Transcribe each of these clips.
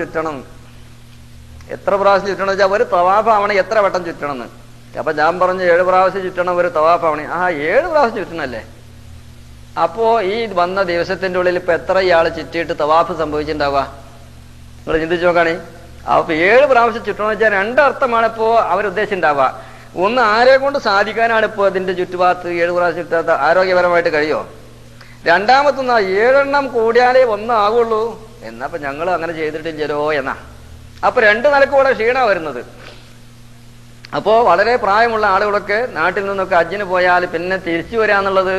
ചുറ്റണം. എത്ര പ്രാവശ്യം ചുറ്റണം വെച്ചാൽ ഒരു തവാഫ് ആവണേ എത്ര വട്ടം ചുറ്റണം എന്ന്. അപ്പൊ ഞാൻ പറഞ്ഞു 7 പ്രാവശ്യം ചുറ്റണം ഒരു തവാഫ് ആവണേ. 7 പ്രാവശ്യം ചുറ്റണല്ലേ. അപ്പോ ഈ വന്ന ദിവസത്തിന്റെ ഉള്ളിൽ ഇപ്പൊ എത്ര ഇയാള് ചുറ്റിയിട്ട് തവാഫ് സംഭവിച്ചിട്ടുണ്ടാവുക? നിങ്ങൾ ചിന്തിച്ചു നോക്കാണേ. അപ്പൊ 7 പ്രാവശ്യം ചുറ്റണം വെച്ചാൽ 2 അർത്ഥമാണ് ഇപ്പോ അവരുദ്ദേശിച്ചിട്ടുണ്ടാവുക. ഒന്ന്, ആരെ കൊണ്ട് സാധിക്കാനാണ് ഇപ്പോ അതിന്റെ ചുറ്റുഭാഗത്ത് 7 പ്രാവശ്യം ചുറ്റാത്ത? ആരോഗ്യപരമായിട്ട് കഴിയോ? രണ്ടാമത്തൊന്ന് 7 എണ്ണം കൂടിയാലേ 1 ആകുള്ളൂ. എന്നപ്പോ ഞങ്ങൾ അങ്ങനെ ചെയ്തിട്ടില്ലല്ലോ എന്നാ. അപ്പൊ 2 നിലക്ക് കൂടെ ക്ഷീണ വരുന്നത്. അപ്പോ വളരെ പ്രായമുള്ള ആളുകളൊക്കെ നാട്ടിൽ നിന്നൊക്കെ ഹജ്ജിന് പോയാൽ പിന്നെ തിരിച്ചു വരാന്നുള്ളത്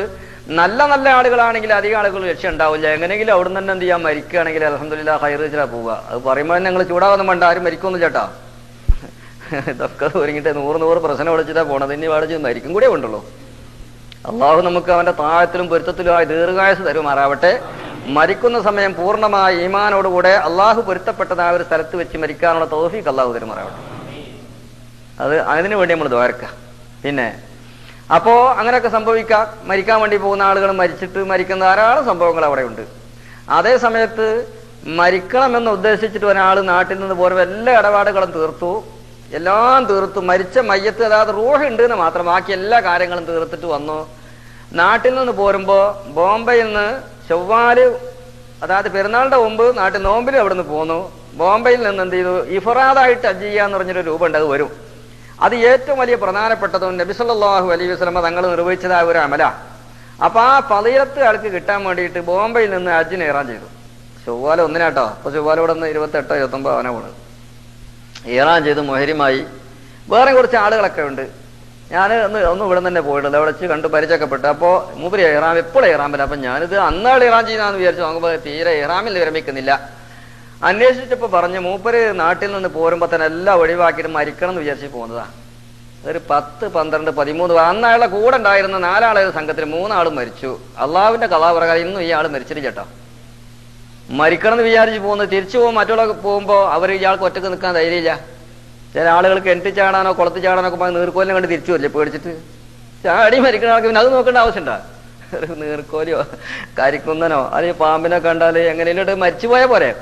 നല്ല നല്ല ആളുകളാണെങ്കിൽ അധികം ആളുകൾ ലക്ഷ്യം ഉണ്ടാവില്ല. എങ്ങനെയെങ്കിലും അവിടെ നിന്ന് തന്നെ എന്ത് ചെയ്യാൻ, മരിക്കുകയാണെങ്കിൽ അൽഹംദുലില്ലാഹ് ഖൈർ വെച്ചാ പോവുക. അത് പറയുമ്പോൾ ഞങ്ങൾ ചൂടാവുന്ന വേണ്ട, ആരും മരിക്കൊന്നു ചേട്ടാ. ഇതൊക്കെ ഒരുങ്ങിട്ട് 100 പ്രശ്നം വിളിച്ചിട്ടാ പോണത്. ഇനി വാടിച്ച് മരിക്കും കൂടെ ഉണ്ടല്ലോ. അള്ളാഹു നമുക്ക് അവന്റെ താഴത്തിലും പൊരുത്തത്തിലുമായി ദീർഘായുസ് തരുമാറാവട്ടെ. മരിക്കുന്ന സമയം പൂർണ്ണമായ ഈമാനോടുകൂടെ അള്ളാഹു പൊരുത്തപ്പെട്ടതായ ഒരു സ്ഥലത്ത് വെച്ച് മരിക്കാനുള്ള തൗഫീഖ് അള്ളാഹു തരുമാറാവട്ടെ. അതിനു വേണ്ടി നമ്മൾ ദ്വാരക്കാം. പിന്നെ അപ്പോ അങ്ങനെയൊക്കെ സംഭവിക്കാം. മരിക്കാൻ വേണ്ടി പോകുന്ന ആളുകൾ മരിച്ചിട്ട് മരിക്കുന്ന ധാരാളം സംഭവങ്ങൾ അവിടെ ഉണ്ട്. അതേ സമയത്ത് മരിക്കണമെന്ന് ഉദ്ദേശിച്ചിട്ട് ഒരാൾ നാട്ടിൽ നിന്ന് പോരുമ്പോൾ എല്ലാ ഇടപാടുകളും എല്ലാം തീർത്തു. മരിച്ച മയ്യത്ത്, അതായത് റൂഹ് ഉണ്ട് എന്ന് മാത്രം, ബാക്കി എല്ലാ കാര്യങ്ങളും തീർത്തിട്ട് വന്നു. നാട്ടിൽ നിന്ന് പോരുമ്പോ ബോംബെയിൽ നിന്ന് ചൊവ്വാല്, അതായത് പെരുന്നാളിന്റെ മുമ്പ് നാട്ടിൽ നോമ്പിൽ അവിടെ നിന്ന് പോന്നു. ബോംബെയിൽ നിന്ന് എന്ത് ചെയ്തു, ഇഫ്റാദായിട്ട് ഹജ്ജ് ചെയ്യാന്ന് പറഞ്ഞൊരു രൂപം ഉണ്ട്, അത് വരും. അത് ഏറ്റവും വലിയ പ്രധാനപ്പെട്ടതും നബി സല്ലല്ലാഹു അലൈഹി വസല്ലം തങ്ങൾ നിർവഹിച്ചതായ ഒരു അമല. അപ്പൊ ആ ഫളീലത്ത് ആൾക്ക് കിട്ടാൻ വേണ്ടിയിട്ട് ബോംബെയിൽ നിന്ന് ഹജ്ജിന് ഇറാൻ ചെയ്തു. ചൊവ്വാല് 1 കേട്ടോ. അപ്പൊ ചൊവ്വാലോടെ 28, 29 അവനെ പോണത്. ഇറാൻ ചെയ്ത് മുഹരിമായി. വേറെ കുറച്ച് ആളുകളൊക്കെ ഉണ്ട്. ഞാൻ ഒന്ന് ഇവിടെ തന്നെ പോയിട്ടുണ്ട്. അവിടെ വെച്ച് കണ്ട് പരിചയപ്പെട്ടു. അപ്പോൾ മൂപ്പര് ഇറാം എപ്പോഴും ഇറാമില്ല. അപ്പൊ ഞാനിത് അന്നാൾ ഇറാൻ ചെയ്യുന്നതെന്ന് വിചാരിച്ചു. നോക്കുമ്പോൾ തീരെ ഇറാമിൽ വിരമിക്കുന്നില്ല. അന്വേഷിച്ചപ്പോ പറഞ്ഞു മൂപ്പര് നാട്ടിൽ നിന്ന് പോരുമ്പോ തന്നെ എല്ലാം ഒഴിവാക്കിയിട്ട് മരിക്കണം എന്ന് വിചാരിച്ച് പോകുന്നതാ. ഒരു 10, 12, 13 അന്ന് അയാളെ കൂടെ ഉണ്ടായിരുന്ന 4 ആളെ സംഘത്തിൽ 3 ആളും മരിച്ചു. അള്ളാഹുവിന്റെ കഥാപ്രകാരം ഇന്നും ഈ ആള് മരിച്ചിട്ട് ചേട്ടാ. മരിക്കണം എന്ന് വിചാരിച്ച് പോകുന്നത്. തിരിച്ചു പോകും മറ്റുള്ള പോകുമ്പോ അവർ ഇയാൾക്ക് ഒറ്റക്ക് നിൽക്കാൻ ധൈര്യമില്ല. ചില ആളുകൾക്ക് കിണറ്റി ചാടാനോ കുളത്തിൽ ചാടാനോ ഒക്കെ നീർക്കോലിനെ കണ്ട് തിരിച്ചു വരില്ലേ പേടിച്ചിട്ട്. ചാടി മരിക്കുന്ന ആൾക്ക് പിന്നെ അത് നോക്കേണ്ട ആവശ്യമുണ്ടോ? ഒരു നീർക്കോലിയോ കരിക്കുന്നനോ അല്ലെങ്കിൽ പാമ്പിനെ കണ്ടാല് എങ്ങനെയും മരിച്ചു പോയ പോരെ.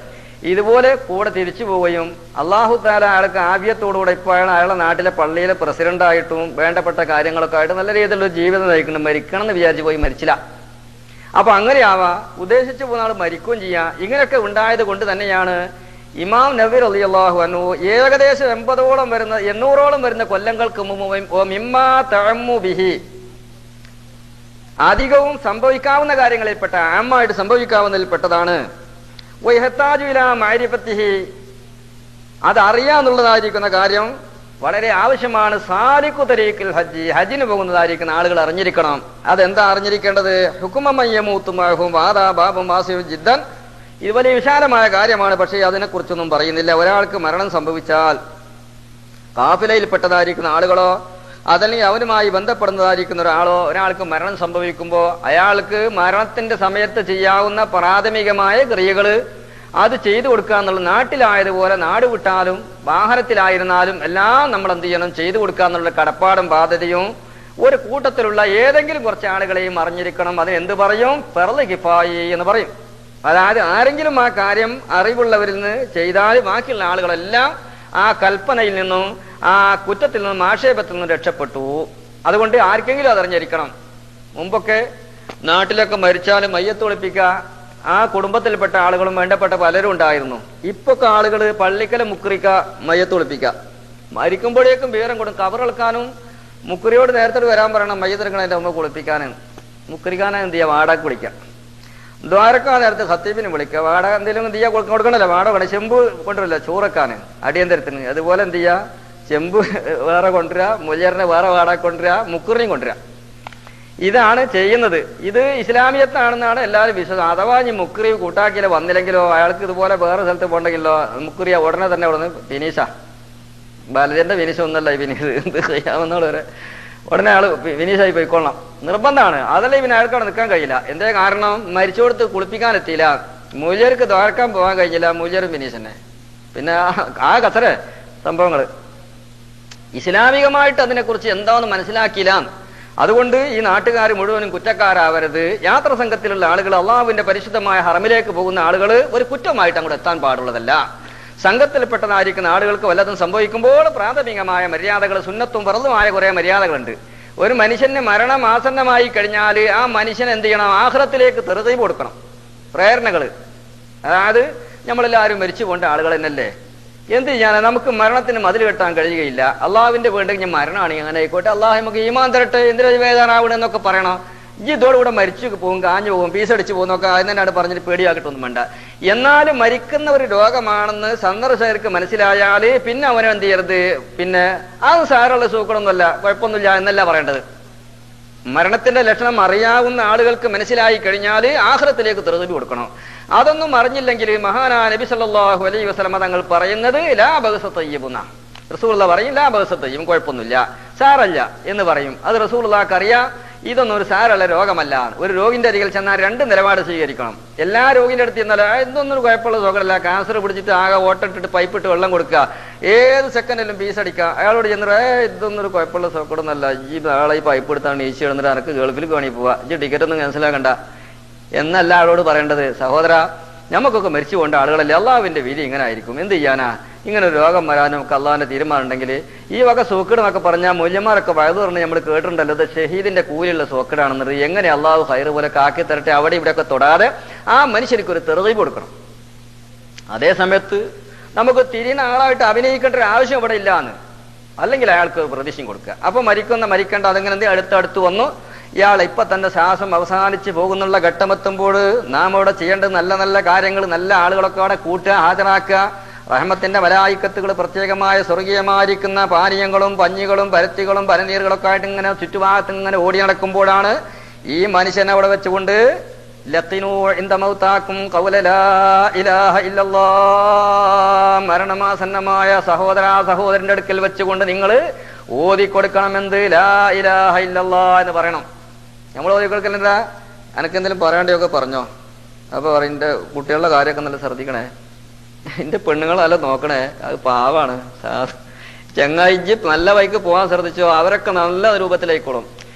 ഇതുപോലെ കൂടെ തിരിച്ചു പോവുകയും അള്ളാഹു താല അയാൾക്ക് ആഫിയത്തോടുകൂടെ ഇപ്പോൾ അയാളെ നാട്ടിലെ പള്ളിയിലെ പ്രസിഡന്റായിട്ടും വേണ്ടപ്പെട്ട കാര്യങ്ങളൊക്കെ ആയിട്ട് നല്ല രീതിയിലുള്ള ജീവിതം നയിക്കണം. മരിക്കണം എന്ന് വിചാരിച്ചു പോയി മരിച്ചില്ല. അപ്പൊ അങ്ങനെയാവാ, ഉദ്ദേശിച്ചു പോകുന്ന ആൾ മരിക്കുകയും ചെയ്യാം. ഇങ്ങനെയൊക്കെ ഉണ്ടായത് കൊണ്ട് തന്നെയാണ് ഇമാം നബി റളിയല്ലാഹു അൻഹു ഏകദേശം 800ഓളം വരുന്ന കൊല്ലങ്ങൾക്ക് മുമ്പ് അധികവും സംഭവിക്കാവുന്ന കാര്യങ്ങളിൽപ്പെട്ട ആമായിട്ട് സംഭവിക്കാവുന്നതിൽപ്പെട്ടതാണ് അത് അറിയാന്നുള്ളതായിരിക്കുന്ന കാര്യം വളരെ ആവശ്യമാണ്. സാലിഖു തരീഖിൽ ഹജ്ജ്, ഹജ്ജിന് പോകുന്നതായിരിക്കുന്ന ആളുകൾ അറിഞ്ഞിരിക്കണം. അതെന്താ അറിഞ്ഞിരിക്കേണ്ടത്? ഹുക്കുമയ്യമൂത്തുമാഹും വാദാ ബാബും വാസിയും ജിദ്ദൻ. ഇത് വലിയ വിശാലമായ കാര്യമാണ്. പക്ഷേ അതിനെക്കുറിച്ചൊന്നും പറയുന്നില്ല. ഒരാൾക്ക് മരണം സംഭവിച്ചാൽ കാഫിലയിൽപ്പെട്ടതായിരിക്കുന്ന ആളുകളോ അതല്ലെങ്കിൽ അവനുമായി ബന്ധപ്പെടുന്നതായിരിക്കുന്ന ഒരാൾക്ക് മരണം സംഭവിക്കുമ്പോൾ അയാൾക്ക് മരണത്തിന്റെ സമയത്ത് ചെയ്യാവുന്ന പ്രാഥമികമായ ക്രിയകൾ അത് ചെയ്തു കൊടുക്കുക എന്നുള്ള, നാട്ടിലായതുപോലെ നാട് വിട്ടാലും വാഹനത്തിലായിരുന്നാലും എല്ലാം നമ്മൾ എന്ത് ചെയ്യണം, ചെയ്തു കൊടുക്കുക എന്നുള്ള കടപ്പാടും ബാധ്യതയും ഒരു കൂട്ടത്തിലുള്ള ഏതെങ്കിലും കുറച്ച് ആളുകളെയും അറിഞ്ഞിരിക്കണം. അതിന് എന്ത് പറയും? ഫർള് കിഫായി എന്ന് പറയും. അതായത് ആരെങ്കിലും ആ കാര്യം അറിവുള്ളവരിൽ നിന്ന് ചെയ്താൽ ബാക്കിയുള്ള ആളുകളെല്ലാം ആ കൽപ്പനയിൽ നിന്നും ആ കുറ്റത്തിൽ നിന്നും ആക്ഷേപത്തിൽ നിന്നും രക്ഷപ്പെട്ടു. അതുകൊണ്ട് ആർക്കെങ്കിലും അതറിഞ്ഞിരിക്കണം. മുമ്പൊക്കെ നാട്ടിലൊക്കെ മരിച്ചാലും മയ്യത്ത് ഒളിപ്പിക്കുക ആ കുടുംബത്തിൽപ്പെട്ട ആളുകളും വേണ്ടപ്പെട്ട പലരും ഉണ്ടായിരുന്നു. ഇപ്പൊക്കെ ആളുകൾ പള്ളിക്കല മുക്രിക്ക മയ്യത്ത് ഒളിപ്പിക്കുക. മരിക്കുമ്പോഴേക്കും വിവരം കൊടുക്കും. കവറെടുക്കാനും മുക്രിയോട് നേരത്തെ വരാൻ പറയണം. മയ്യത്തെടുക്കണം അതിന്റെ മുമ്പ് കുളിപ്പിക്കാനും മുക്രിക്കാനും എന്ത് ചെയ്യുക, വാടക വിളിക്കാം. ദ്വാരക്കാ നേരത്തെ ഖത്തീബിനെ വിളിക്കുക. വാടക എന്തെങ്കിലും എന്ത് ചെയ്യുക, കൊടുക്കണല്ലോ. വാടക വേണം. ചെമ്പ് കൊണ്ടുവരില്ല ചോറക്കാന് അടിയന്തരത്തിന്. അതുപോലെ എന്ത് ചെയ്യുക, ചെമ്പ് വേറെ കൊണ്ടുവരിക, മുജറിനെ വേറെ വാടക കൊണ്ടുവരിക, മുക്കുറിനെയും കൊണ്ടുവരിക. ഇതാണ് ചെയ്യുന്നത്. ഇത് ഇസ്ലാമിയത്താണെന്നാണ് എല്ലാവരും വിശ്വാസം. അഥവാ ഈ മുക്കുറി കൂട്ടാക്കിയില്ല വന്നില്ലെങ്കിലോ അയാൾക്ക് ഇതുപോലെ വേറെ സ്ഥലത്ത് പോകണ്ടെങ്കിലോ മുക്കുറിയ ഉടനെ തന്നെ അവിടെ നിന്ന് ഫിനീഷാ. ബാലജന്റെ ഫിനിഷ് ഒന്നല്ല ഈ ഫിനിഷ്, എന്ത് ചെയ്യാമെന്നുള്ളവരെ ഉടനെ ആള് ഫിനീഷായി പോയിക്കൊള്ളണം, നിർബന്ധമാണ്. അതല്ലേ പിന്നെ അയാൾക്ക് അവിടെ നിൽക്കാൻ കഴിയില്ല. എന്തേ കാരണം? മരിച്ചോടത്ത് കുളിപ്പിക്കാൻ എത്തിയില്ല, മൂല്യർക്ക് ദ്വാരക്കാൻ പോകാൻ കഴിഞ്ഞില്ല, മൂല്യരും ഫിനീഷ് തന്നെ. പിന്നെ ആ കസര സംഭവങ്ങൾ ഇസ്ലാമികമായിട്ട് അതിനെക്കുറിച്ച് എന്താണെന്ന് മനസ്സിലാക്കിയില്ല. അതുകൊണ്ട് ഈ നാട്ടുകാർ മുഴുവനും കുറ്റക്കാരാവരുത്. യാത്ര സംഘത്തിലുള്ള ആളുകൾ, അള്ളാഹുവിന്റെ പരിശുദ്ധമായ ഹറമിലേക്ക് പോകുന്ന ആളുകൾ ഒരു കുറ്റമായിട്ട് അങ്ങോട്ട് എത്താൻ പാടുള്ളതല്ല. സംഘത്തിൽപ്പെട്ടതായിരിക്കുന്ന ആളുകൾക്ക് വല്ലതും സംഭവിക്കുമ്പോൾ പ്രാഥമികമായ മര്യാദകൾ, സുന്നത്തും ഫർളുമായ കുറെ മര്യാദകളുണ്ട്. ഒരു മനുഷ്യന് മരണം ആസന്നമായി കഴിഞ്ഞാൽ ആ മനുഷ്യൻ എന്ത് ചെയ്യണം? ആഖിറത്തിലേക്ക് തെറുതീവ് കൊടുക്കണം, പ്രേരണകൾ. അതായത് നമ്മളെല്ലാവരും മരിച്ചു പോകേണ്ട ആളുകൾ തന്നെയല്ലേ, എന്ത് ചെയ്യാനാ? നമുക്ക് മരണത്തിന് മതിൽ കെട്ടാൻ കഴിയുകയില്ല. അള്ളാഹുവിന്റെ വേണ്ടെങ്കിൽ മരണമാണെങ്കിൽ അങ്ങനെ ആയിക്കോട്ടെ, അള്ളാഹു നമുക്ക് ഈമാൻ തരട്ടെ, എന്തിനാ വേദനാവണമെന്നൊക്കെ പറയണം. ഇതോടുകൂടെ മരിച്ചു പോകും, കാഞ്ഞു പോകും, പീസടിച്ചു പോകുന്നൊക്കെ അതിന് തന്നെയാണ് പറഞ്ഞിട്ട് പേടിയാക്കിട്ടൊന്നും വേണ്ട. എന്നാലും മരിക്കുന്ന ഒരു രോഗമാണെന്ന് സന്ദർശകർക്ക് മനസ്സിലായാൽ പിന്നെ അവനെ എന്ത് ചെയ്യരുത്? പിന്നെ അത് സാരമുള്ള സൂക്കടൊന്നുമല്ല, കുഴപ്പമൊന്നുമില്ല എന്നല്ല പറയേണ്ടത്. മരണത്തിന്റെ ലക്ഷണം അറിയാവുന്ന ആളുകൾക്ക് മനസ്സിലായി കഴിഞ്ഞാൽ ആഖിറത്തിലേക്ക് തെറുതീബ് കൊടുക്കണം. അതൊന്നും അറിഞ്ഞില്ലെങ്കിൽ മഹാനാ നബി സല്ലല്ലാഹു അലൈഹി വസല്ലമ തങ്ങൾ പറയുന്നത് ലാ ബഅസ തയ്യിബുന, റസൂലുള്ളാഹി പറയും ലാ ബഅസ തയ്യിബുൻ, കുഴപ്പമൊന്നുമില്ല, സാരല്ല എന്ന് പറയും. അത് റസൂലുള്ളാഹിക്ക് അറിയാം ഇതൊന്നും ഒരു സാരമുള്ള രോഗമല്ല. ഒരു രോഗിന്റെ അരികിൽ ചെന്നാൽ രണ്ട് നിലപാട് സ്വീകരിക്കണം. എല്ലാ രോഗിന്റെ അടുത്ത് ചെന്നാൽ ഇതൊന്നും കുഴപ്പമുള്ള രോഗമല്ല, ക്യാൻസർ പിടിച്ചിട്ട് ആകെ ഓട്ടിട്ടിട്ട് പൈപ്പിട്ട് വെള്ളം കൊടുക്കുക, ഏത് സെക്കൻഡിലും പീസടിക്കുക. അയാളോട് ചെന്നിട്ട് ഇതൊന്നും ഒരു കുഴപ്പമുള്ള സോക്കടൊന്നല്ല, ഈ ആളെ ഈ പൈപ്പ് എടുത്താണ് ഈശി കിടന്നിട്ട് എനിക്ക് ഗൾഫിൽ വേണി പോവാ, ഈ ടിക്കറ്റ് ഒന്നും ക്യാൻസലാക്കണ്ട എന്നല്ല ആളോട് പറയേണ്ടത്. സഹോദര, നമുക്കൊക്കെ മരിച്ചു പോകേണ്ട ആളുകളല്ലേ, അള്ളാഹുവിന്റെ വിധി ഇങ്ങനെ ആയിരിക്കും, എന്ത് ചെയ്യാനാ? ഇങ്ങനെ ഒരു രോഗം വരാനും നമുക്ക് അള്ളാഹിന്റെ തീരുമാനം ഉണ്ടെങ്കിൽ ഈ വക സോക്കിടെന്നൊക്കെ പറഞ്ഞാൽ മൂല്യന്മാരൊക്കെ വയത് പറഞ്ഞ് നമ്മൾ കേട്ടിട്ടുണ്ടല്ലോ, ഇത് ഷഹീദിന്റെ കൂലിയുള്ള സോക്കിടാണെന്നത്. എങ്ങനെ അള്ളാഹു ഹൈറ് പോലെ കാക്കി തരട്ടെ, അവിടെ ഇവിടെയൊക്കെ തൊടാതെ ആ മനുഷ്യർക്ക് ഒരു തെറുതീബ് കൊടുക്കണം. അതേ സമയത്ത് നമുക്ക് തിരിയുന്ന ആളായിട്ട് അഭിനയിക്കേണ്ട ഒരു ആവശ്യം ഇവിടെ ഇല്ലാന്ന്, അല്ലെങ്കിൽ അയാൾക്ക് പ്രതീക്ഷയും കൊടുക്കുക. അപ്പൊ മരിക്കേണ്ട അതെങ്ങനെ എന്ത് അടുത്തടുത്ത് വന്നു, ഇയാൾ ഇപ്പൊ തന്റെ ശ്വാസം അവസാനിച്ച് പോകുന്നുള്ള ഘട്ടമെത്തുമ്പോൾ നാം അവിടെ ചെയ്യേണ്ടത് നല്ല നല്ല കാര്യങ്ങൾ, നല്ല ആളുകളൊക്കെ അവിടെ കൂട്ടുക, ഹാജരാക്കുക. റഹ്മത്തിന്റെ മലായിക്കത്തുകൾ പ്രത്യേകമായ സ്വർഗീയമായിരിക്കുന്ന പാനീയങ്ങളും പഞ്ഞികളും പരത്തികളും പനനീറുകളൊക്കെ ആയിട്ട് ഇങ്ങനെ ചുറ്റുഭാഗത്ത് ഇങ്ങനെ ഓടി നടക്കുമ്പോഴാണ് ഈ മനുഷ്യൻ അവിടെ വെച്ചുകൊണ്ട് ലഖിനൂ ഇൻദ മൗതാക്കും ഖൗല ലാ ഇലാഹ ഇല്ലല്ലാഹ്, മരണമാസന്നമായ സഹോദരന്റെ അടുക്കൽ വെച്ചുകൊണ്ട് നിങ്ങൾ ഓതിക്കൊടുക്കണമെന്ത് ലാ ഇലാഹ ഇല്ലല്ലാഹ് എന്ന് പറയണം. നമ്മൾ ഓതിക്കൊടുക്കലെന്താ? എനക്കെന്തെങ്കിലും പറയേണ്ടതൊക്കെ പറഞ്ഞോ. അപ്പൊ പറയും എന്റെ കുട്ടികളുടെ കാര്യമൊക്കെ നല്ല ശ്രദ്ധിക്കണേ, എന്റെ പെണ്ണുങ്ങളല്ല നോക്കണേ, അത് പാവാണ്, ചങ്ങായിജ് നല്ല വഴിക്ക് പോകാൻ ശ്രദ്ധിച്ചോ, അവരൊക്കെ നല്ല രൂപത്തിലായിക്കോളും.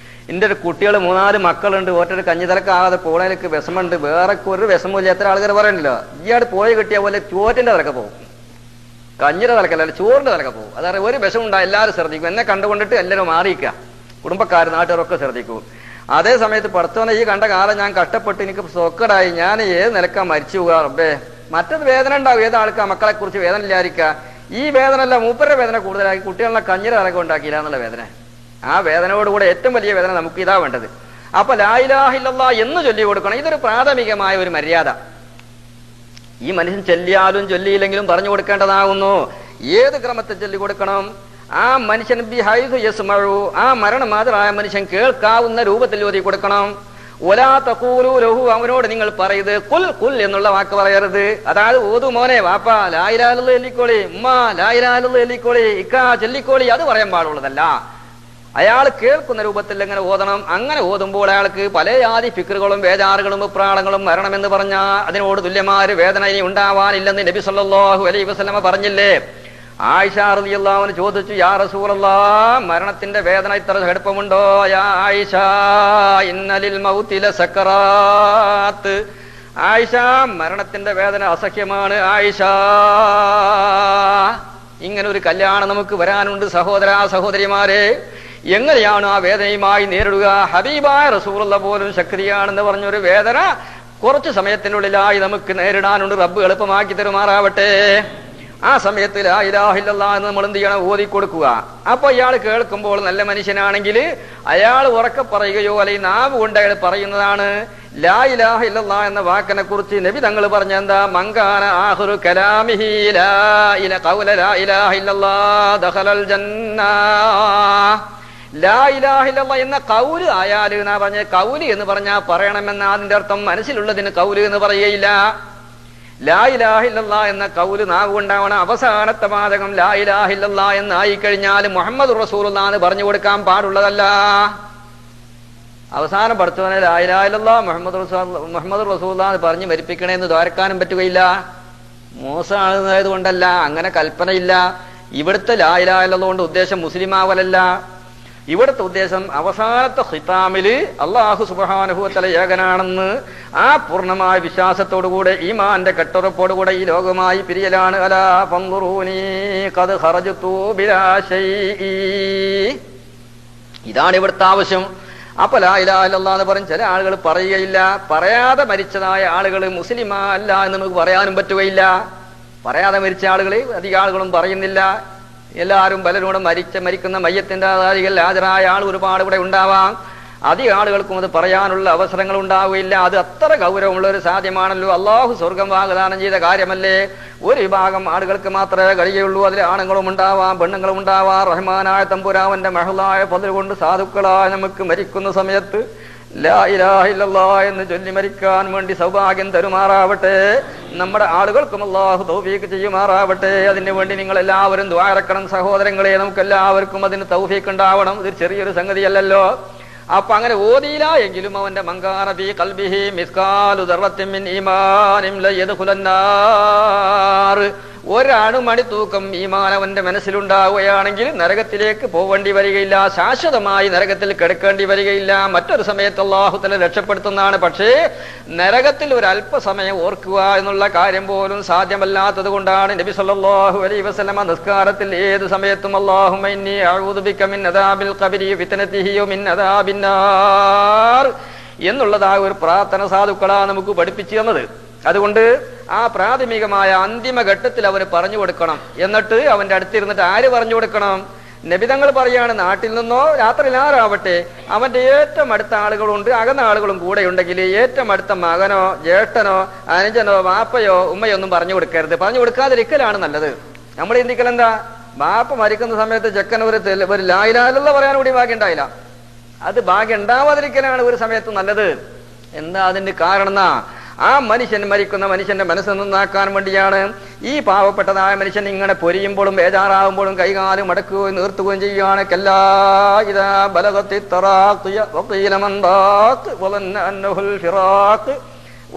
എന്റെ ഒരു കുട്ടികൾ 3-4 മക്കളുണ്ട്, ഒറ്റൊരു കഞ്ഞിതലക്കാതെ പോണേലേക്ക് വിഷമുണ്ട്, വേറെ ഒരു വിഷമില്ല. എത്ര ആൾക്കാർ പറയണല്ലോ, ഇയാട് പോയി കിട്ടിയ പോലെ ചോറ്റിന്റെ തലക്കെ പോകും, കഞ്ഞിയുടെ തലക്കല്ല ചോറിന്റെ തലക്കെ പോകും. അതായത് ഒരു വിഷമുണ്ടായി എല്ലാവരും ശ്രദ്ധിക്കും, എന്നെ കണ്ടുകൊണ്ടിട്ട് എല്ലാവരും മാറിയിക്കുക, കുടുംബക്കാർ നാട്ടുകാരൊക്കെ ശ്രദ്ധിക്കും. അതേ സമയത്ത് പടച്ചോനെ ഈ കണ്ട കാലം ഞാൻ കഷ്ടപ്പെട്ട് എനിക്ക് സൊക്കടായി, ഞാൻ ഏത് നിലക്കാ മരിച്ചു പോകാ റബ്ബേ. മറ്റത് വേദന ഉണ്ടാവും, ഏതാൾക്കാ മക്കളെ കുറിച്ച് വേദന ഇല്ലായിരിക്കുക. ഈ വേദന അല്ല, മൂപ്പരുടെ വേദന കൂടുതലാക്കി കുട്ടികളെ കഞ്ഞിര തലക്കെ ഉണ്ടാക്കിയില്ല എന്നുള്ള വേദന. ആ വേദനയോടുകൂടെ ഏറ്റവും വലിയ വേദന നമുക്ക് ഇതാ വേണ്ടത്. അപ്പൊ ലാ ഇലാഹ ഇല്ലല്ലാഹ് എന്ന് ചൊല്ലി കൊടുക്കണം. ഇതൊരു പ്രാഥമികമായ ഒരു മര്യാദ. ഈ മനുഷ്യൻ ചൊല്ലിയാലും ചൊല്ലിയില്ലെങ്കിലും പറഞ്ഞു കൊടുക്കേണ്ടതാകുന്നു. ഏത് ക്രമത്തിൽ ചൊല്ലി കൊടുക്കണം? ആ മനുഷ്യൻ ബിഹൈസു യസ്മഉ, ആ മരണമാതരായ മനുഷ്യൻ കേൾക്കാവുന്ന രൂപത്തിൽ ഓതി കൊടുക്കണം. വലാ തഖൂലു ലഹു, അവനോട് നിങ്ങൾ പറയരുത് കുൽ കുൽ എന്നുള്ള വാക്ക് പറയരുത്. അതായത് ഓതു മോനെ വാപ്പാ ലാ ഇലാഹ ഇല്ലല്ലാഹ് ചൊല്ലിക്കോളി, ഉമ്മ ലാ ഇലാഹ ഇല്ലല്ലാഹ് ചൊല്ലിക്കോളി, ഇക്ക ചൊല്ലിക്കോളി, അത് പറയാൻ പാടുള്ളതല്ല. അയാൾ കേൾക്കുന്ന രൂപത്തിൽ എങ്ങനെ ഓതണം. അങ്ങനെ ഓതുമ്പോൾ അയാൾക്ക് പല ആദി ഫിക്റുകളും ബേജാറുകളും വിപ്രാളങ്ങളും മരണമെന്ന് പറഞ്ഞാൽ അതിനോട് തുല്യമാര് വേദന ഇനി ഉണ്ടാവാനില്ലെന്ന് നബി സല്ലല്ലാഹു അലൈഹി വസല്ലമ പറഞ്ഞില്ലേ? ആയിഷ റളിയല്ലാഹു അൻഹ ചോദിച്ചു, യാ റസൂലല്ലാഹ്, മരണത്തിന്റെ വേദന ഇത്ര കടുപ്പമുണ്ടോ? യാ ആയിഷ ഇന്നലിൽ മൗതി ലസക്കറാത്ത്, ആയിഷ മരണത്തിന്റെ വേദന അസഹ്യമാണ് ആയിഷ. ഇങ്ങനെ ഒരു കല്യാണം നമുക്ക് വരാനുണ്ട് സഹോദര സഹോദരിമാരെ. എങ്ങനെയാണ് ആ വേദനയുമായി നേരിടുക? ഹബീബായ റസൂലുള്ള പോലും ശക്തിയാണെന്ന് പറഞ്ഞൊരു വേദന കുറച്ചു സമയത്തിനുള്ളിലായി നമുക്ക് നേരിടാനുണ്ട്. റബ്ബ് എളുപ്പമാക്കി തരുമാറാവട്ടെ. ആ സമയത്ത് ലാ ഇലാഹ ഇല്ലല്ലാഹ് എന്ന് നമ്മൾ എന്ത് ചെയ്യണം? ഓതിക്കൊടുക്കുക. അപ്പൊ ഇയാൾ കേൾക്കുമ്പോൾ നല്ല മനുഷ്യനാണെങ്കിൽ അയാൾ ഉറക്കെ പറയുകയോ അല്ലെങ്കിൽ നാവ് കൊണ്ട് അയാൾ പറയുന്നതാണ്. ലാ ഇലാഹ ഇല്ലല്ലാഹ് എന്ന വാക്കിനെ കുറിച്ച് നബി തങ്ങൾ പറഞ്ഞ എന്താ? മങ്കാന ആഖിറു കലാമിഹി ലാ ഇലാഹ ഇല്ലല്ലാഹ് ദഖലൽ ജന്ന. ലാ ഇലാഹ ഇല്ലല്ലാഹ് എന്ന കൗല് ആയാല് എന്നാ പറഞ്ഞ, കൗല് എന്ന് പറഞ്ഞാൽ പറയണമെന്ന അതിന്റെ അർത്ഥം മനസ്സിലുള്ളതിന് കൗല് എന്ന് പറയുകയില്ല. ലാ ഇലാഹ ഇല്ലല്ലാഹ് എന്ന കൗല് നാവ് കൊണ്ടാവണം. അവസാനത്തെ വാചകം ലാ ഇലാഹ ഇല്ലല്ലാഹ് എന്നായി കഴിഞ്ഞാൽ മുഹമ്മദ് റസൂലുള്ളാഹ് എന്ന് പറഞ്ഞു കൊടുക്കാൻ പാടുള്ളതല്ല. അവസാനം പഠിച്ചവനെ ലാ ഇലാഹ ഇല്ലല്ലാഹ് മുഹമ്മദ് റസൂലുള്ളാഹ് എന്ന് പറഞ്ഞ് മരിപ്പിക്കണേന്ന് ദ്വാരക്കാനും പറ്റുകയില്ല. മോശമായത് കൊണ്ടല്ല, അങ്ങനെ കൽപ്പനയില്ല. ഇവിടുത്തെ ലാ ഇലാഹ ഇല്ലല്ലാഹ് കൊണ്ട് ഉദ്ദേശം മുസ്ലിം ആവലല്ല. ഇവിടുത്തെ ഉദ്ദേശം അവസാനത്തെ ഖിതാമില് അല്ലാഹു സുബ്ഹാനഹു വ തആല ഏകനാണെന്ന് ആ പൂർണ്ണമായ വിശ്വാസത്തോടുകൂടെ ഈമാന്റെ കെട്ടുറപ്പോടുകൂടെ ഈ ലോകമായി പിരിയലാണ്. അലാ ഫൻദുറൂനി ഖദ് ഖറജ്തു ബിലാ ശൈഇ. ഇതാണ് ഇവിടുത്തെ ആവശ്യം. അപ്പൊ ലാ ഇലാഹ ഇല്ലല്ലാഹ് എന്ന് പറഞ്ഞ് ചില ആളുകൾ പറയുകയില്ല. പറയാതെ മരിച്ചതായ ആളുകൾ മുസ്ലിമാ അല്ല എന്ന് നമുക്ക് പറയാനും പറ്റുകയില്ല. പറയാതെ മരിച്ച ആളുകൾ അധികം ആളുകളും പറയുന്നില്ല. എല്ലാവരും പലരോടും മരിക്കുന്ന മയ്യത്തിന്റെ ആധാരികൾ ഹാജരായ ആൾ ഒരുപാട് ഇവിടെ ഉണ്ടാവാം. അധികം ആളുകൾക്കും അത് പറയാനുള്ള അവസരങ്ങൾ ഉണ്ടാവുകയില്ല. അത് അത്ര ഗൗരവമുള്ള ഒരു സാധ്യമാണല്ലോ. അള്ളാഹു സ്വർഗം വാഗ്ദാനം ചെയ്ത കാര്യമല്ലേ. ഒരു വിഭാഗം ആളുകൾക്ക് മാത്രമേ കഴിയുള്ളൂ. അതിൽ ആണുങ്ങളും ഉണ്ടാവാം, പെണ്ണുങ്ങളും ഉണ്ടാവാം. റഹ്മാനായ തമ്പുരാവന്റെ മഹളായ ഫദ്ൽ കൊണ്ട് സാധുക്കളായ നമുക്ക് മരിക്കുന്ന സമയത്ത് ലാ ഇലാഹ ഇല്ലല്ലാഹ് എന്ന് ചൊല്ലി മരിക്കാൻ വേണ്ടി സൗഭാഗ്യം തരുമാറാവട്ടെ. നമ്മുടെ ആളുകൾക്കും അല്ലാഹു തൗഫീഖ് ചെയ്യുമാറാവട്ടെ. അതിനു വേണ്ടി നിങ്ങൾ എല്ലാവരും ദുആ ഇറക്കണം സഹോദരങ്ങളെ. നമുക്ക് എല്ലാവർക്കും അതിന് തൗഫീഖ് ഉണ്ടാവണം. ഇത് ചെറിയൊരു സംഗതിയല്ലല്ലോ. അപ്പൊ അങ്ങനെ ഓതിയില്ല എങ്കിലും അവന്റെ മങ്കാന ഫീ ഖൽബിഹി മിസ്കാലു ദർറത്തിൻ മിൻ ഈമാനിൻ ലയദ്ഖുലന്നാർ. ഒരണുമണി തൂക്കം ഈമാൻ അവന്റെ മനസ്സിലുണ്ടാവുകയാണെങ്കിൽ നരകത്തിലേക്ക് പോവേണ്ടി വരികയില്ല. ശാശ്വതമായി നരകത്തിൽ കിടക്കേണ്ടി വരികയില്ല. മറ്റൊരു സമയത്ത് അല്ലാഹു തആല രക്ഷപ്പെടുത്തുന്നതാണ്. പക്ഷേ നരകത്തിൽ ഒരു അല്പസമയം ഓർക്കുക എന്നുള്ള കാര്യം പോലും സാധ്യമല്ലാത്തത് കൊണ്ടാണ് നബി സല്ലല്ലാഹു അലൈഹി വസല്ലമ നിസ്കാരത്തിൽ ഏത് സമയത്തും അല്ലാഹുമ്മ ഇന്നി അഊദു ബിക മിൻ അദാബിൽ ഖബരി ഫിത്നതിഹി വമിൻ അദാബിന്നാർ എന്നുള്ളതായ ഒരു പ്രാർത്ഥന സാധുക്കളാണ് നമുക്ക് പഠിപ്പിച്ചു തന്നത്. അതുകൊണ്ട് ആ പ്രാഥമികമായ അന്തിമ ഘട്ടത്തിൽ അവന് പറഞ്ഞു കൊടുക്കണം. എന്നിട്ട് അവന്റെ അടുത്തിരുന്നിട്ട് ആര് പറഞ്ഞു കൊടുക്കണം? നബിതങ്ങൾ പറയാണ്, നാട്ടിൽ നിന്നോ രാത്രിയിൽ ആരാവട്ടെ അവന്റെ ഏറ്റവും അടുത്ത ആളുകളുണ്ട്, അകന്ന ആളുകളും കൂടെ ഉണ്ടെങ്കിൽ ഏറ്റവും അടുത്ത മകനോ ജ്യേഷ്ഠനോ അനുജനോ വാപ്പയോ ഉമ്മയോ ഒന്നും പറഞ്ഞു കൊടുക്കരുത്. പറഞ്ഞു കൊടുക്കാതിരിക്കലാണ് നല്ലത്. നമ്മൾ ചിന്തിക്കൽ എന്താ, ബാപ്പ മരിക്കുന്ന സമയത്ത് ചെക്കൻ ഒരു ലാ ഇലാഹ ഇല്ലല്ലാഹ് പറയാൻ കൂടി ഭാഗ്യം ഉണ്ടായില്ല. അത് ഭാഗ്യം ഉണ്ടാവാതിരിക്കലാണ് ഒരു സമയത്ത് നല്ലത്. എന്താ അതിന്റെ കാരണം? ആ മരിക്കുന്ന മനുഷ്യന്റെ മനസ്സ് നന്നാക്കാൻ വേണ്ടിയാണ്. ഈ പാവപ്പെട്ടതായ മനുഷ്യൻ ഇങ്ങനെ പൊരിയുമ്പോഴും ബേജാറാകുമ്പോഴും കൈകാലും മടക്കുകയും നീർത്തുകയും ചെയ്യുകയാണ്. കല്ലാ ഇദാ ബലഗത്തി തറാഖിയ വഖീല മൻ ദാഖ് വലന്ന അന്നഹുൽ ഫിറാഖ്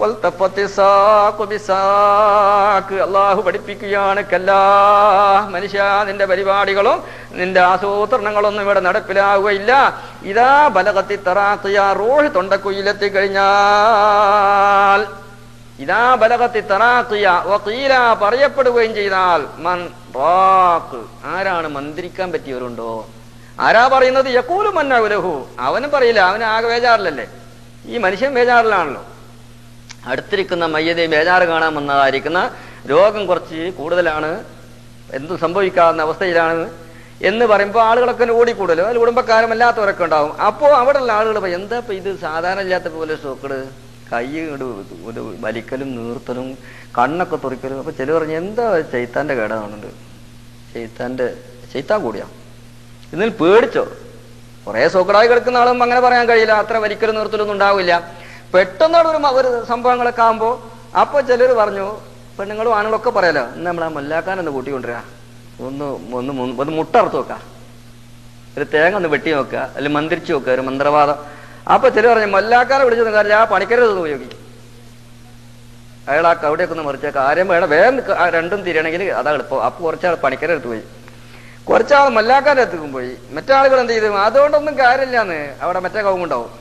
വൽതഫത്തി സാഖു ബിസാഖ്. അല്ലാഹു പഠിപ്പിക്കുകയാണ്, കല്ലാ മനുഷ്യ, നിന്റെ പരിപാടികളും നിന്റെ ആസൂത്രണങ്ങളൊന്നും ഇവിടെ നടപ്പിലാവുകയില്ല. ഇതാ ബലഗത്തി തറാഖിയ, റൂഹ് തൊണ്ടക്കുയിലെത്തി കഴിഞ്ഞാൽ, ഇതാ ബലഗത്തി തറാഖിയ വഖീല പറയപ്പെടുകയും ചെയ്താൽ മൻ റാഖ്, ആരാണ് മന്ത്രിക്കാൻ പറ്റിയവരുണ്ടോ? ആരാ പറയുന്നത്? യഖൂലു മൻ അവലഹു, അവനും പറയില്ല, അവന് ആകെ ബേജാറിലല്ലേ. ഈ മനുഷ്യൻ ബേജാറിലാണല്ലോ. അടുത്തിരിക്കുന്ന മയ്യതെ ബേജാറ് കാണാൻ വന്നതായിരിക്കുന്ന രോഗം കുറച്ച് കൂടുതലാണ്, എന്തും സംഭവിക്കാവുന്ന അവസ്ഥയിലാണ് എന്ന് പറയുമ്പോൾ ആളുകളൊക്കെ ഓടിക്കൂടല്ലോ. അതിൽ കുടുംബക്കാരും അല്ലാത്തവരൊക്കെ ഉണ്ടാവും. അപ്പോൾ അവിടെയുള്ള ആളുകൾ പറയും, എന്താ ഇപ്പൊ ഇത് സാധാരണ ഇല്ലാത്ത പോലെ സ്റ്റോക്കട്, കൈ ഒരു വലിക്കലും നീർത്തലും കണ്ണൊക്കെ തുറിക്കലും. അപ്പൊ ചില പറഞ്ഞു, എന്താ ചൈത്താന്റെ കേട കാണുന്നുണ്ട്, ചൈത്താൻ കൂടിയാ ഇതിൽ പേടിച്ചോ? കുറെ സോക്കടായി കിടക്കുന്ന ആളും അങ്ങനെ പറയാൻ കഴിയില്ല, അത്ര വലിക്കലും നീർത്തലൊന്നും ഉണ്ടാവില്ല. പെട്ടെന്നാണ് ഒരു സംഭവങ്ങളൊക്കെ ആകുമ്പോൾ അപ്പൊ ചിലർ പറഞ്ഞു, പെണ്ണുങ്ങളും ആണുങ്ങളൊക്കെ പറയാലോ, ഇന്ന് നമ്മളാ മല്ലാക്കാനൊന്ന് കൂട്ടിക്കൊണ്ടിരാ, ഒന്ന് മുട്ടറുത്ത് വെക്ക, ഒരു തേങ്ങ ഒന്ന് വെട്ടി നോക്കുക, അല്ലെങ്കിൽ മന്ത്രിച്ചു വെക്കുക, ഒരു മന്ത്രവാദം. അപ്പൊ ചിലർ പറഞ്ഞു, മല്ലാക്കാനെ വിളിച്ചൊന്നും കാര്യം ആ പണിക്കരതൊന്ന് ഉപയോഗിക്കും, അയാൾ ആ കവിടെയൊക്കെ ഒന്ന് മറിച്ചേക്ക, ആരും വേണം വേഗം രണ്ടും തിരിയണമെങ്കിൽ അതാ എളുപ്പം. അപ്പൊ കുറച്ചാൾ പണിക്കരെടുത്ത് പോയി, കുറച്ചാൾ മല്ലാക്കാൻ്റെ അടുത്തേക്കും പോയി. മറ്റാളുകൾ എന്ത് ചെയ്തു? അതുകൊണ്ടൊന്നും കാര്യമില്ലാന്ന് അവിടെ മറ്റേ കവുമുണ്ടാവും.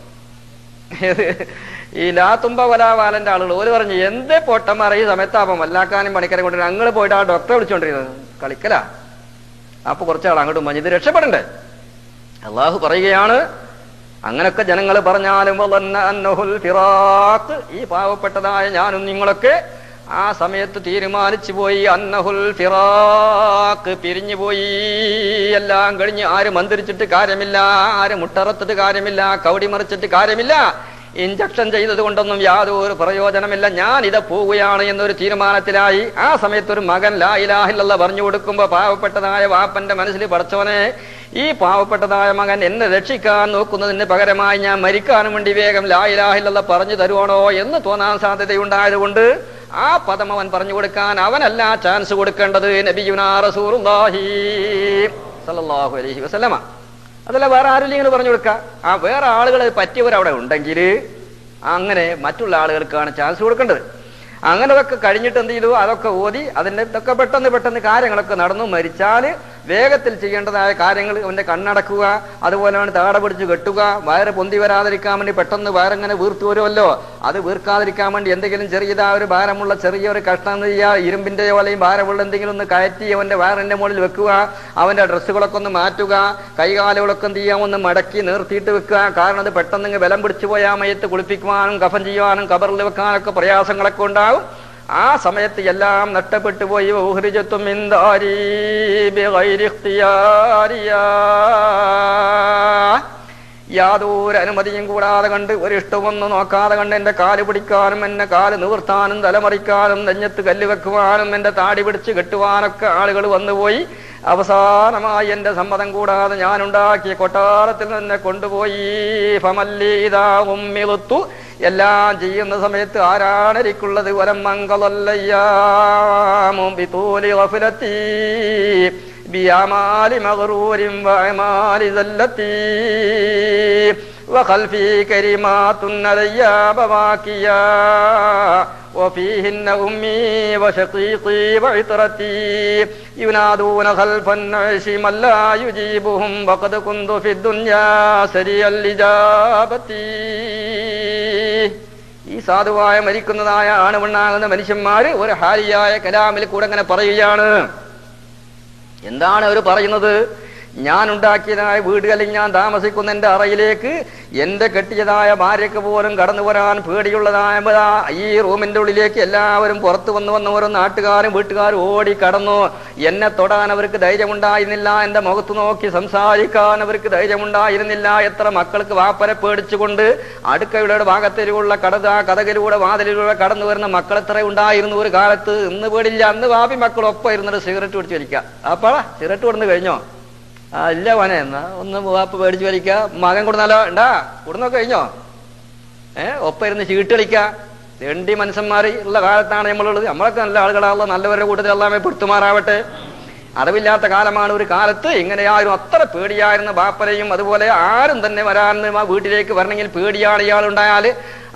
ഈ ലാത്തുമ്പ വലാവാലന്റെ ആളുകൾ ഓര് പറഞ്ഞു, എന്തേ പൊട്ടന്മാർ ഈ സമയത്താപ്പം മല്ലാക്കാനും പണിക്കരെ കൊണ്ട് ഞങ്ങൾ പോയിട്ട് ആ ഡോക്ടറെ വിളിച്ചോണ്ടിരുന്നത്, കളിക്കലാ. അപ്പൊ കുറച്ചാൾ അങ്ങോട്ടും പറഞ്ഞു, ഇത് രക്ഷപ്പെടണ്ടേ? അള്ളാഹു പറയുകയാണ്, അങ്ങനൊക്കെ ജനങ്ങൾ പറഞ്ഞാലും ഈ പാവപ്പെട്ടതായ ഞാനും നിങ്ങളൊക്കെ ആ സമയത്ത് തീരുമാനിച്ചു പോയി, അന്നഹുൽ ഫിറാഖ്, പിരിഞ്ഞു പോയി. എല്ലാം കഴിഞ്ഞ് ആര് മന്ത്രിച്ചിട്ട് കാര്യമില്ല, ആര് മുട്ടറത്തിട്ട് കാര്യമില്ല, കവടി മറിച്ചിട്ട് കാര്യമില്ല, ഇഞ്ചക്ഷൻ ചെയ്തത് കൊണ്ടൊന്നും യാതൊരു പ്രയോജനമില്ല, ഞാൻ ഇത് പോവുകയാണ് എന്നൊരു തീരുമാനത്തിലായി. ആ സമയത്ത് ഒരു മകൻ ലാ ഇലാഹ ഇല്ലല്ലാഹ് പറഞ്ഞു കൊടുക്കുമ്പോ പാവപ്പെട്ടതായ വാപ്പന്റെ മനസ്സിൽ, പടച്ചോനെ, ഈ പാവപ്പെട്ടതായ മകൻ എന്നെ രക്ഷിക്കാൻ നോക്കുന്നതിന് പകരമായി ഞാൻ മരിക്കാനും വേണ്ടി വേഗം ലാ ഇലാഹ ഇല്ലല്ലാഹ് പറഞ്ഞു തരുവാണോ എന്ന് തോന്നാൻ സാധ്യതയുണ്ടായതുകൊണ്ട് ആ പദം അവൻ പറഞ്ഞു കൊടുക്കാൻ അവനല്ല ചാൻസ് കൊടുക്കേണ്ടത്, നബിയുനാ റസൂലുള്ളാഹി സ്വല്ലല്ലാഹു അലൈഹി വസല്ലമ. അതല്ല വേറെ ആരെങ്കിലും പറഞ്ഞു കൊടുക്കുക. ആ വേറെ ആളുകൾ പറ്റിയവരവിടെ ഉണ്ടെങ്കിൽ അങ്ങനെ മറ്റുള്ള ആളുകൾക്കാണ് ചാൻസ് കൊടുക്കേണ്ടത്. അങ്ങനെ അതൊക്കെ കഴിഞ്ഞിട്ട് എന്ത് ചെയ്തു? അതൊക്കെ ഓതി അതിൻ്റെ ഇതൊക്കെ പെട്ടെന്ന് കാര്യങ്ങളൊക്കെ നടന്നു. മരിച്ചാൽ വേഗത്തിൽ ചെയ്യേണ്ടതായ കാര്യങ്ങൾ അവന്റെ കണ്ണടക്കുക, അതുപോലെ അവൻ താട പിടിച്ച് കെട്ടുക, വയറ് പൊന്തി വരാതിരിക്കാൻ വേണ്ടി പെട്ടെന്ന് വയറങ്ങനെ വീർത്തു വരുമല്ലോ, അത് വീർക്കാതിരിക്കാൻ വേണ്ടി എന്തെങ്കിലും ചെറിയതായ ഒരു ഭാരമുള്ള ചെറിയൊരു കഷ്ണം ചെയ്യുക, ഇരുമ്പിന്റെയോ അല്ലെങ്കിൽ ഭാരമുള്ള എന്തെങ്കിലും ഒന്ന് കയറ്റി അവന്റെ വയറിന്റെ മുകളിൽ വെക്കുക, അവന്റെ ഡ്രസ്സുകളൊക്കെ ഒന്ന് മാറ്റുക, കൈകാലുകളൊക്കെ എന്ത് ചെയ്യാം ഒന്ന് മടക്കി നിർത്തിയിട്ട് വെക്കുക. കാരണം അത് പെട്ടെന്ന് ബലം പിടിച്ചു പോയാൽ മയത്ത് കുളിപ്പിക്കുവാനും കഫൻ ചെയ്യുവാനും ഖബറിൽ വെക്കാനൊക്കെ പ്രയാസങ്ങളൊക്കെ ഉണ്ടാകും. ആ സമയത്ത് എല്ലാം നഷ്ടപ്പെട്ടു പോയി. യാതൊരു അനുമതിയും കൂടാതെ കണ്ട് ഒരു ഇഷ്ടമൊന്നും നോക്കാതെ കണ്ട് എന്റെ കാല് പിടിക്കാനും എന്നെ കാല് നിവർത്താനും തലമറിക്കാനും നെഞ്ഞത്ത് കല്ല് വെക്കുവാനും എന്റെ താടി പിടിച്ച് കെട്ടുവാനൊക്കെ ആളുകൾ വന്നുപോയി. അവസാനമായി എന്റെ സമ്മതം കൂടാതെ ഞാൻ ഉണ്ടാക്കിയ കൊട്ടാരത്തിൽ എന്നെ കൊണ്ടുപോയി. ഫമല്ലീതാവുമ്മിളുത്തു, എല്ലാം ചെയ്യുന്ന സമയത്ത് ആരാണ് എനിക്കുള്ളത്? വലം മംഗളല്ലയ്യാമും ബിതൂലി ഗഫലത്തി ബിഅമാലി മഗ്റൂരിൻ വഅമാലി സല്ലത്തി വഖൽഫി കരിമാത്തുൻ അലയ്യാ ബവാകിയാ وفيهن أمي وشقيقي وعطرتي ينادون خلف النعش من لا يجيبهم وقد كنت في الدنيا سري الإجابة. ഈ സാധുവായ മരിക്കുന്നതായ ആണുവണ്ണാകുന്ന മനുഷ്യന്മാര് ഒരു ഹാലിയായ കലാമിൽ കൂടെ അങ്ങനെ പറയുകയാണ്. എന്താണ് അവർ പറയുന്നത്? ഞാൻ ഉണ്ടാക്കിയതായ വീട്, അല്ലെങ്കിൽ ഞാൻ താമസിക്കുന്ന എന്റെ അറയിലേക്ക് എന്റെ കെട്ടിയതായ ഭാര്യക്ക് പോലും കടന്നു വരാൻ പേടിയുള്ളതായ ഈ റൂമിന്റെ ഉള്ളിലേക്ക് എല്ലാവരും പുറത്തു വന്ന് ഓരോ നാട്ടുകാരും വീട്ടുകാരും ഓടി കടന്നു. എന്നെ തൊടാൻ അവർക്ക് ധൈര്യമുണ്ടായിരുന്നില്ല, എന്റെ മുഖത്ത് നോക്കി സംസാരിക്കാൻ അവർക്ക് ധൈര്യമുണ്ടായിരുന്നില്ല. എത്ര മക്കൾക്ക് വാപ്പരെ പേടിച്ചുകൊണ്ട് അടുക്കളയുടെ ഭാഗത്തിലുള്ള കഥകിലൂടെ വാതിലിലൂടെ കടന്നു വരുന്ന മക്കൾ എത്ര ഉണ്ടായിരുന്നു ഒരു കാലത്ത്. ഇന്ന് പേടില്ല. അന്ന് വാപ്പി മക്കളൊപ്പം ഇരുന്നിട്ട് സിഗരറ്റ് പിടിച്ച് വലിക്കുക. അപ്പാടാ സിഗരറ്റ് കൊടുന്ന് കഴിഞ്ഞോ? ഇല്ല മോനെ, എന്നാ ഒന്ന് വാപ്പ് പേടിച്ച് വലിക്ക. മകൻ കൊടുന്നാലോ? ഉണ്ടാ കൊടുന്നൊക്കെ കഴിഞ്ഞോ? ഒപ്പം ഇരുന്ന് ചീട്ട് കളിക്ക. രണ്ടി മനുഷ്യന്മാർ ഉള്ള കാലത്താണ് നമ്മളുള്ളത്. നമ്മളൊക്കെ നല്ല ആളുകളാണല്ലോ, നല്ലവരുടെ കൂട്ടത്തിൽ എല്ലാമേ പെടുത്തുമാറാവട്ടെ. അറിവില്ലാത്ത കാലമാണ് ഒരു കാലത്ത്. ഇങ്ങനെയായിരുന്നു, അത്ര പേടിയായിരുന്നു ബാപ്പനെയും. അതുപോലെ ആരും തന്നെ വരാൻ വീട്ടിലേക്ക് വരണമെങ്കിൽ പേടിയാണ് ഇയാളുണ്ടായാൽ.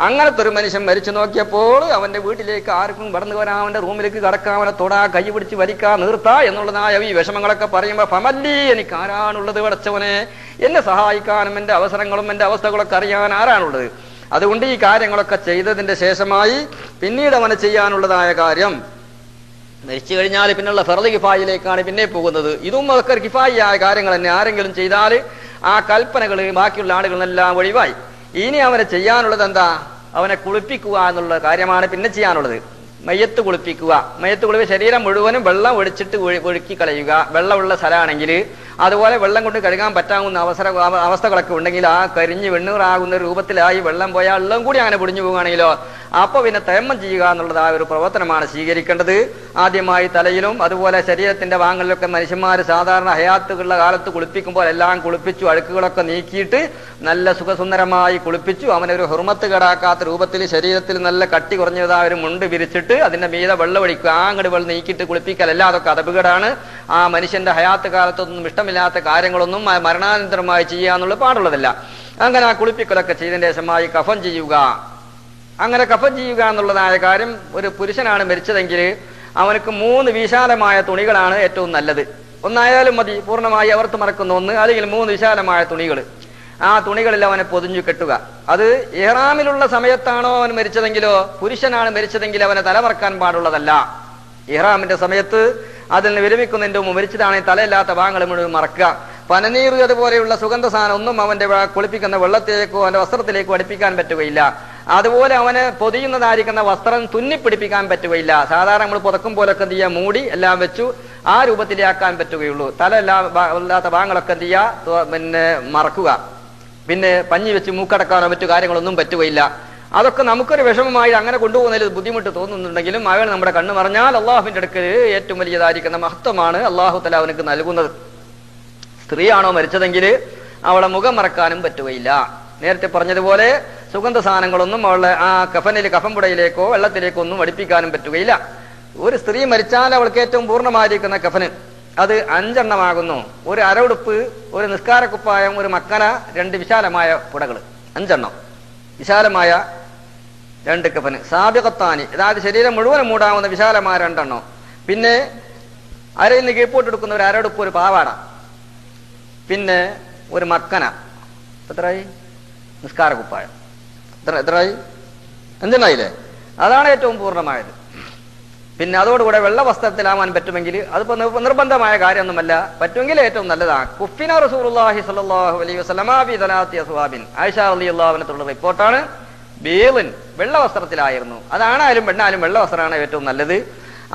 അങ്ങനത്തെ ഒരു മനുഷ്യൻ മരിച്ചു നോക്കിയപ്പോൾ അവന്റെ വീട്ടിലേക്ക് ആർക്കും കടന്നു വരാൻ, അവന്റെ റൂമിലേക്ക് കടക്കാൻ, അവനെ തൊടാ, കൈ പിടിച്ച് വലിക്കാ, നിർത്താ എന്നുള്ളതായ ഈ വിഷമങ്ങളൊക്കെ പറയുമ്പോ ഫമല്ലി, എനിക്ക് ആരാണുള്ളത് പടച്ചവനെ? എന്നെ സഹായിക്കാനും എന്റെ അവസരങ്ങളും എന്റെ അവസ്ഥകളൊക്കെ അറിയാൻ ആരാണുള്ളത്? അതുകൊണ്ട് ഈ കാര്യങ്ങളൊക്കെ ചെയ്തതിന്റെ ശേഷമായി പിന്നീട് അവന് ചെയ്യാനുള്ളതായ കാര്യം, മരിച്ചു കഴിഞ്ഞാൽ പിന്നുള്ള ഫർള് കിഫായിലേക്കാണ് പിന്നെ പോകുന്നത്. ഇതും ഒക്കെ കിഫായിയായ കാര്യങ്ങൾ തന്നെ. ആരെങ്കിലും ചെയ്താൽ ആ കൽപ്പനകൾ ബാക്കിയുള്ള ആളുകളെല്ലാം ഒഴിവായി. ഇനി അവനെ ചെയ്യാനുള്ളത് എന്താ? അവനെ കുളിപ്പിക്കുക എന്നുള്ള കാര്യമാണ് പിന്നെ ചെയ്യാനുള്ളത്. മയ്യത്ത് കുളിപ്പിക്കുക. മയ്യത്ത് കുളിപ്പ് ശരീരം മുഴുവനും വെള്ളം ഒഴിച്ചിട്ട് ഒഴുക്കി കളയുക. വെള്ളമുള്ള സ്ഥലമാണെങ്കിൽ, അതുപോലെ വെള്ളം കൊണ്ട് കഴുകാൻ പറ്റാവുന്ന അവസ്ഥകളൊക്കെ ഉണ്ടെങ്കിൽ ആ കരിഞ്ഞ് വെണ്ണൂറാകുന്ന രൂപത്തിലായി വെള്ളം പോയാൽ വെള്ളം കൂടി അങ്ങനെ പൊടിഞ്ഞു പോകുകയാണെങ്കിലോ അപ്പൊ പിന്നെ തയമ്മം ചെയ്യുക എന്നുള്ളത് ആ ഒരു പ്രവർത്തനമാണ് സ്വീകരിക്കേണ്ടത്. ആദ്യമായി തലയിലും അതുപോലെ ശരീരത്തിന്റെ ഭാഗങ്ങളിലൊക്കെ മനുഷ്യന്മാർ സാധാരണ ഹയാത്തുള്ള കാലത്ത് കുളിപ്പിക്കുമ്പോൾ എല്ലാം കുളിപ്പിച്ചു, അഴുക്കുകളൊക്കെ നീക്കിയിട്ട് നല്ല സുഖസുന്ദരമായി കുളിപ്പിച്ചു. അവനൊരു ഹുർമത്ത് കേടാക്കാത്ത രൂപത്തിൽ ശരീരത്തിൽ നല്ല കട്ടി കുറഞ്ഞതായ ഒരു മുണ്ട് വിരിച്ചിട്ട് അതിന്റെ മീതെ വെള്ളം ഒഴിക്കുക. അങ്ങോട്ട് വെള്ളം നീക്കിയിട്ട് കുളിപ്പിക്കലല്ല, അതൊക്കെ അപകടമാണ്. ആ മനുഷ്യന്റെ ഹയാത്ത് കാലത്തൊന്നും ഇഷ്ടമില്ലാത്ത കാര്യങ്ങളൊന്നും മരണാനന്തരമായി ചെയ്യാന്നുള്ള പാടുള്ളതല്ല. അങ്ങനെ ആ കുളിപ്പിക്കലൊക്കെ ചെയ്തതിന് ശേഷമായി കഫൻ ചെയ്യുക. അങ്ങനെ കഫൻ ചെയ്യുക എന്നുള്ളതായ കാര്യം, ഒരു പുരുഷനാണ് മരിച്ചതെങ്കിൽ അവനക്ക് 3 വിശാലമായ തുണികളാണ് ഏറ്റവും നല്ലത്. ഒന്നായാലും മതി, പൂർണ്ണമായി അവർത്ത് മറക്കുന്ന ഒന്ന്, അല്ലെങ്കിൽ 3 വിശാലമായ തുണികൾ. ആ തുണികളിൽ അവനെ പൊതിഞ്ഞു കെട്ടുക. അത് ഇഹ്റാമിലുള്ള സമയത്താണോ അവൻ മരിച്ചതെങ്കിലോ, പുരുഷനാണ് മരിച്ചതെങ്കിൽ അവനെ തലമറക്കാൻ പാടുള്ളതല്ല. ഇഹ്റാമിന്റെ സമയത്ത് അതിൽ നിന്ന് വിരമിക്കുന്നതിന്റെ മുമ്പ് മരിച്ചതാണെങ്കിൽ തലയില്ലാത്ത ഭാഗങ്ങൾ മുഴുവൻ മറക്കുക. പനനീർ അതുപോലെയുള്ള സുഗന്ധ സാധനം ഒന്നും അവന്റെ കുളിപ്പിക്കുന്ന വെള്ളത്തിലേക്കോ അവന്റെ വസ്ത്രത്തിലേക്കോ അടുപ്പിക്കാൻ പറ്റുകയില്ല. അതുപോലെ അവന് പൊതിയുന്നതായിരിക്കുന്ന വസ്ത്രം തുന്നിപ്പിടിപ്പിക്കാൻ പറ്റുകയില്ല. സാധാരണ നമ്മൾ പുതക്കും പോലൊക്കെ എന്ത് ചെയ്യുക, മൂടി എല്ലാം വെച്ചു ആ രൂപത്തിലാക്കാൻ പറ്റുകയുള്ളൂ. തല ഇല്ലാത്ത ഭാഗങ്ങളൊക്കെ എന്ത് ചെയ്യുക, പിന്നെ മറക്കുക. പിന്നെ പഞ്ഞി വെച്ച് മൂക്കടക്കാനോ മറ്റു കാര്യങ്ങളൊന്നും പറ്റുകയില്ല. അതൊക്കെ നമുക്കൊരു വിഷമമായി അങ്ങനെ കൊണ്ടുപോകുന്നതിൽ ബുദ്ധിമുട്ട് തോന്നുന്നുണ്ടെങ്കിലും അയാൾ നമ്മുടെ കണ്ണ് മറഞ്ഞാൽ അള്ളാഹുവിന്റെ അടുക്കൽ ഏറ്റവും വലിയതായിരിക്കുന്ന മഹത്വമാണ് അള്ളാഹു തആല അവനക്ക് നൽകുന്നത്. സ്ത്രീയാണോ മരിച്ചതെങ്കിൽ അവളെ മുഖം മറക്കാനും പറ്റുകയില്ല. നേരത്തെ പറഞ്ഞതുപോലെ സുഗന്ധ സാധനങ്ങളൊന്നും അവളെ ആ കഫൻപുടയിലേക്കോ വെള്ളത്തിലേക്കോ ഒന്നും അടുപ്പിക്കാനും പറ്റുകയില്ല. ഒരു സ്ത്രീ മരിച്ചാൽ അവൾക്ക് ഏറ്റവും പൂർണ്ണമായിരിക്കുന്ന കഫന് അത് 5 എണ്ണമാകുന്നു. ഒരു അരഉടുപ്പ്, ഒരു നിസ്കാരക്കുപ്പായം, ഒരു മക്കന, 2 വിശാലമായ പുടകൾ, 5 എണ്ണം വിശാലമായ 2 കഫന്. സാബിഖത്താനി, അതായത് ശരീരം മുഴുവൻ മൂടാവുന്ന വിശാലമായ 2 എണ്ണം. പിന്നെ അരയിൽ നിന്ന് കീഴ്പോട്ടെടുക്കുന്ന ഒരു അരടുപ്പ്, ഒരു പാവാട, പിന്നെ ഒരു മക്കന. എത്രയായി? നിസ്കാര കുപ്പായം. എത്രയായി? 5 അതാണ് ഏറ്റവും പൂർണ്ണമായത്. പിന്നെ അതോടുകൂടെ വെള്ള വസ്ത്രത്തിലാവാൻ പറ്റുമെങ്കിൽ അതിപ്പോ നിർബന്ധമായ കാര്യമൊന്നുമല്ല, പറ്റുമെങ്കിൽ ഏറ്റവും നല്ലതാണ്. കുഫിന റസൂലുള്ളാഹി സ്വല്ലല്ലാഹു അലൈഹി വസല്ലമ ബി ദലാത്തി അസ്വാബിൻ. ആയിഷ റളിയല്ലാഹു അൻഹയുള്ള റിപ്പോർട്ടാണ്. ബേലൻ, വെള്ള വസ്ത്രത്തിലായിരുന്നു. അതാണായാലും പെണ്ണായാലും വെള്ള വസ്ത്രമാണ് ഏറ്റവും നല്ലത്.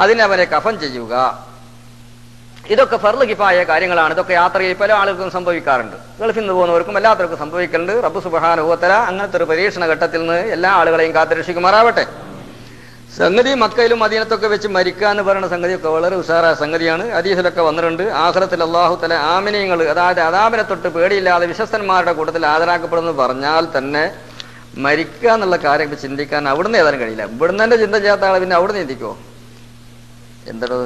അതിനെ അവരെ കഫൻ ചെയ്യുക. ഇതൊക്കെ ഫർള് കിഫായ കാര്യങ്ങളാണ്. ഇതൊക്കെ യാത്രയിൽ പല ആളുകൾക്കും സംഭവിക്കാറുണ്ട്. ഗൾഫിൽ നിന്ന് പോകുന്നവർക്കും എല്ലാവർക്കും സംഭവിക്കുന്നുണ്ട്. റബ്ബ് സുബ്ഹാനഹു വ തആല അങ്ങനത്തെ ഒരു പരീക്ഷണ ഘട്ടത്തിൽ നിന്ന് എല്ലാ ആളുകളെയും കാത്തുരക്ഷിക്കുമാറാവട്ടെ. സംഗതി മക്കയിലും മദീനത്തൊക്കെ വെച്ച് മരിക്കുക എന്ന് പറയുന്ന സംഗതിയൊക്കെ വളരെ ഉഷാറായ സംഗതിയാണ്. ഹദീസിലൊക്കെ വന്നിട്ടുണ്ട്. ആഖിറത്തിൽ അല്ലാഹു തആല ആമിനീങ്ങൾ, അതായത് അദാബിനെ തൊട്ട് പേടിയില്ലാതെ വിശ്വസ്തന്മാരുടെ കൂട്ടത്തിൽ ഹാജരാക്കപ്പെടുന്നു പറഞ്ഞാൽ തന്നെ മരിക്കുക എന്നുള്ള കാര്യം ചിന്തിക്കാൻ അവിടുന്ന് ഏതാനും കഴിയില്ല. ഇവിടുന്ന് തന്നെ ചിന്ത ചെയ്യാത്ത ആളെ പിന്നെ അവിടുന്ന് ചിന്തിക്കോ? എന്താണോ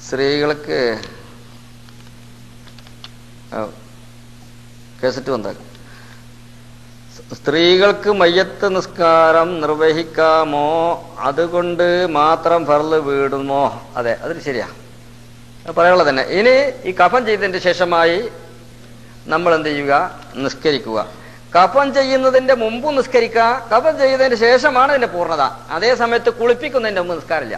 സ്ത്രീകൾക്ക് കേസറ്റ് വന്നാക്കും, സ്ത്രീകൾക്ക് മയ്യത്ത് നിസ്കാരം നിർവഹിക്കാമോ? അതുകൊണ്ട് മാത്രം ഫർള് വീടുമോ? അതെ, അതിൽ ശരിയാ, പറയാനുള്ളത് തന്നെ. ഇനി ഈ കഫൻ ചെയ്തതിന്റെ ശേഷമായി നമ്മൾ എന്ത് ചെയ്യുക? നിസ്കരിക്കുക. കഫൻ ചെയ്യുന്നതിന്റെ മുമ്പ് നിസ്കരിക്കുക, കഫൻ ചെയ്തതിന് ശേഷമാണ് ഇതിന്റെ പൂർണ്ണത. അതേ സമയത്ത് കുളിപ്പിക്കുന്നതിന്റെ മുമ്പ് നിസ്കാരമില്ല.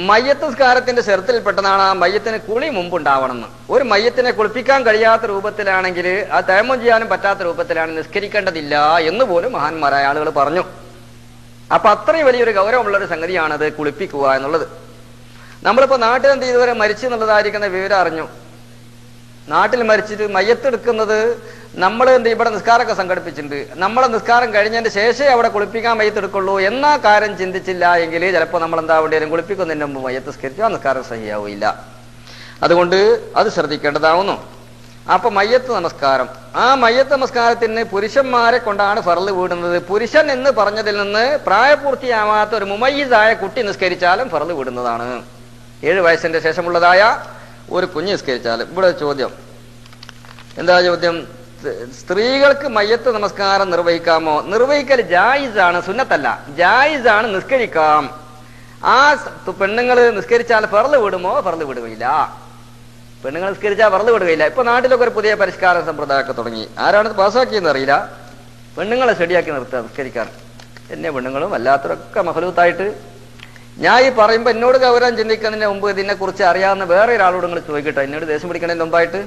മയ്യത്ത് നിസ്കാരത്തിന്റെ ചെറുത്തിൽപ്പെട്ടതാണ് ആ മയ്യത്തിന് കുളി മുമ്പുണ്ടാവണമെന്ന്. ഒരു മയ്യത്തിനെ കുളിപ്പിക്കാൻ കഴിയാത്ത രൂപത്തിലാണെങ്കിൽ, ആ തയമ്മം ചെയ്യാനും പറ്റാത്ത രൂപത്തിലാണ്, നിസ്കരിക്കേണ്ടതില്ല എന്ന് പോലും മഹാന്മാരായ ആളുകൾ പറഞ്ഞു. അപ്പൊ അത്രയും വലിയൊരു ഗൗരവമുള്ളൊരു സംഗതിയാണത് കുളിപ്പിക്കുക എന്നുള്ളത്. നമ്മളിപ്പോ നാട്ടിൽ എന്ത് ചെയ്തവരെ മരിച്ചു എന്നുള്ളതായിരിക്കുന്ന വിവരം അറിഞ്ഞു. നാട്ടിൽ മരിച്ചിട്ട് മയ്യത്തെടുക്കുന്നത് നമ്മൾ ഇവിടെ നിസ്കാരമൊക്കെ സംഘടിപ്പിച്ചിട്ടുണ്ട്. നമ്മളെ നിസ്കാരം കഴിഞ്ഞതിന് ശേഷമേ അവിടെ കുളിപ്പിക്കാൻ മയ്യത്തെടുക്കുള്ളൂ എന്ന കാര്യം ചിന്തിച്ചില്ല എങ്കിൽ ചിലപ്പോൾ നമ്മൾ എന്താ വേണ്ടി വരും? കുളിപ്പിക്കുന്നതിന് മുമ്പ് മയ്യത്ത് നിസ്കരിച്ചു ആ നിസ്കാരം സഹിയാവില്ല. അതുകൊണ്ട് അത് ശ്രദ്ധിക്കേണ്ടതാവുന്നു. അപ്പൊ മയ്യത്ത് നമസ്കാരം, ആ മയ്യത്ത് നമസ്കാരത്തിന് പുരുഷന്മാരെ കൊണ്ടാണ് ഫർള് വീടുന്നത്. പുരുഷൻ എന്ന് പറഞ്ഞതിൽ നിന്ന് പ്രായപൂർത്തിയാവാത്ത ഒരു മുമയ്യിസായ കുട്ടി നിസ്കരിച്ചാലും ഫർള് വീടുന്നതാണ്. 7 വയസ്സിന്റെ ശേഷമുള്ളതായ ഒരു കുഞ്ഞ് നിസ്കരിച്ചാലും. ഇവിടെ ചോദ്യം എന്താ ചോദ്യം? സ്ത്രീകൾക്ക് മയ്യത്ത് നമസ്കാരം നിർവഹിക്കാമോ? നിർവഹിക്കൽ ജായിസാണ്, സുന്നത്തല്ല. ജായിസാണ്, നിസ്കരിക്കാം. ആ പെണ്ണുങ്ങൾ നിസ്കരിച്ചാൽ ഫർള് വിടുമോ? ഫർള് വിടുകയില്ല. പെണ്ണുങ്ങൾ നിസ്കരിച്ചാൽ ഫർള് വിടുകയില്ല. ഇപ്പൊ നാട്ടിലൊക്കെ ഒരു പുതിയ പരിഷ്കാര സമ്പ്രദായമൊക്കെ തുടങ്ങി. ആരാണ് പാസ്സാക്കിയെന്ന് അറിയില്ല. പെണ്ണുങ്ങളെ ശരിയാക്കി നിർത്തുക നിസ്കരിക്കാൻ. എന്നെ പെണ്ണുങ്ങളും അല്ലാത്തവരൊക്കെ മഹലൂത്തായിട്ട്. ഞാൻ ഈ പറയുമ്പോൾ എന്നോട് ഗൗരവം ചിന്തിക്കുന്നതിന് മുമ്പ് ഇതിനെ കുറിച്ച് അറിയാവുന്ന വേറെ ഒരാളോട് നിങ്ങൾ ചോദിക്കട്ടെ. എന്നോട് ദേഷ്യം പിടിക്കുന്നതിന് മുമ്പായിട്ട്.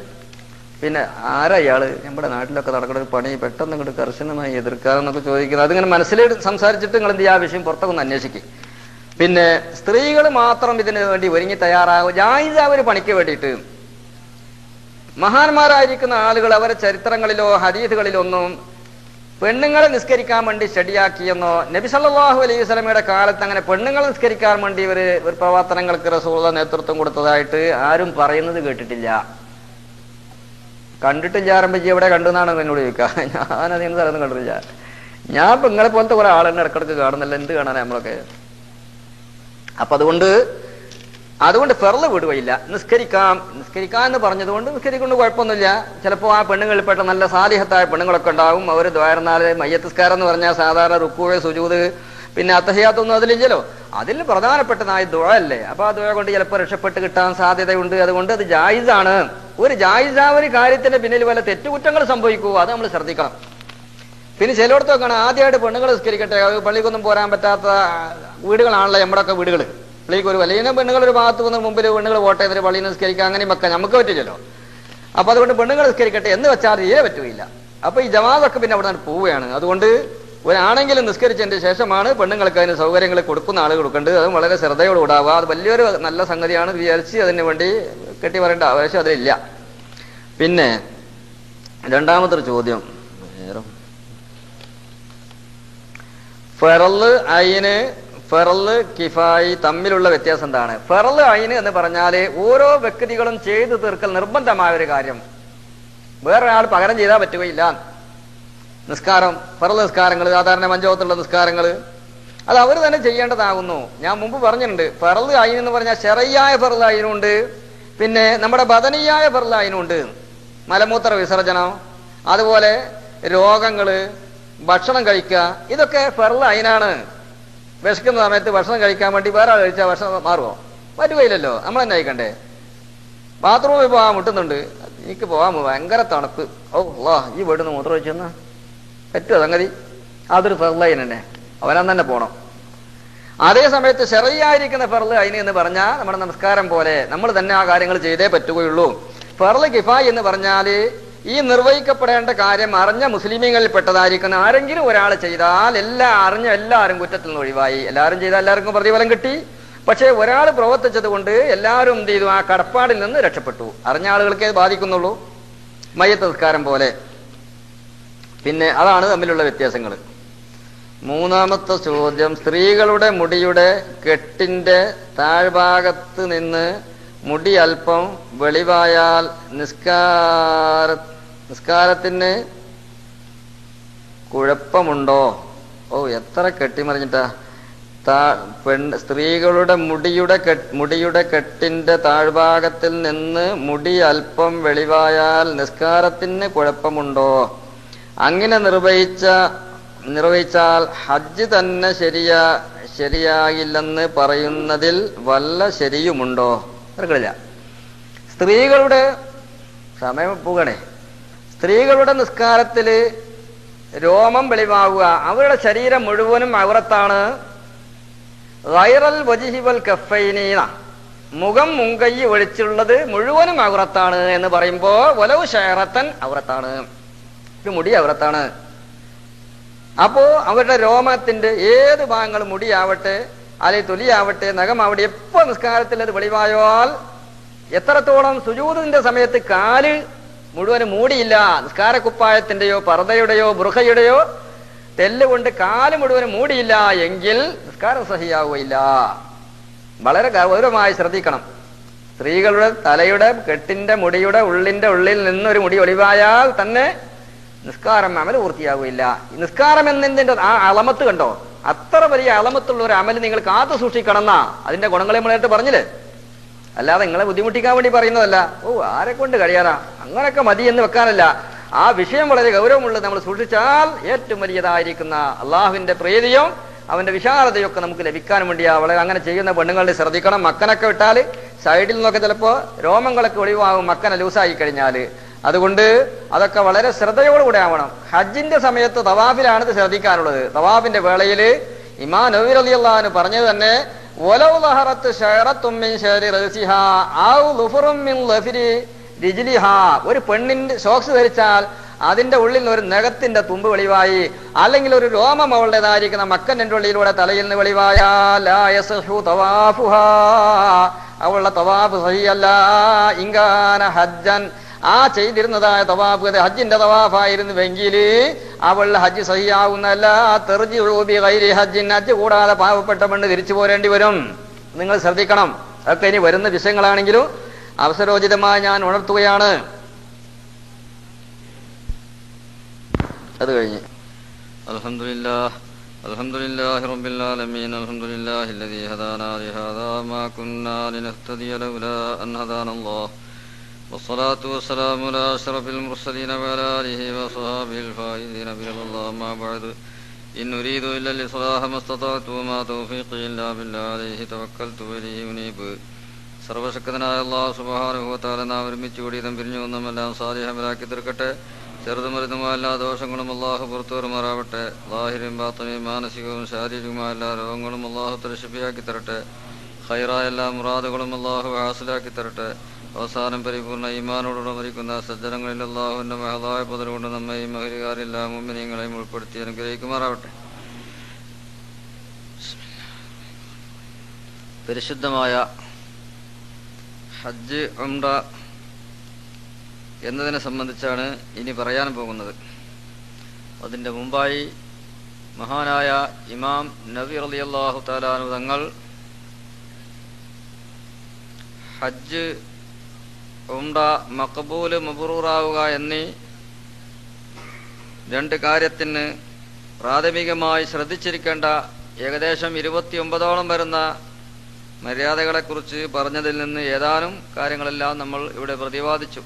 പിന്നെ ആരാ ഇയാള് നമ്മുടെ നാട്ടിലൊക്കെ നടക്കുന്ന ഒരു പണി പെട്ടെന്ന് ഇങ്ങോട്ട് കർശനമായി എതിർക്കാമെന്നൊക്കെ ചോദിക്കുന്നത്? അതിങ്ങനെ മനസ്സിൽ സംസാരിച്ചിട്ട് നിങ്ങൾ എന്ത് ചെയ്യുക? ആ വിഷയം പുറത്തൊക്കെ ഒന്ന് അന്വേഷിക്കും. പിന്നെ സ്ത്രീകൾ മാത്രം ഇതിനു വേണ്ടി ഒരുങ്ങി തയ്യാറാകും. ജായിസായ ഒരു പണിക്ക് വേണ്ടിയിട്ട് മഹാന്മാരായിരിക്കുന്ന ആളുകൾ അവരെ ചരിത്രങ്ങളിലോ ഹദീസുകളിലോ ഒന്നും പെണ്ണുങ്ങളെ നിസ്കരിക്കാൻ വേണ്ടി ഷെഡിയാക്കിയെന്നോ, നബി സല്ലല്ലാഹു അലൈഹി വസല്ലമയുടെ കാലത്ത് അങ്ങനെ പെണ്ണുങ്ങളെ നിസ്കരിക്കാൻ വേണ്ടി ഒരു പ്രവർത്തനങ്ങൾക്ക് റസൂലുള്ളാഹി നേതൃത്വം കൊടുത്തതായിട്ട് ആരും പറയുന്നത് കേട്ടിട്ടില്ല, കണ്ടിട്ടില്ല. ആരംഭിച്ച് എവിടെ കണ്ടു എന്നാണ് എന്നോട് ചോദിക്കുക. ഞാനധികം സ്ഥലത്ത് കണ്ടിട്ടില്ല. ഞാൻ ഇപ്പൊ നിങ്ങളെ പോലത്തെ കുറെ ആളെന്നെ ഇടക്കിടക്ക് കാണുന്നില്ല. എന്ത് കാണാൻ നമ്മളൊക്കെ? അപ്പൊ അതുകൊണ്ട് ഫർള് വിടുകയില്ല. നിസ്കരിക്കാം എന്ന് പറഞ്ഞതുകൊണ്ട് നിസ്കരിക്കൊണ്ട് കുഴപ്പമൊന്നുമില്ല. ചിലപ്പോൾ ആ പെണ്ണുങ്ങളിൽപ്പെട്ട നല്ല സാലിഹത്തായ പെണ്ണുങ്ങളൊക്കെ ഉണ്ടാവും. അവർ ദ്വാരനാല് മയ്യത്ത് നിസ്കാരം എന്ന് പറഞ്ഞാൽ സാധാരണ റുക്കൂഴ്, സുജൂദ്, പിന്നെ അത്തഹിയാത്തൊന്നും അതിലില്ലല്ലോ. അതിൽ പ്രധാനപ്പെട്ടതായ ദുആ അല്ലേ. അപ്പൊ ആ ദുആ കൊണ്ട് ചിലപ്പോൾ രക്ഷപ്പെട്ട് കിട്ടാൻ സാധ്യതയുണ്ട്. അതുകൊണ്ട് അത് ജായിസാണ്. ഒരു ജായിസാ ഒരു കാര്യത്തിന്റെ പിന്നിൽ വല്ല തെറ്റുകുറ്റങ്ങൾ സംഭവിക്കുമോ? അത് നമ്മൾ ശ്രദ്ധിക്കണം. പിന്നെ ചിലയിടത്തൊക്കെ ആദ്യമായിട്ട് പെണ്ണുങ്ങൾ നിസ്കരിക്കട്ടെ, പള്ളിക്കൊന്നും പോരാൻ പറ്റാത്ത വീടുകളാണല്ലോ നമ്മുടെയൊക്കെ വീടുകൾ. പള്ളിക്ക് ഒരു വലിയ പെണ്ണുങ്ങൾ ഒരു ഭാഗത്ത് വന്ന് മുമ്പിൽ പെണ്ണുങ്ങൾ വോട്ട് ചെയ്തിട്ട് പള്ളിയിൽ നിസ്കരിക്കുക അങ്ങനെയും വെക്കാൻ നമുക്ക് പറ്റില്ലല്ലോ. അപ്പൊ അതുകൊണ്ട് പെണ്ണുങ്ങൾ നിസ്കരിക്കട്ടെ എന്ന് വെച്ചാൽ തീരെ പറ്റുകയില്ല. അപ്പൊ ഈ ജമാഅത്തൊക്കെ പിന്നെ അവിടെ നിന്ന് പോവുകയാണ്. അതുകൊണ്ട് ഒരാണെങ്കിലും നിസ്കരിച്ചതിന്റെ ശേഷമാണ് പെണ്ണുങ്ങൾക്ക് അതിന് സൗകര്യങ്ങൾ കൊടുക്കുന്ന ആളുകൾ കൊടുക്കേണ്ടത്. അതും വളരെ ശ്രദ്ധയോട് കൂടാവുക. അത് വലിയൊരു നല്ല സംഗതിയാണ് വിചാരിച്ച് അതിന് വേണ്ടി കെട്ടി പറയേണ്ട ആവശ്യം അതിലില്ല. പിന്നെ രണ്ടാമതൊരു ചോദ്യം, ഫറള് ഐന് ഫറള് കിഫായി തമ്മിലുള്ള വ്യത്യാസം എന്താണ്? ഫറള് ഐന് എന്ന് പറഞ്ഞാല് ഓരോ വ്യക്തികളും ചെയ്തു തീർക്കൽ നിർബന്ധമായ ഒരു കാര്യം, വേറൊരാൾ പകരം ചെയ്താൽ പറ്റുകയില്ല. നിസ്കാരം, ഫറള് നിസ്കാരങ്ങൾ, സാധാരണ പഞ്ചവത്തുള്ള നിസ്കാരങ്ങൾ, അത് അവർ തന്നെ ചെയ്യേണ്ടതാകുന്നു. ഞാൻ മുമ്പ് പറഞ്ഞിട്ടുണ്ട്, ഫറള് ഐൻ എന്ന് പറഞ്ഞാൽ ശറയ്യായ ഫറള് ഐനുണ്ട്, പിന്നെ നമ്മുടെ ബദനിയായ ഫറള് ഐനുണ്ട്. മലമൂത്ര വിസർജനം, അതുപോലെ രോഗങ്ങള്, ഭക്ഷണം കഴിക്കുക, ഇതൊക്കെ ഫറള് ഐനാണ്. വിശക്കുന്ന സമയത്ത് ഭക്ഷണം കഴിക്കാൻ വേണ്ടി വേറെ ആൾ കഴിച്ചാൽ ഭക്ഷണം മാറുമോ? പറ്റുകയില്ലല്ലോ, നമ്മൾ തന്നെ അയക്കണ്ടേ. ബാത്റൂമിൽ പോകാൻ മുട്ടുന്നുണ്ട്, എനിക്ക് പോകാൻ ഭയങ്കര തണുപ്പ്, ഓ വാ ഈ വീട്ടിൽ മൂത്രം ഒഴിച്ചെന്നാ പറ്റുമോ സംഗതി? അതൊരു ഫർളൈൻ തന്നെ, അവനാൻ തന്നെ പോണം. അതേ സമയത്ത് ശർഈയായിരിക്കുന്ന ഫർള് അയിന് എന്ന് പറഞ്ഞാൽ നമ്മുടെ നമസ്കാരം പോലെ നമ്മൾ തന്നെ ആ കാര്യങ്ങൾ ചെയ്തേ പറ്റുകയുള്ളൂ. ഫർള് കിഫായി എന്ന് പറഞ്ഞാല് ഈ നിർവഹിക്കപ്പെടേണ്ട കാര്യം അറിഞ്ഞ മുസ്ലിമീങ്ങളിൽ പെട്ടതായിരിക്കുന്ന ആരെങ്കിലും ഒരാൾ ചെയ്താൽ എല്ലാവരും കുറ്റത്തിൽ നിന്ന് ഒഴിവായി. എല്ലാവരും ചെയ്താൽ എല്ലാവർക്കും പ്രതിഫലം കിട്ടി. പക്ഷെ ഒരാൾ പ്രവർത്തിച്ചത് കൊണ്ട് എല്ലാവരും എന്ത് ചെയ്തു? ആ കടപ്പാടിൽ നിന്ന് രക്ഷപ്പെട്ടു. അറിഞ്ഞ ആളുകൾക്കേ ബാധിക്കുന്നുള്ളൂ, മയ്യത്ത് നിസ്കാരം പോലെ. പിന്നെ അതാണ് തമ്മിലുള്ള വ്യത്യാസങ്ങൾ. മൂന്നാമത്തെ ചോദ്യം, സ്ത്രീകളുടെ മുടിയുടെ കെട്ടിന്റെ താഴ്ഭാഗത്ത് നിന്ന് മുടി അല്പം വെളിവായാൽ നിസ്കാരത്തിന് കുഴപ്പമുണ്ടോ? ഓ എത്ര കെട്ടിമറിഞ്ഞിട്ടാ. സ്ത്രീകളുടെ മുടിയുടെ കെട്ടിന്റെ താഴ്ഭാഗത്തിൽ നിന്ന് മുടി അല്പം വെളിവായാൽ നിസ്കാരത്തിന് കുഴപ്പമുണ്ടോ? അങ്ങനെ നിർവഹിച്ചാൽ ഹജ്ജ് തന്നെ ശരിയാകില്ലെന്ന് പറയുന്നതിൽ വല്ല ശരിയുമുണ്ടോ? അറിയില്ല. സ്ത്രീകളുടെ സമയം പോകണേ. സ്ത്രീകളുടെ നിസ്കാരത്തില് രോമം വെളിവാകുക, അവരുടെ ശരീരം മുഴുവനും ഔറത്താണ്. ഗൈറൽ വജ്ഹി വൽ കഫൈനി, മുഖം മുൻകൈ ഒഴിച്ചുള്ളത് മുഴുവനും ഔറത്താണ് എന്ന് പറയുമ്പോ വലവ് ഷഅറത്തൻ ഔറത്താണ്, മുടി ഔറത്താണ്. അപ്പോ അവരുടെ രോമത്തിന്റെ ഏത് ഭാഗങ്ങൾ, മുടിയാവട്ടെ അല്ലെങ്കിൽ തൊലിയാവട്ടെ നഖമാവട്ടെ, എപ്പോ നിസ്കാരത്തിൽ അത് വെളിവായാൽ എത്രത്തോളം സുജൂദിന്റെ സമയത്ത് കാല് മുഴുവനും മൂടിയില്ല, നിസ്കാരക്കുപ്പായത്തിന്റെയോ പർദയുടെയോ ബുർഖയുടെയോ തെല്ലുകൊണ്ട് കാല് മുഴുവനും മൂടിയില്ല എങ്കിൽ നിസ്കാരം സഹിയാവുകയില്ല. വളരെ ഗൗരവമായി ശ്രദ്ധിക്കണം. സ്ത്രീകളുടെ തലയുടെ കെട്ടിന്റെ മുടിയുടെ ഉള്ളിൽ നിന്നൊരു മുടി ഒളിവായാൽ തന്നെ നിസ്കാരം അമൽ പൂർത്തിയാവുകയില്ല. നിസ്കാരം എന്നതിന്റെ ആ അളമത്ത് കണ്ടോ, അത്ര വലിയ അളമത്തുള്ള ഒരു അമൽ നിങ്ങൾ കാത്തു സൂക്ഷിക്കണം എന്നാ അതിന്റെ ഗുണങ്ങളെ നമ്മളായിട്ട് പറഞ്ഞില്ലേ. അല്ലാതെ നിങ്ങളെ ബുദ്ധിമുട്ടിക്കാൻ വേണ്ടി പറയുന്നതല്ല. ഓ ആരെ കൊണ്ട് കഴിയാറാ, അങ്ങനെയൊക്കെ മതി എന്ന് വെക്കാനല്ല. ആ വിഷയം വളരെ ഗൗരവമുള്ളത് നമ്മൾ സൂക്ഷിച്ചാൽ ഏറ്റവും വലിയതായിരിക്കുന്ന അള്ളാഹുവിന്റെ പ്രീതിയും അവന്റെ വിശാലതയൊക്കെ നമുക്ക് ലഭിക്കാൻ വേണ്ടിയാ വളരെ അങ്ങനെ ചെയ്യുന്ന പെണ്ണുങ്ങളുടെ ശ്രദ്ധിക്കണം. മക്കനൊക്കെ വിട്ടാൽ സൈഡിൽ നിന്നൊക്കെ ചിലപ്പോ രോമങ്ങളൊക്കെ ഒളിവാകും മക്കനെ ലൂസായി കഴിഞ്ഞാല്. അതുകൊണ്ട് അതൊക്കെ വളരെ ശ്രദ്ധയോടുകൂടെ ആവണം. ഹജ്ജിന്റെ സമയത്ത് തവാഫിലാണ് ഇത് ശ്രദ്ധിക്കാനുള്ളത്. തവാഫിന്റെ വേളയില് ഇമാം നബവി റളിയല്ലാഹു അൻഹു പറഞ്ഞത് തന്നെ വലൗ ലഹറത്ത് ശഅറത്തും മിൻ ശഅരി റസിഹാ ഔ ളുഫറും മിൻ ലഫരി റിജ്ലിഹാ, ഒരു പെണ്ണിന്റെ ഷോക്സ് ധരിച്ചാൽ അതിന്റെ ഉള്ളിൽ ഒരു നഖത്തിന്റെ തുമ്പ് വെളിവായി, അല്ലെങ്കിൽ ഒരു രോമം അവളുടേതായിരിക്കുന്ന മക്കന്റെ ഉള്ളിലൂടെ തലയിൽ നിന്ന് വെളിവായാൽ ലാ യസ്ഹു തവാഫുഹാ, അവളുടെ തവാഫ് സഹിയല്ല. ഇൻകാന ഹജ്ജൻ, ആ ചെയ്തിരുന്നതായ തവാഫ് ഹജ്ജിന്റെ തവാഫായിരുന്നുവെങ്കിൽ അവളുടെ ഹജ്ജ് സഹിയാവുന്നല്ല. തെർജിഉ ബിഗൈരി ഹജ്ജിൻ, ഹജ്ജ് കൂടാതെ പാവപ്പെട്ട പെണ്ണ് തിരിച്ചു പോരേണ്ടി വരും. നിങ്ങൾ ശ്രദ്ധിക്കണം. അതൊക്കെ ഇനി വരുന്ന വിഷയങ്ങളാണെങ്കിലും അവസരോചിതമായി ഞാൻ ഉണർത്തുകയാണ്. അത് കഴിഞ്ഞ് അൽഹംദുലില്ലാഹി റബ്ബിൽ ആലമീൻ അൽഹംദുലില്ലാഹി അൽദീ ഹദാനാ ലിഹാദാ മാ കുന്നാ ലിനഹ്തദിയ ലൗലാ അൻ ഹദാനല്ലാഹ് വസ്സലാത്തു വസ്സലാമു അലാ അഷ്റഫിൽ മുർസലീൻ വഅലാ ആലിഹി വസഹബിഹിൽ ഫായിദീന ബില്ലാഹി മാ ബഅദ് ഇൻ ഉരീദു ഇല്ലൽ ഇസ്ലാഹ മസ്തതഅതു വമാ തൗഫീഖി ഇല്ലാ ബില്ലാഹി അലൈഹി തവക്കൽതു വഇലൈഹി ഉനീബ്. സർവശക്തനായ അല്ലാഹു സുബ്ഹാനഹു വ തആല നാം ഒരുമിച്ച് കൂടിയതും പിരിഞ്ഞു വന്നതുമെല്ലാം സാലിഹമലാക്കി തീർക്കട്ടെ. ചെറുതും വലുതുമായ എല്ലാ ദോഷങ്ങളും അള്ളാഹു പുറത്തുവരുമാറാവട്ടെ. ലാഹിരും ബാത്തിനും മാനസികവും ശാരീരികവുമായ എല്ലാ രോഗങ്ങളും അള്ളാഹു തലശിപ്പിയാക്കി തരട്ടെ. ഖൈറായ എല്ലാ മുറാദുകളും അള്ളാഹു ഹാസിലാക്കി തരട്ടെ. അവസാനം പരിപൂർണ്ണ ഈമാനോടുകൂടെ മരിക്കുന്ന സജ്ജനങ്ങളിൽ അള്ളാഹുവിന്റെ മഹദായ പദരുകൊണ്ട് നമ്മയും മഹരികാരെല്ലാം മുഅ്മിനീങ്ങളെയും ഉൾപ്പെടുത്തി അനുഗ്രഹിക്കുമാറാവട്ടെ. പരിശുദ്ധമായ ഹജ്ജ് ഉംറ എന്നതിനെ സംബന്ധിച്ചാണ് ഇനി പറയാൻ പോകുന്നത്. അതിൻ്റെ മുമ്പായി മഹാനായ ഇമാം നബവി റളിയല്ലാഹു തആല അൻഹു തങ്ങൾ ഹജ്ജ് ഉംറ മഖബൂല് മബ്റൂറാവുക എന്നീ രണ്ട് കാര്യത്തിന് പ്രാഥമികമായി ശ്രദ്ധിച്ചിരിക്കേണ്ട ഏകദേശം 29ഓളം വരുന്ന മര്യാദകളെക്കുറിച്ച് പറഞ്ഞതിൽ നിന്ന് ഏതാനും കാര്യങ്ങളെല്ലാം നമ്മൾ ഇവിടെ പ്രതിപാദിച്ചു.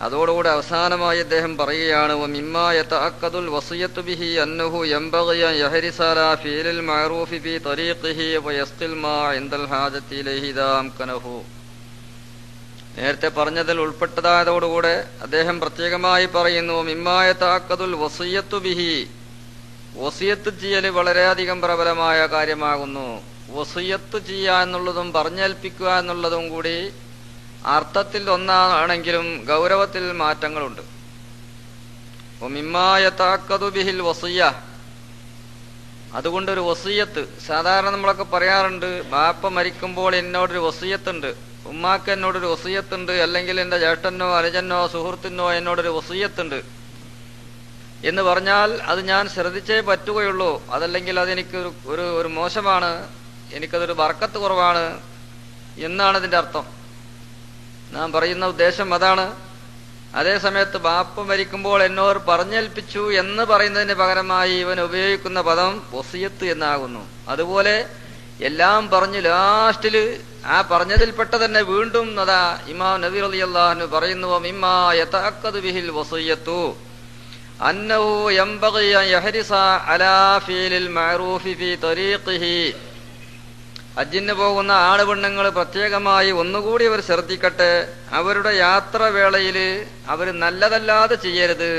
അതോടുകൂടി അവസാനമായി അദ്ദേഹം പറയുകയാണ് വമിമ്മാ യതഅക്കദുൽ വസിയ്യതു ബിഹി അന്നഹു യംബഗി അൻ യഹ്രിസ അലാ ഫീലിൽ മഅറൂഫി ഫീ തരീഖിഹി വയസ്ഖിൽ മാ ഇൻദൽ ഹാജത്തി ഇലൈഹി ഇദാ അംകനഹു. നേരത്തെ പറഞ്ഞതിൽ ഉൾപ്പെട്ടതായതോടുകൂടെ അദ്ദേഹം പ്രത്യേകമായി പറയുന്നു മിമ്മാ യതഅക്കദുൽ വസിയ്യതു ബിഹി, വസിയത്ത് ചെയ്യൽ വളരെയധികം പ്രബലമായ കാര്യമാകുന്നു. വസിയത്ത് ചെയ്യുക എന്നുള്ളതും പറഞ്ഞേൽപ്പിക്കുക എന്നുള്ളതും കൂടി അർത്ഥത്തിൽ ഒന്നാണെങ്കിലും ഗൗരവത്തിൽ മാറ്റങ്ങളുണ്ട്. മിമ്മാ യതഅക്കദു ബിഹിൽ വസിയ്യ, അതുകൊണ്ടൊരു വസിയത്ത് സാധാരണ നമ്മളൊക്കെ പറയാറുണ്ട്, ബാപ്പ മരിക്കുമ്പോൾ എന്നോടൊരു വസിയത്തുണ്ട്, ഉമ്മാക്ക് എന്നോടൊരു വസിയത്തുണ്ട്, അല്ലെങ്കിൽ എൻ്റെ ജ്യേഷ്ഠനോ അനുജനോ സുഹൃത്തിനോ എന്നോടൊരു വസിയത്തുണ്ട് എന്ന് പറഞ്ഞാൽ അത് ഞാൻ ശ്രദ്ധിച്ചേ പറ്റുകയുള്ളൂ, അതല്ലെങ്കിൽ അതെനിക്ക് ഒരു മോശമാണ്, എനിക്കതൊരു ബർക്കത്ത് കുറവാണ് എന്നാണ് ഇതിൻ്റെ അർത്ഥം. നാം പറയുന്ന ഉദ്ദേശം അതാണ്. അതേ സമയത്ത് ബാപ്പ മരിക്കുമ്പോൾ എന്നോട് പറഞ്ഞേൽപ്പിച്ചു എന്ന് പറയുന്നതിന് പകരമായി ഇവൻ ഉപയോഗിക്കുന്ന പദം വസിയത്ത് എന്നാകുന്നു. അതുപോലെ എല്ലാം പറഞ്ഞു ലാസ്റ്റില് ആ പറഞ്ഞതിൽപ്പെട്ട തന്നെ വീണ്ടും അതാ ഇമാം നബി റളിയല്ലാഹു അൻഹു പറയുന്നു മിമ്മാ യതഅക്കദു ബിഹിൽ വസിയ്യത്തു അന്നഹു യംബഗി അൻ യഹ്രിസ അലാ ഫീലിൽ മഅറൂഫി ഫീ തരീഖിഹി. ഹജ്ജിന് പോകുന്ന ആള് പെണ്ണുങ്ങൾ പ്രത്യേകമായി ഒന്നുകൂടി അവർ ശ്രദ്ധിക്കട്ടെ, അവരുടെ യാത്രവേളയിൽ അവർ നല്ലതല്ലാതെ ചെയ്യരുത്.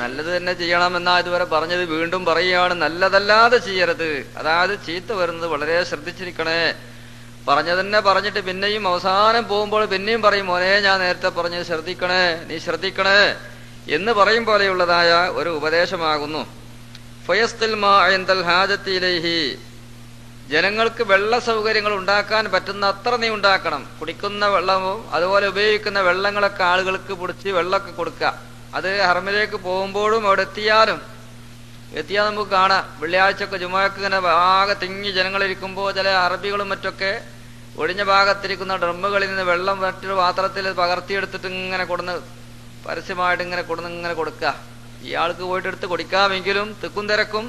നല്ലത് തന്നെ ചെയ്യണമെന്നാ ഇതുവരെ പറഞ്ഞത്, വീണ്ടും പറയുകയാണ് നല്ലതല്ലാതെ ചെയ്യരുത്. അതായത് ചീത്ത വരുന്നത് വളരെ ശ്രദ്ധിച്ചിരിക്കണേ. പറഞ്ഞതന്നെ പറഞ്ഞിട്ട് പിന്നെയും അവസാനം പോകുമ്പോൾ പിന്നെയും പറയും മോനെ ഞാൻ നേരത്തെ പറഞ്ഞത് ശ്രദ്ധിക്കണേ, നീ ശ്രദ്ധിക്കണേ എന്ന് പറയും പോലെയുള്ളതായ ഒരു ഉപദേശമാകുന്നു. ഫയസ്ഖിൽ മാ ഇൻദൽ ഹാജത്തി ഇലൈഹി, ജനങ്ങൾക്ക് വെള്ള സൗകര്യങ്ങൾ ഉണ്ടാക്കാൻ പറ്റുന്ന അത്ര നീ ഉണ്ടാക്കണം. കുടിക്കുന്ന വെള്ളവും അതുപോലെ ഉപയോഗിക്കുന്ന വെള്ളങ്ങളൊക്കെ ആളുകൾക്ക് പിടിച്ച് വെള്ളമൊക്കെ കൊടുക്കുക. അത് ഹറമിലേക്ക് പോകുമ്പോഴും അവിടെ എത്തിയാൽ നമുക്ക് കാണാം, വെള്ളിയാഴ്ചയൊക്കെ ജുമുഅക്ക് ഇങ്ങനെ ആകെ തിങ്ങി ജനങ്ങളിരിക്കുമ്പോൾ ചില അറബികളും മറ്റൊക്കെ ഒഴിഞ്ഞ ഭാഗത്തിരിക്കുന്ന ഡ്രമ്മുകളിൽ നിന്ന് വെള്ളം മറ്റൊരു പാത്രത്തിൽ പകർത്തിയെടുത്തിട്ട് ഇങ്ങനെ കൊടുന്ന് പരസ്യമായിട്ട് ഇങ്ങനെ കൊടുക്കുക. ഇയാൾക്ക് പോയിട്ട് എടുത്ത് കൊടുക്കാമെങ്കിലും തിക്കും തിരക്കും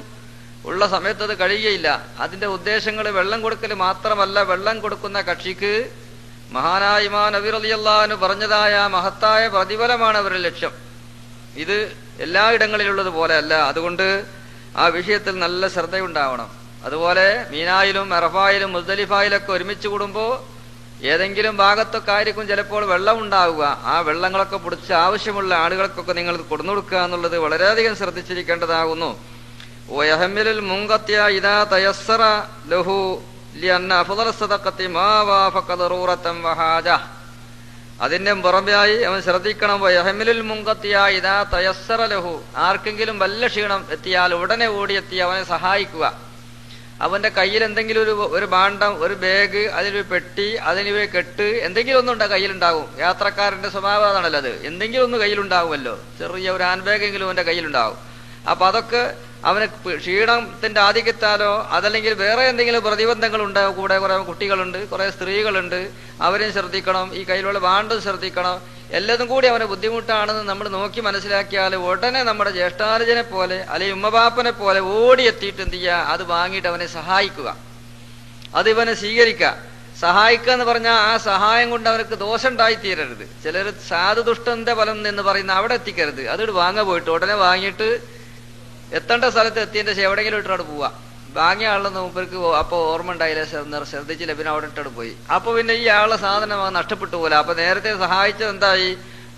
ഉള്ള സമയത്ത് അത് കഴിയുകയില്ല. അതിന്റെ ഉദ്ദേശങ്ങൾ വെള്ളം കൊടുക്കൽ മാത്രമല്ല, വെള്ളം കൊടുക്കുന്ന കക്ഷിക്ക് മഹാനായ ഇമാം നബി റളിയല്ലാഹു അൻഹു പറഞ്ഞതായ മഹത്തായ പ്രതിഫലമാണ് അവരുടെ ലക്ഷ്യം. ഇത് എല്ലായിടങ്ങളിലുള്ളത് പോലെ അല്ല. അതുകൊണ്ട് ആ വിഷയത്തിൽ നല്ല ശ്രദ്ധയുണ്ടാവണം. അതുപോലെ മീനായിലും അറഫായിലും മുസ്ദലിഫായിലൊക്കെ ഒരുമിച്ച് കൂടുമ്പോൾ ഏതെങ്കിലും ഭാഗത്തൊക്കെ ആയിരിക്കും ചിലപ്പോൾ വെള്ളം ഉണ്ടാവുക. ആ വെള്ളങ്ങളൊക്കെ പിടിച്ച് ആവശ്യമുള്ള ആളുകൾക്കൊക്കെ നിങ്ങൾ കൊടുന്നു കൊടുക്കുക എന്നുള്ളത് വളരെയധികം ശ്രദ്ധിച്ചിരിക്കേണ്ടതാകുന്നു. വയഹ്മിലുൽ മുൻഖത്തിയ ഇദാ തയസ്സറ ലഹു ലിഅന്ന അഫ്ളൽ സദഖത്തി മാ വാഫഖ ദറൂറതൻ വഹാജ. അതിന്റെ പുറമെയായി അവൻ ശ്രദ്ധിക്കണം വയഹ്മിലുൽ മുൻഖത്തിയ ഇദാ തയസ്സറ ലഹു, ആർക്കെങ്കിലും വല്ല ക്ഷീണം എത്തിയാൽ ഉടനെ ഓടിയെത്തി അവനെ സഹായിക്കുക. അവന്റെ കയ്യിൽ എന്തെങ്കിലും ഒരു ഭാണ്ഡം, ഒരു ബാഗ്, അതിലൊരു പെട്ടി, അതിന് കെട്ട്, എന്തെങ്കിലും ഒന്നും കയ്യിലുണ്ടാകും. യാത്രക്കാരന്റെ സ്വഭാവം അതാണല്ലോ, അത് എന്തെങ്കിലും ഒന്ന് കയ്യിലുണ്ടാകുമല്ലോ, ചെറിയ ഒരു ഹാൻഡ് ബാഗെങ്കിലും അവന്റെ കയ്യിലുണ്ടാകും. അപ്പൊ അതൊക്കെ അവന് ക്ഷീണത്തിന്റെ ആധിക്യത്താലോ അതല്ലെങ്കിൽ വേറെ എന്തെങ്കിലും പ്രതിബന്ധങ്ങൾ ഉണ്ടാവും. കൂടെ കുറെ കുട്ടികളുണ്ട്, കുറെ സ്ത്രീകളുണ്ട്, അവരെയും ശ്രദ്ധിക്കണം, ഈ കയ്യിലുള്ള ഭാണ്ഡം ശ്രദ്ധിക്കണം. എല്ലാതും കൂടി അവന് ബുദ്ധിമുട്ടാണെന്ന് നമ്മൾ നോക്കി മനസ്സിലാക്കിയാൽ ഉടനെ നമ്മുടെ ജ്യേഷ്ഠാനുജനെ പോലെ അല്ലെങ്കിൽ ഉമ്മബാപ്പനെ പോലെ ഓടിയെത്തിയിട്ട് എന്ത് ചെയ്യുക, അത് വാങ്ങിയിട്ട് അവനെ സഹായിക്കുക, അത് ഇവനെ സ്വീകരിക്കുക. സഹായിക്കുക എന്ന് പറഞ്ഞാൽ ആ സഹായം കൊണ്ട് അവനക്ക് ദോഷം ഉണ്ടായിത്തീരരുത്. ചിലർ സാധുദുഷ്ടന്റെ ഫലം എന്ന് പറയുന്ന അവിടെ എത്തിക്കരുത്. അതിട്ട് വാങ്ങാൻ പോയിട്ട് ഉടനെ വാങ്ങിയിട്ട് എത്തേണ്ട സ്ഥലത്ത് എത്തിയതിന്റെ ശേഷം എവിടെയെങ്കിലും ഇട്ടോട് പോവാ. വാങ്ങിയ ആളെന്ന് മൂപ്പർക്ക് അപ്പൊ ഓർമ്മ ഉണ്ടായില്ല, ശ്രദ്ധിച്ചില്ല, പിന്നെ അവിടെ ഇട്ടോട് പോയി. അപ്പൊ പിന്നെ ഈ ആളുടെ സാധനം നഷ്ടപ്പെട്ടു പോലെ. അപ്പൊ നേരത്തെ സഹായിച്ചത് എന്തായി,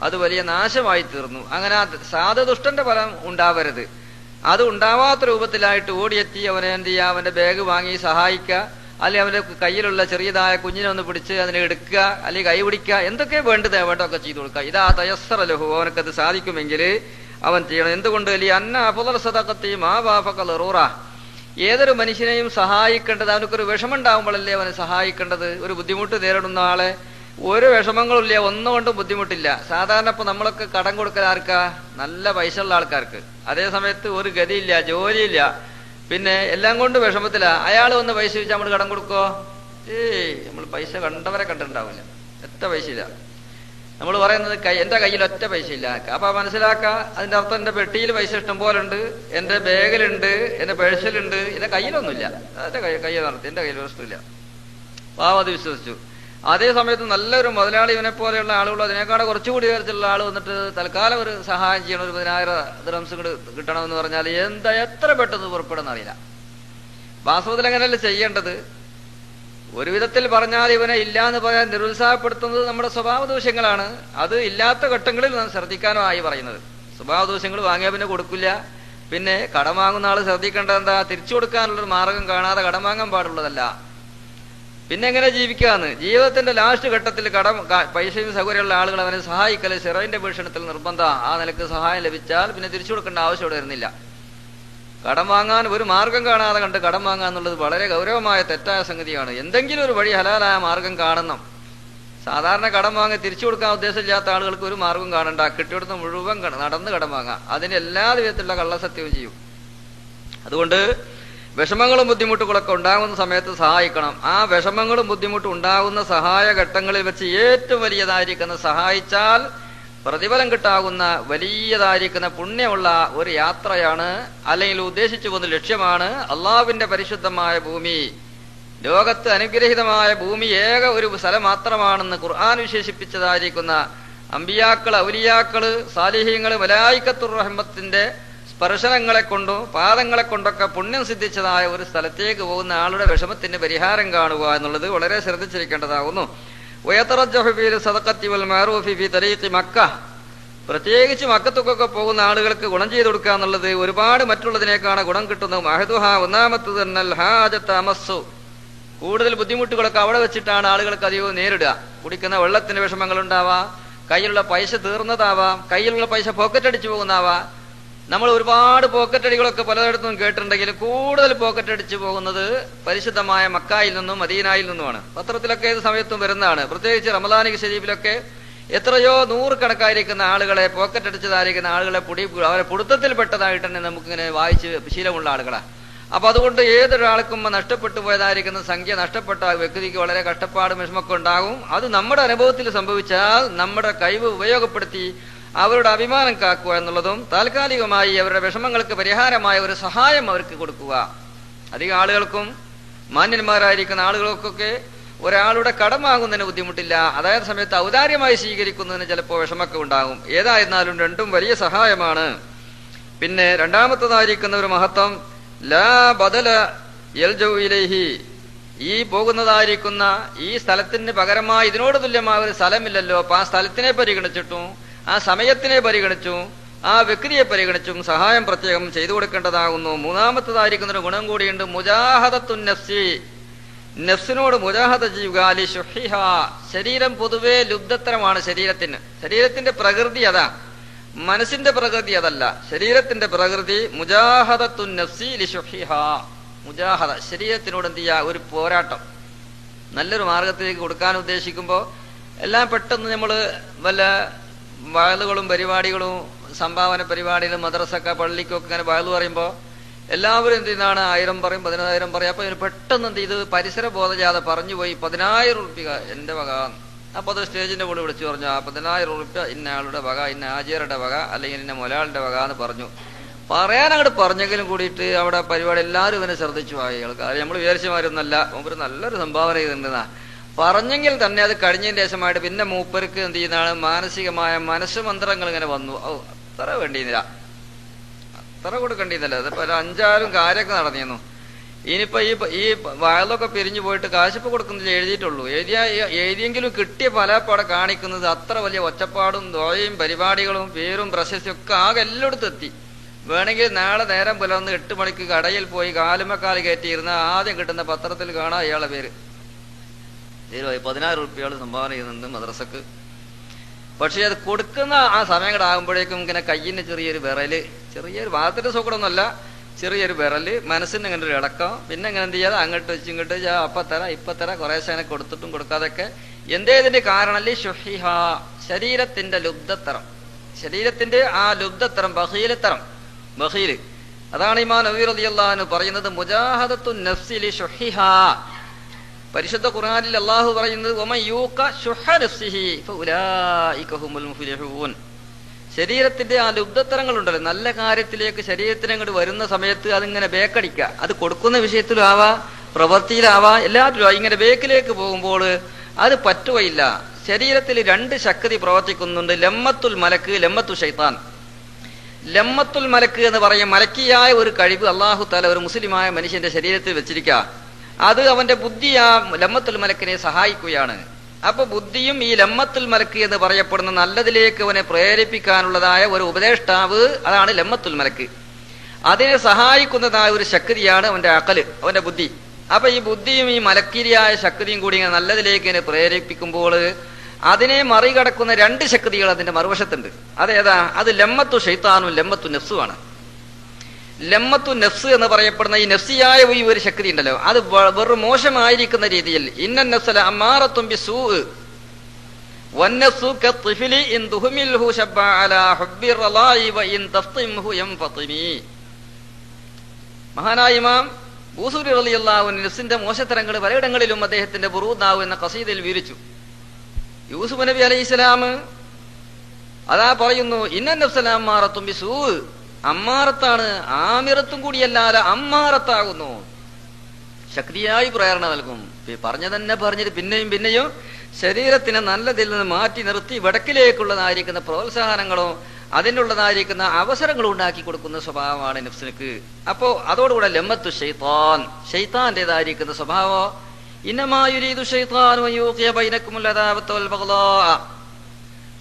അത് വലിയ നാശമായി തീർന്നു. അങ്ങനെ സാധുദുഷ്ടന്റെ ഫലം ഉണ്ടാവരുത്. അത് ഉണ്ടാവാത്ത രൂപത്തിലായിട്ട് ഓടിയെത്തി അവനെ എന്ത് ചെയ്യുക, അവന്റെ ബാഗ് വാങ്ങി സഹായിക്കുക, അല്ലെങ്കിൽ അവന്റെ കയ്യിലുള്ള ചെറിയതായ കുഞ്ഞിനെ ഒന്ന് പിടിച്ച് അതിനെ എടുക്കുക, അല്ലെങ്കിൽ കൈ പിടിക്കുക, എന്തൊക്കെ വേണ്ടതൊക്കെ ചെയ്തു കൊടുക്കുക. ഇതാ തയസ്സറ ലഹു, അവനക്കത് സാധിക്കുമെങ്കിൽ അവൻ ചെയ്യണം. എന്തുകൊണ്ട് അന്ന അഫ്ളൽ സദഖത്തി മാ വാഫഖ ദറൂറ, ഏതൊരു മനുഷ്യനെയും സഹായിക്കേണ്ടത് അവനക്കൊരു വിഷമമുണ്ടാവുമ്പോഴല്ലേ അവനെ സഹായിക്കേണ്ടത്. ഒരു ബുദ്ധിമുട്ട് നേരിടുന്ന ആളെ ഒരു വിഷമങ്ങളില്ല, ഒന്നുകൊണ്ടും ബുദ്ധിമുട്ടില്ല. സാധാരണ ഇപ്പൊ നമ്മളൊക്കെ കടം കൊടുക്കൽ ആർക്കാ, നല്ല പൈസ ഉള്ള ആൾക്കാർക്ക്. അതേ സമയത്ത് ഒരു ഗതിയില്ല, ജോലിയില്ല, പിന്നെ എല്ലാം കൊണ്ട് വിഷമത്തില്ല. അയാൾ വന്ന് പൈസ ചോദിച്ചാൽ നമ്മൾ കടം കൊടുക്കോ? നമ്മൾ പൈസ കണ്ടവരെ കണ്ടിട്ടുണ്ടാവില്ല, എത്ര പൈസ ഇല്ല. നമ്മൾ പറയുന്നത് എന്റെ കയ്യിൽ ഒറ്റ പൈസ ഇല്ല. അപ്പൊ മനസ്സിലാക്ക, അതിന്റെ അർത്ഥം എന്റെ പെട്ടിയിൽ പൈസ ഇഷ്ടം പോലെ ഉണ്ട്, എന്റെ ബാഗിലുണ്ട്, എന്റെ പേഴ്സിലുണ്ട്, എന്റെ കയ്യിലൊന്നുമില്ല. എന്റെ കയ്യിൽ നടത്തി, എന്റെ കയ്യിൽ വസ്തുവില്ല. പാവം അത് വിശ്വസിച്ചു. അതേ സമയത്ത് നല്ലൊരു മുതലാളി ഇവനെ പോലെയുള്ള ആളുകൾ അതിനേക്കാളും കുറച്ചുകൂടി ഉയരത്തിലുള്ള ആൾ വന്നിട്ട് തൽക്കാലം ഒരു സഹായം ചെയ്യണം, ഒരു 10,000 ദിർഹംസ് കിട്ടണമെന്ന് പറഞ്ഞാൽ എത്ര പെട്ടെന്ന് പുറപ്പെടുന്ന അറിയില്ല. വാസ്തവത്തിൽ അങ്ങനെയല്ല ചെയ്യേണ്ടത്. ഒരു വിധത്തിൽ പറഞ്ഞാൽ ഇവനെ ഇല്ലാന്ന് പറയാൻ നിരുത്സാഹപ്പെടുത്തുന്നത് നമ്മുടെ സ്വഭാവ ദൂഷ്യങ്ങളാണ്. അത് ഇല്ലാത്ത ഘട്ടങ്ങളിൽ നാം ശ്രദ്ധിക്കാനുമായി പറയുന്നത്. സ്വഭാവ ദൂഷ്യങ്ങൾ വാങ്ങിയാൽ പിന്നെ കൊടുക്കില്ല. പിന്നെ കടം വാങ്ങുന്ന ആൾ ശ്രദ്ധിക്കേണ്ടത് എന്താ? തിരിച്ചു കൊടുക്കാനുള്ളൊരു മാർഗം കാണാതെ കടം വാങ്ങാൻ പാടുള്ളതല്ല. പിന്നെ എങ്ങനെ ജീവിക്കാന്ന്? ജീവിതത്തിന്റെ ലാസ്റ്റ് ഘട്ടത്തിൽ പൈസയും സൗകര്യമുള്ള ആളുകൾ അവനെ സഹായിക്കല് സിറവിന്റെ ഭീഷണത്തിൽ നിർബന്ധ. ആ നിലക്ക് സഹായം ലഭിച്ചാൽ പിന്നെ തിരിച്ചു കൊടുക്കേണ്ട ആവശ്യം ഇവിടെ വരുന്നില്ല. കടം വാങ്ങാൻ ഒരു മാർഗം കാണാതെ കണ്ട് കടം വാങ്ങുക എന്നുള്ളത് വളരെ ഗൗരവമായ തെറ്റായ സംഗതിയാണ്. എന്തെങ്കിലും ഒരു വഴി, ഹലാലായ മാർഗം കാണണം. സാധാരണ കടം വാങ്ങി തിരിച്ചു കൊടുക്കാൻ ഉദ്ദേശമില്ലാത്ത ആളുകൾക്ക് ഒരു മാർഗം കാണണ്ട. കിട്ടിയെടുത്ത് മുഴുവൻ നടന്ന് കടം വാങ്ങാം. അതിന് എല്ലാ വിധത്തിലുള്ള കള്ളസത്യവും ചെയ്യും. അതുകൊണ്ട് വിഷമങ്ങളും ബുദ്ധിമുട്ടുകളൊക്കെ ഉണ്ടാകുന്ന സമയത്ത് സഹായിക്കണം. ആ വിഷമങ്ങളും ബുദ്ധിമുട്ടും ഉണ്ടാകുന്ന സഹായ ഘട്ടങ്ങളിൽ വെച്ച് ഏറ്റവും വലിയതായിരിക്കുന്ന സഹായിച്ചാൽ പ്രതിഫലം കിട്ടാകുന്ന വലിയതായിരിക്കുന്ന പുണ്യമുള്ള ഒരു യാത്രയാണ്, അല്ലെങ്കിൽ ഉദ്ദേശിച്ചു പോകുന്ന ലക്ഷ്യമാണ് അള്ളാഹുവിന്റെ പരിശുദ്ധമായ ഭൂമി. ലോകത്ത് അനുഗ്രഹീതമായ ഭൂമി ഏക ഒരു സ്ഥലം മാത്രമാണെന്ന് ഖുർആൻ വിശേഷിപ്പിച്ചതായിരിക്കുന്ന അമ്പിയാക്കള്, ഔലിയാക്കള്, സാലിഹീങ്ങള്, മലായിക്കത്തുർ റഹ്മത്തിന്റെ സ്പർശനങ്ങളെ കൊണ്ടും പാദങ്ങളെ കൊണ്ടൊക്കെ പുണ്യം സിദ്ധിച്ചതായ ഒരു സ്ഥലത്തേക്ക് പോകുന്ന ആളുടെ വിഷമത്തിന് പരിഹാരം കാണുക എന്നുള്ളത് വളരെ ശ്രദ്ധിച്ചിരിക്കേണ്ടതാകുന്നു. പ്രത്യേകിച്ച് മക്കത്തൊക്കെ പോകുന്ന ആളുകൾക്ക് ഗുണം ചെയ്തു കൊടുക്കുക എന്നുള്ളത് ഒരുപാട് മറ്റുള്ളതിനേക്കാണ് ഗുണം കിട്ടുന്നത്. മഹദുഹ, ഒന്നാമത്തത് കൂടുതൽ ബുദ്ധിമുട്ടുകളൊക്കെ അവിടെ വെച്ചിട്ടാണ് ആളുകൾക്ക് അധികവും നേരിടുക. കുടിക്കുന്ന വെള്ളത്തിന് വിഷമങ്ങൾ ഉണ്ടാവാം, കയ്യിലുള്ള പൈസ തീർന്നതാവാം, കയ്യിലുള്ള പൈസ പോക്കറ്റ് അടിച്ചു പോകുന്നതാവാം. നമ്മൾ ഒരുപാട് പോക്കറ്റടികളൊക്കെ പലയിടത്തും കേട്ടിട്ടുണ്ടെങ്കിലും കൂടുതൽ പോക്കറ്റ് അടിച്ചു പോകുന്നത് പരിശുദ്ധമായ മക്കായിൽ നിന്നും മദീനായിൽ നിന്നുമാണ്. പത്രത്തിലൊക്കെ ഏത് സമയത്തും വരുന്നതാണ്. പ്രത്യേകിച്ച് റമദാനിക് ശരീഫിലൊക്കെ എത്രയോ നൂറുകണക്കായിരിക്കുന്ന ആളുകളെ, പോക്കറ്റ് അടിച്ചതായിരിക്കുന്ന ആളുകളെ അവരെ പുടുത്തത്തിൽപ്പെട്ടതായിട്ട് തന്നെ നമുക്കിങ്ങനെ വായിച്ച് ശീലമുള്ള ആളുകളാണ്. അപ്പൊ അതുകൊണ്ട് ഏതൊരാൾക്കും നഷ്ടപ്പെട്ടു പോയതായിരിക്കുന്ന സംഖ്യ നഷ്ടപ്പെട്ട വ്യക്തിക്ക് വളരെ കഷ്ടപ്പാടും വിഷമൊക്കെ ഉണ്ടാകും. അത് നമ്മുടെ അനുഭവത്തിൽ സംഭവിച്ചാൽ നമ്മുടെ കഴിവ് ഉപയോഗപ്പെടുത്തി അവരുടെ അഭിമാനം കാക്കുക എന്നുള്ളതും താൽക്കാലികമായി അവരുടെ വിഷമങ്ങൾക്ക് പരിഹാരമായ ഒരു സഹായം അവർക്ക് കൊടുക്കുക. അധികം ആളുകൾക്കും മാന്യന്മാരായിരിക്കുന്ന ആളുകൾക്കൊക്കെ ഒരാളുടെ കടം വാങ്ങുന്നതിന് ബുദ്ധിമുട്ടില്ല. അതായത് സമയത്ത് ഔദാര്യമായി സ്വീകരിക്കുന്നതിന് ചിലപ്പോൾ വിഷമൊക്കെ ഉണ്ടാകും. ഏതായിരുന്നാലും രണ്ടും വലിയ സഹായമാണ്. പിന്നെ രണ്ടാമത്തതായിരിക്കുന്ന ഒരു മഹത്വം ലാ ബദല യൽജഉ ഇലൈഹി, ഈ പോകുന്നതായിരിക്കുന്ന ഈ സ്ഥലത്തിന് പകരമായി ഇതിനോട് തുല്യമായ ഒരു സ്ഥലമില്ലല്ലോ. അപ്പൊ ആ സ്ഥലത്തിനെ പരിഗണിച്ചിട്ടും ആ സമയത്തിനെ പരിഗണിച്ചും ആ വ്യക്തിയെ പരിഗണിച്ചും സഹായം പ്രത്യേകം ചെയ്തു കൊടുക്കേണ്ടതാകുന്നു. മൂന്നാമത്തതായിരിക്കുന്ന ഒരു ഗുണം കൂടിയുണ്ട്. മുജാഹദത്തുൻ നഫ്സി, നഫ്സിനോട് മുജാഹദ ചെയ്യുക. ലി ശുഹിഹ, ശരീരം പൊതുവേ ലുബ്ധത്തരമാണ് ശരീരത്തിന്. ശരീരത്തിന്റെ പ്രകൃതി അതാ, മനസ്സിന്റെ പ്രകൃതി അതല്ല. ശരീരത്തിന്റെ പ്രകൃതി മുജാഹദത്തുൻ നഫ്സി ലി ശുഹിഹ, മുജാഹദ, ശരീരത്തിനോട് എന്ത് ചെയ്യുക? ഒരു പോരാട്ടം. നല്ലൊരു മാർഗത്തിലേക്ക് കൊടുക്കാൻ ഉദ്ദേശിക്കുമ്പോൾ എല്ലാം പെട്ടെന്ന് നമ്മൾ വല്ല വയലുകളും പരിപാടികളും സംഭാവന പരിപാടികളും മദ്രസക്ക പള്ളിക്കൊക്കെ ഇങ്ങനെ വയലു പറയുമ്പോൾ എല്ലാവരും എന്ത് ചെയ്യുന്നതാണ്? 1000 പറയും, 10000 പറയും. അപ്പൊ ഇതിന് പെട്ടെന്ന് എന്ത് ചെയ്ത് പരിസര ബോധജാത പറഞ്ഞു പോയി 10000 റുപ്യ എന്റെ വക. അപ്പൊ അത് സ്റ്റേജിന്റെ കൂടെ വിളിച്ചു പറഞ്ഞു, ആ 10000 റുപ്യ ഇന്ന ആളുടെ വക, ഇന്ന ആചാര്യയുടെ വക, അല്ലെങ്കിൽ ഇന്ന മൊലാളുടെ വക എന്ന് പറഞ്ഞു. പറയാൻ അങ്ങോട്ട് പറഞ്ഞെങ്കിലും കൂടിയിട്ട് അവിടെ പരിപാടി എല്ലാവരും ഇവനെ ശ്രദ്ധിച്ചു. അയാൾക്ക് നമ്മൾ വിചാരിച്ചമാരൊന്നല്ല, മൂപ്പര് നല്ലൊരു സംഭാവന ചെയ്തിട്ടുണ്ടെന്നാ പറഞ്ഞെങ്കിൽ തന്നെ അത് കഴിഞ്ഞതിന് ശേഷമായിട്ട് പിന്നെ മൂപ്പർക്ക് എന്ത് ചെയ്യുന്നതാണ്? മാനസികമായ മനസ്സുമന്ത്രങ്ങൾ ഇങ്ങനെ വന്നു. അത്ര വേണ്ടിയിരുന്നില്ല, അത്ര കൊടുക്കേണ്ടിയിരുന്നില്ല. അതിപ്പോ 5-6 കാര്യമൊക്കെ നടന്നിരുന്നു. ഇനിയിപ്പോ ഈ വയലൊക്കെ പിരിഞ്ഞു പോയിട്ട് കാശിപ്പ് കൊടുക്കുന്നില്ല, എഴുതിയിട്ടുള്ളൂ. എഴുതിയെങ്കിലും കിട്ടിയ ഫലപ്പാടെ കാണിക്കുന്നത് അത്ര വലിയ ഒച്ചപ്പാടും ദോയയും പരിപാടികളും പേരും പ്രശസ്തിയും ഒക്കെ ആകെ എല്ലായിടത്തും എത്തി. വേണമെങ്കിൽ നാളെ നേരം പുലർന്ന് 8 മണിക്ക് കടയിൽ പോയി കാലുമക്കാല് കയറ്റിയിരുന്ന ആദ്യം കിട്ടുന്ന പത്രത്തിൽ കാണാം ഇയാളെ പേര്. 10000 റുപ്യകൾ സംഭാവന ചെയ്യുന്നുണ്ട് മദ്രസക്ക്. പക്ഷെ അത് കൊടുക്കുന്ന ആ സമയം കൂടെ ആകുമ്പോഴേക്കും ഇങ്ങനെ കയ്യിന് ചെറിയൊരു വിറല്, ചെറിയൊരു ഭാഗത്തിന്റെ സുഖമൊന്നുമല്ല, ചെറിയൊരു വിറല്, മനസ്സിന് ഇങ്ങനെ ഒരു ഇളക്കം. പിന്നെ ഇങ്ങനെ എന്ത് ചെയ്യാതെ അങ്ങോട്ട് വെച്ച് ഇങ്ങോട്ട് ഇപ്പത്തര കുറേശ്ശേനെ കൊടുത്തിട്ടും കൊടുക്കാതൊക്കെ. എന്തേതിന്റെ കാരണം? ശുഹിഹ, ശരീരത്തിന്റെ ലുബ്ധത്തരം, ശരീരത്തിന്റെ ആ ലുബ്ധത്തരം, ബഖീലത്തരം, ബഖീല്. അതാണ് ഇമാം നബവി റളിയല്ലാഹു അൻഹു പറയുന്നത് മുജാഹദത്തുൻ നഫ്സി ലി ശുഹിഹ. പരിശുദ്ധ ഖുർആനിൽ അല്ലാഹു പറയുന്നത് വമൻ യൂഖ ശുഹ നഫ്സിഹി ഫഉലൈക ഹുമുൽ മുഫ്ലിഹൂൻ. ശരീരത്തിന്റെ ആ ലുബ്ധത്തരങ്ങൾ ഉണ്ടല്ലോ, നല്ല കാര്യത്തിലേക്ക് ശരീരത്തിന് അങ്ങോട്ട് വരുന്ന സമയത്ത് അതിങ്ങനെ ബേക്കടിക്കുക. അത് കൊടുക്കുന്ന വിഷയത്തിലും ആവാ, പ്രവൃത്തിയിലാവാ, എല്ലാത്തിലും ഇങ്ങനെ ബേക്കിലേക്ക് പോകുമ്പോൾ അത് പറ്റുകയില്ല. ശരീരത്തിൽ രണ്ട് ശക്തി പ്രവർത്തിക്കുന്നുണ്ട്, ലമ്മത്തുൽ മലക്ക്, ലമ്മത്തു ഷൈത്താൻ. ലമ്മത്തുൽ മലക്ക് എന്ന് പറയും മലക്കിയായ ഒരു കഴിവ് അല്ലാഹു തആല ഒരു മുസ്ലിമായ മനുഷ്യന്റെ ശരീരത്തിൽ വെച്ചിരിക്കുക. അത് അവന്റെ ബുദ്ധി ആ ലമ്മത്തുൽ മലക്കിനെ സഹായിക്കുകയാണ്. അപ്പൊ ബുദ്ധിയും ഈ ലമ്മത്തുൽ മലക്ക് എന്ന് പറയപ്പെടുന്ന നല്ലതിലേക്ക് അവനെ പ്രേരിപ്പിക്കാനുള്ളതായ ഒരു ഉപദേഷ്ടാവ്, അതാണ് ലമ്മത്തുൽ മലക്ക്. അതിനെ സഹായിക്കുന്നതായ ഒരു ശക്തിയാണ് അവന്റെ അഖല്, അവന്റെ ബുദ്ധി. അപ്പൊ ഈ ബുദ്ധിയും ഈ മലക്കിരിയായ ശക്തിയും കൂടി ഇങ്ങനെ നല്ലതിലേക്ക് ഇങ്ങനെ പ്രേരിപ്പിക്കുമ്പോൾ അതിനെ മറികടക്കുന്ന രണ്ട് ശക്തികൾ അതിന്റെ മറുവശത്തുണ്ട്. അതേതാ? അത് ലമ്മത്തു ഷൈത്താനും ലമ്മത്തു നഫ്സുമാണ്. ലമ്മത്തു നഫ്സ് എന്ന് പറയപ്പെടുന്ന ഈ നഫ്സിയായ ഈ ഒരു ശക്തി ഉണ്ടല്ലോ, അത് വെറും മോശമായിരിക്കുന്ന രീതിയിൽ ഇന്ന നഫ്സല അമ്മാറത്തും ബിസൂഅ് വന്നഫ്സു കത്ഫിലി ഇൻ തുഹ്മിൽഹു ശബ്ബ അലാ ഹുബ്ബിർ റളായി വ ഇൻ തഫ്തിംഹു യൻഫതിമി. മഹാനായ ഇമാം ബൂസൂരി റളിയല്ലാഹു അൻഹു നഫ്സിന്റെ മോശത്തരങ്ങൾ പലയിടങ്ങളിലും അദ്ദേഹത്തിന്റെ ബുറൂദാവ് എന്ന ഖസീദയിൽ വിവരിച്ചു. യൂസുഫ് നബി അലൈഹിസ്സലാം അതാ പറയുന്നു, ഇന്ന നഫ്സല അമ്മാറത്തും ബിസൂഅ്, അമ്മാറത്താണ്, ആമിറത്തും കൂടിയല്ലാതെ അമ്മാറത്താകുന്നു. ശക്തിയായി പ്രേരണ നൽകും. പറഞ്ഞ തന്നെ പറഞ്ഞിട്ട് പിന്നെയും പിന്നെയും ശരീരത്തിനെ നല്ലതിൽ നിന്ന് മാറ്റി നിർത്തി വടക്കിലേക്കുള്ളതായിരിക്കുന്ന പ്രോത്സാഹനങ്ങളോ അതിനുള്ളതായിരിക്കുന്ന അവസരങ്ങളും ഉണ്ടാക്കി കൊടുക്കുന്ന സ്വഭാവമാണ് നഫ്സിനക്ക്. അപ്പോ അതോടുകൂടെ ലമ്മത്തു ഷൈത്താൻ, ഷൈത്താന്റേതായിരിക്കുന്ന സ്വഭാവം ഇന്നമാ യുരീദു ശൈത്താനു യുഖിയ ബൈനകുമുൽ അദാവത വൽ ബഗ്ളാ.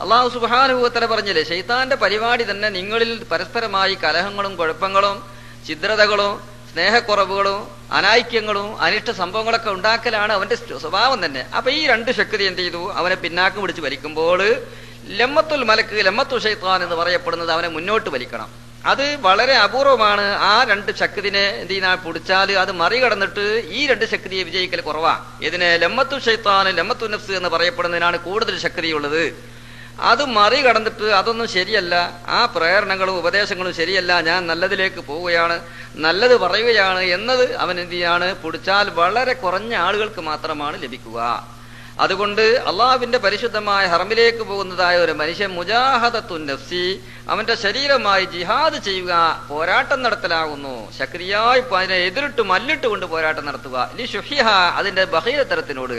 അല്ലാഹു സുബ്ഹാനഹു വ തആല പറഞ്ഞില്ലേ, ശൈത്താന്റെ പരിപാടി തന്നെ നിങ്ങളിൽ പരസ്പരമായി കലഹങ്ങളും കുഴപ്പങ്ങളും ഛിദ്രതകളും സ്നേഹക്കുറവുകളും അനായിക്യങ്ങളും അനിഷ്ട സംഭവങ്ങളൊക്കെ ഉണ്ടാക്കലാണ് അവന്റെ സ്വഭാവം തന്നെ. അപ്പൊ ഈ രണ്ട് ശക്തി എന്ത് ചെയ്തു? അവനെ പിന്നാക്കം പിടിച്ച് വലിക്കുമ്പോൾ ലമ്മത്തുൽ മലക്ക്, ലമ്മത്തു ഷൈത്താൻ എന്ന് പറയപ്പെടുന്നത് അവനെ മുന്നോട്ട് വലിക്കണം. അത് വളരെ അപൂർവമാണ്. ആ രണ്ട് ശക്തിനെ എന്ത് ചെയ്യുന്ന പിടിച്ചാൽ അത് മറികടന്നിട്ട് ഈ രണ്ട് ശക്തിയെ വിജയിക്കൽ കുറവാ. ഇതിനെ ലമ്മത്തു ഷൈത്താൻ, ലമ്മത്തു നഫ്സ് എന്ന് പറയപ്പെടുന്നതിനാണ് കൂടുതൽ ശക്തിയുള്ളത്. അത് മറികടന്നിട്ട് അതൊന്നും ശരിയല്ല, ആ പ്രേരണകളും ഉപദേശങ്ങളും ശരിയല്ല, ഞാൻ നല്ലതിലേക്ക് പോവുകയാണ്, നല്ലത് പറയുകയാണ് എന്നത് അവൻ എന്ത് ചെയ്യാണ്? പിടിച്ചാൽ വളരെ കുറഞ്ഞ ആളുകൾക്ക് മാത്രമാണ് ലഭിക്കുക. അതുകൊണ്ട് അള്ളാഹുവിന്റെ പരിശുദ്ധമായ ഹറമിലേക്ക് പോകുന്നതായ ഒരു മനുഷ്യൻ മുജാഹദത്തുൻ നഫ്സി, അവന്റെ ശരീരമായി ജിഹാദ് ചെയ്യുക, പോരാട്ടം നടത്തലാകുന്നു. ശക്തിയായി അതിനെ എതിരിട്ട് മല്ലിട്ട് കൊണ്ട് പോരാട്ടം നടത്തുക. ലിശുഹിഹ, അതിന്റെ ബഹീരതരത്തിനോട്.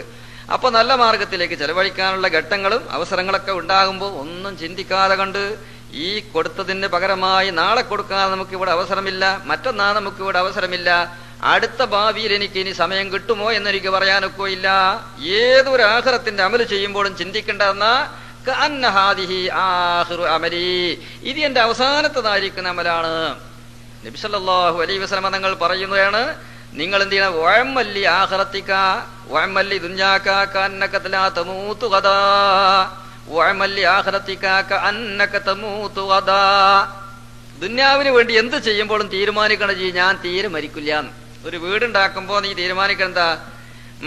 അപ്പൊ നല്ല മാർഗത്തിലേക്ക് ചെലവഴിക്കാനുള്ള ഘട്ടങ്ങളും അവസരങ്ങളൊക്കെ ഉണ്ടാകുമ്പോൾ ഒന്നും ചിന്തിക്കാതെ കണ്ട് ഈ കൊടുത്തതിന് പകരമായി നാളെ കൊടുക്കാൻ നമുക്ക് ഇവിടെ അവസരമില്ല, മറ്റന്നാ നമുക്ക് ഇവിടെ അവസരമില്ല, അടുത്ത ഭാവിയിൽ എനിക്ക് ഇനി സമയം കിട്ടുമോ എന്നെനിക്ക് പറയാനൊക്കെ ഇല്ല. ഏതൊരു ആഖിറത്തിന്റെ അമല് ചെയ്യുമ്പോഴും ചിന്തിക്കേണ്ടതെന്ന അമലി, ഇത് എന്റെ അവസാനത്തതായിരിക്കുന്ന അമലാണ്. നബി സല്ലല്ലാഹു അലൈഹി വസല്ലം തങ്ങൾ പറയുന്നതാണ്, നിങ്ങൾ എന്ത് ചെയ്യണം? വഅമലി ആഖിറതിക വഅമലി ദുനിയാക കഅന്നക ലാ തമൂതു ഗദാ വഅമലി ആഖിറതിക കഅന്നക തമൂതു ഗദാ. ദുനിയാവിന് വേണ്ടി എന്ത് ചെയ്യുമ്പോഴും തീരുമാനിക്കണം, ഞാൻ തീരെ മരിക്കില്ല. ഒരു വീടുണ്ടാക്കുമ്പോൾ നീ തീരുമാനിക്കണം എന്താ?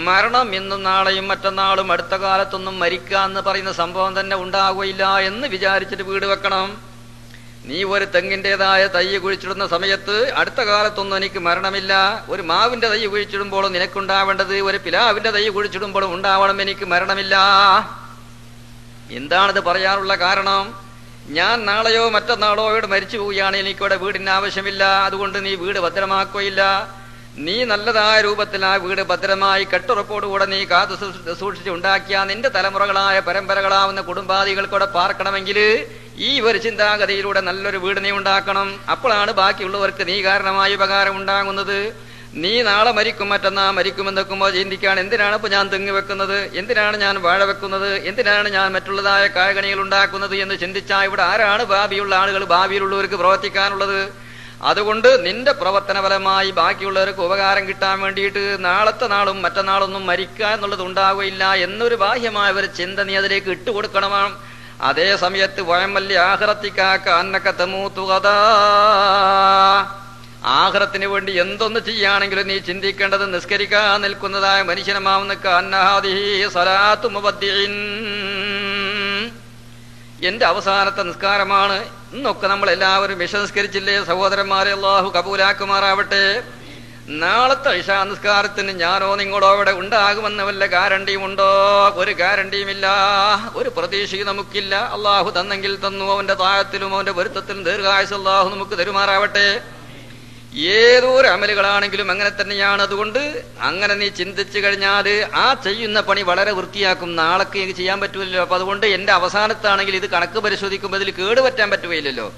മരണം ഇന്നും നാളെയും മറ്റന്നാളും അടുത്ത കാലത്തൊന്നും മരിക്കാന്ന് പറയുന്ന സംഭവം തന്നെ ഉണ്ടാവുകയില്ല എന്ന് വിചാരിച്ചിട്ട് വീട് വെക്കണം. നീ ഒരു തെങ്ങിൻ്റെതായ തൈ കുഴിച്ചിടുന്ന സമയത്ത് അടുത്ത കാലത്തൊന്നും എനിക്ക് മരണമില്ല. ഒരു മാവിന്റെ തൈ കുഴിച്ചിടുമ്പോഴും നിനക്കുണ്ടാവേണ്ടത് ഒരു പിലാവിന്റെ തൈ കുഴിച്ചിടുമ്പോഴും ഉണ്ടാവണം എനിക്ക് മരണമില്ല. എന്താണിത് പറയാനുള്ള കാരണം? ഞാൻ നാളെയോ മറ്റന്നാളോ ഇവിടെ മരിച്ചു പോവുകയാണ്, എനിക്കിവിടെ വീടിന് ആവശ്യമില്ല, അതുകൊണ്ട് നീ വീട് ഭദ്രമാക്കുകയില്ല. നീ നല്ലതായ രൂപത്തിൽ ആ വീട് ഭദ്രമായി കെട്ടുറപ്പോടുകൂടെ നീ കാത്തു സൂക്ഷിച്ച് ഉണ്ടാക്കിയ നിന്റെ തലമുറകളായ പരമ്പരകളാവുന്ന കുടുംബാദികൾക്കൂടെ പാർക്കണമെങ്കിൽ ഈ ഒരു ചിന്താഗതിയിലൂടെ നല്ലൊരു വീട് നീ ഉണ്ടാക്കണം. അപ്പോഴാണ് ബാക്കിയുള്ളവർക്ക് നീ കാരണമായി ഉപകാരം ഉണ്ടാകുന്നത്. നീ നാളെ മരിക്കും മറ്റന്നാ മരിക്കുമെന്നൊക്കുമ്പോൾ ചിന്തിക്കുകയാണ്, എന്തിനാണ് ഇപ്പൊ ഞാൻ തെങ്ങ് വെക്കുന്നത്, എന്തിനാണ് ഞാൻ വാഴ വെക്കുന്നത്, എന്തിനാണ് ഞാൻ മറ്റുള്ളതായ കായകണികൾ ഉണ്ടാക്കുന്നത് എന്ന് ചിന്തിച്ചാൽ ഇവിടെ ആരാണ് ഭാവിയുള്ള ആളുകൾ, ഭാവിയിലുള്ളവർക്ക് പ്രവർത്തിക്കാനുള്ളത്? അതുകൊണ്ട് നിന്റെ പ്രവർത്തന ഫലമായി ബാക്കിയുള്ളവർക്ക് ഉപകാരം കിട്ടാൻ വേണ്ടിയിട്ട് നാളത്തെ നാളും മറ്റന്നാളൊന്നും മരിക്കുക എന്നുള്ളത് ഉണ്ടാവുകയില്ല എന്നൊരു ബാഹ്യമായ ഒരു ചിന്ത നീ അതിലേക്ക് ഇട്ടുകൊടുക്കണം. അതേ സമയത്ത് വഅമലി ആഖിറതിക അന്നക തമൂതു ഗദാ, ആഖിറത്തിന് വേണ്ടി എന്തൊന്ന് ചെയ്യാണെങ്കിലും നീ ചിന്തിക്കേണ്ടത് നിസ്കരിക്കാൻ നിൽക്കുന്നതായ മനുഷ്യനമാവുന്നക്ക് അന്നഹാദിഹി സലാത്തു മുബദ്ദിഇൻ, എന്റെ അവസാനത്തെ നിസ്കാരമാണ്. ഇന്നൊക്കെ നമ്മൾ എല്ലാവരും ഇശ നിസ്കരിച്ചില്ലേ സഹോദരന്മാരെ? അല്ലാഹു കബൂലാക്കുമാറാവട്ടെ. നാളത്തെ ഇശാ നിസ്കാരത്തിന് ഞാനോ നിങ്ങളോ ഇവിടെ ഉണ്ടാകുമെന്ന് വല്ല ഗ്യാരണ്ടിയും ഉണ്ടോ? ഒരു ഗ്യാരണ്ടിയുമില്ല, ഒരു പ്രതീക്ഷയും നമുക്കില്ല. അള്ളാഹു തന്നെങ്കിൽ തന്നു, അവന്റെ താഴത്തിലും അവന്റെ പൊരുത്തത്തിലും ദീർഘായുസ് അള്ളാഹു നമുക്ക് തരുമാറാവട്ടെ. ഏതൊരു അമലുകളാണെങ്കിലും അങ്ങനെ തന്നെയാണ്. അതുകൊണ്ട് അങ്ങനെ നീ ചിന്തിച്ചു കഴിഞ്ഞാൽ ആ ചെയ്യുന്ന പണി വളരെ വൃത്തിയാക്കും. നാളേക്ക് എനിക്ക് ചെയ്യാൻ പറ്റുമല്ലോ. അപ്പൊ അതുകൊണ്ട് എന്റെ അവസാനത്താണെങ്കിൽ ഇത് കണക്ക് പരിശോധിക്കുമ്പോൾ ഇതിൽ കേടുപറ്റാൻ പറ്റുകയില്ലല്ലോ.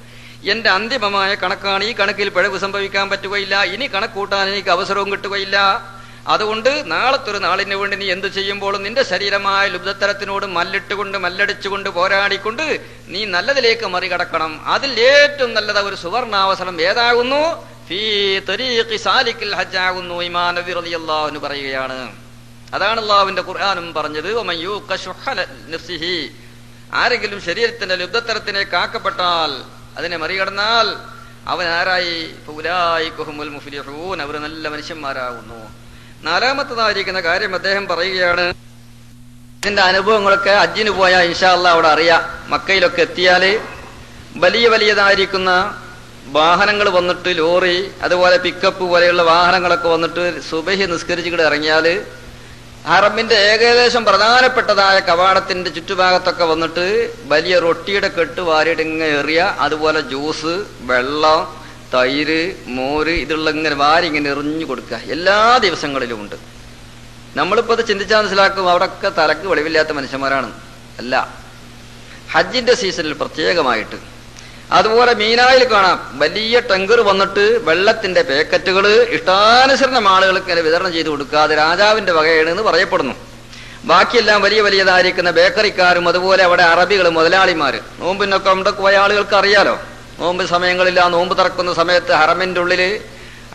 എന്റെ അന്തിമമായ കണക്കാണ്. ഈ കണക്കിൽ പിഴവ് സംഭവിക്കാൻ പറ്റുകയില്ല. ഇനി കണക്ക് കൂട്ടാൻ എനിക്ക് അവസരവും കിട്ടുകയില്ല. അതുകൊണ്ട് നാളത്തൊരു നാളിന് വേണ്ടി നീ എന്ത് ചെയ്യുമ്പോഴും നിന്റെ ശരീരമായ ലുബ്ധത്തരത്തിനോട് മല്ലടിച്ചുകൊണ്ട് പോരാടിക്കൊണ്ട് നീ നല്ലതിലേക്ക് മറികടക്കണം. അതിൽ ഏറ്റവും നല്ലത് ഒരു സുവർണാവസരം ഏതാകുന്നു? ഫീ തരീഖി സാലിക്കിൽ ഹജ്ജാകുന്നു. ഇമാം നബി റളിയല്ലാഹു അൻഹു പറയുകയാണ്. അതാണ് അല്ലാഹുവിന്റെ ഖുർആനും പറഞ്ഞത്, വമൻ യൂഖ ശുഹ നഫ്സിഹി. ആരെങ്കിലും ശരീരത്തിന്റെ ലുബ്ധത്തരത്തിനെ കാക്കപ്പെട്ടാൽ, അതിനെ മറികടന്നാൽ അവൻ ആരായി? ഫൗലായികഹുമുൽ മുഫ്ലിഹൂൻ. അവർ നല്ല മനുഷ്യന്മാരാകുന്നു. നാലാമത്തതായിരിക്കുന്ന കാര്യം അദ്ദേഹം പറയുകയാണ്, ഇതിന്റെ അനുഭവങ്ങളൊക്കെ ഹജ്ജിന് പോയാൽ ഇൻഷാ അല്ലാഹ് അവിടെ അറിയാം. മക്കയിലൊക്കെ എത്തിയാല് വലിയതായിരിക്കുന്ന വാഹനങ്ങൾ വന്നിട്ട്, ലോറി അതുപോലെ പിക്കപ്പ് പോലെയുള്ള വാഹനങ്ങളൊക്കെ വന്നിട്ട് സുബഹി നിസ്കരിച്ചിട്ട് ഇറങ്ങിയാല് ഹറമിന്റെ ഏകദേശം പ്രധാനപ്പെട്ടതായ കവാടത്തിന്റെ ചുറ്റുഭാഗത്തൊക്കെ വന്നിട്ട് വലിയ റൊട്ടിയുടെ കെട്ട് വാരിയിട്ട് ഇങ്ങനെ എറിയ, അതുപോലെ ജ്യൂസ്, വെള്ളം, തൈര്, മോര് ഇതുള്ള ഇങ്ങനെ വാരി ഇങ്ങനെ എറിഞ്ഞു കൊടുക്കുക. എല്ലാ ദിവസങ്ങളിലും ഉണ്ട്. നമ്മളിപ്പോ അത് ചിന്തിച്ചാൽ മനസ്സിലാക്കും അവിടെയൊക്കെ തലക്ക് വെളിവില്ലാത്ത മനുഷ്യന്മാരാണ്. അല്ല, ഹജ്ജിന്റെ സീസണിൽ പ്രത്യേകമായിട്ട്. അതുപോലെ മീനായിൽ കാണാം വലിയ ടാങ്കർ വന്നിട്ട് വെള്ളത്തിന്റെ പാക്കറ്റുകൾ ഇഷ്ടാനുസരണം ആളുകൾക്ക് ഇങ്ങനെ വിതരണം ചെയ്ത് കൊടുക്കുക. അത് രാജാവിന്റെ വകയാണ് എന്ന് പറയപ്പെടുന്നു. ബാക്കിയെല്ലാം വലിയതായിരിക്കുന്ന ബേക്കറിക്കാരും അതുപോലെ അവിടെ അറബികൾ, മുതലാളിമാര്. നോമ്പിനൊക്കെ അവിടെ പോയ ആളുകൾക്ക് അറിയാലോ, നോമ്പ് സമയങ്ങളിൽ ആ നോമ്പ് തുറക്കുന്ന സമയത്ത് ഹറമിന്റെ ഉള്ളില്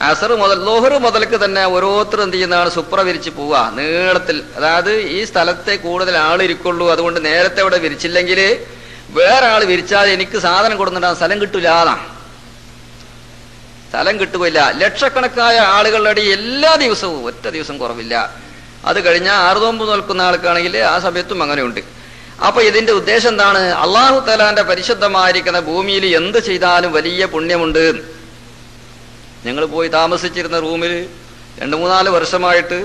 അസർ മുതൽ ലോഹർ മുതൽക്ക് തന്നെ ഓരോരുത്തരും എന്ത് ചെയ്യുന്നതാണ്? സുപ്ര വിരിച്ച് പോവുക നീളത്തിൽ. അതായത് ഈ സ്ഥലത്തെ കൂടുതൽ ആളിരിക്കുള്ളൂ. അതുകൊണ്ട് നേരത്തെ അവിടെ വിരിച്ചില്ലെങ്കിൽ വേറെ ആൾ വിരിച്ചാൽ എനിക്ക് സാധനം കൊടുത്തിട്ടാണ് സ്ഥലം കിട്ടൂല. സ്ഥലം കിട്ടുകയില്ല. ലക്ഷക്കണക്കായ ആളുകളുടെ എല്ലാ ദിവസവും ഒറ്റ ദിവസം കുറവില്ല. അത് കഴിഞ്ഞാൽ 6 നോമ്പ് നോൽക്കുന്ന ആൾക്കാണെങ്കിൽ ആ സമയത്തും അങ്ങനെയുണ്ട്. അപ്പൊ ഇതിന്റെ ഉദ്ദേശം എന്താണ്? അള്ളാഹു തആലാന്റെ പരിശുദ്ധമായിരിക്കുന്ന ഭൂമിയിൽ എന്ത് ചെയ്താലും വലിയ പുണ്യമുണ്ട്. ഞങ്ങൾ പോയി താമസിച്ചിരുന്ന റൂമിൽ 2-3-4 വർഷമായിട്ട്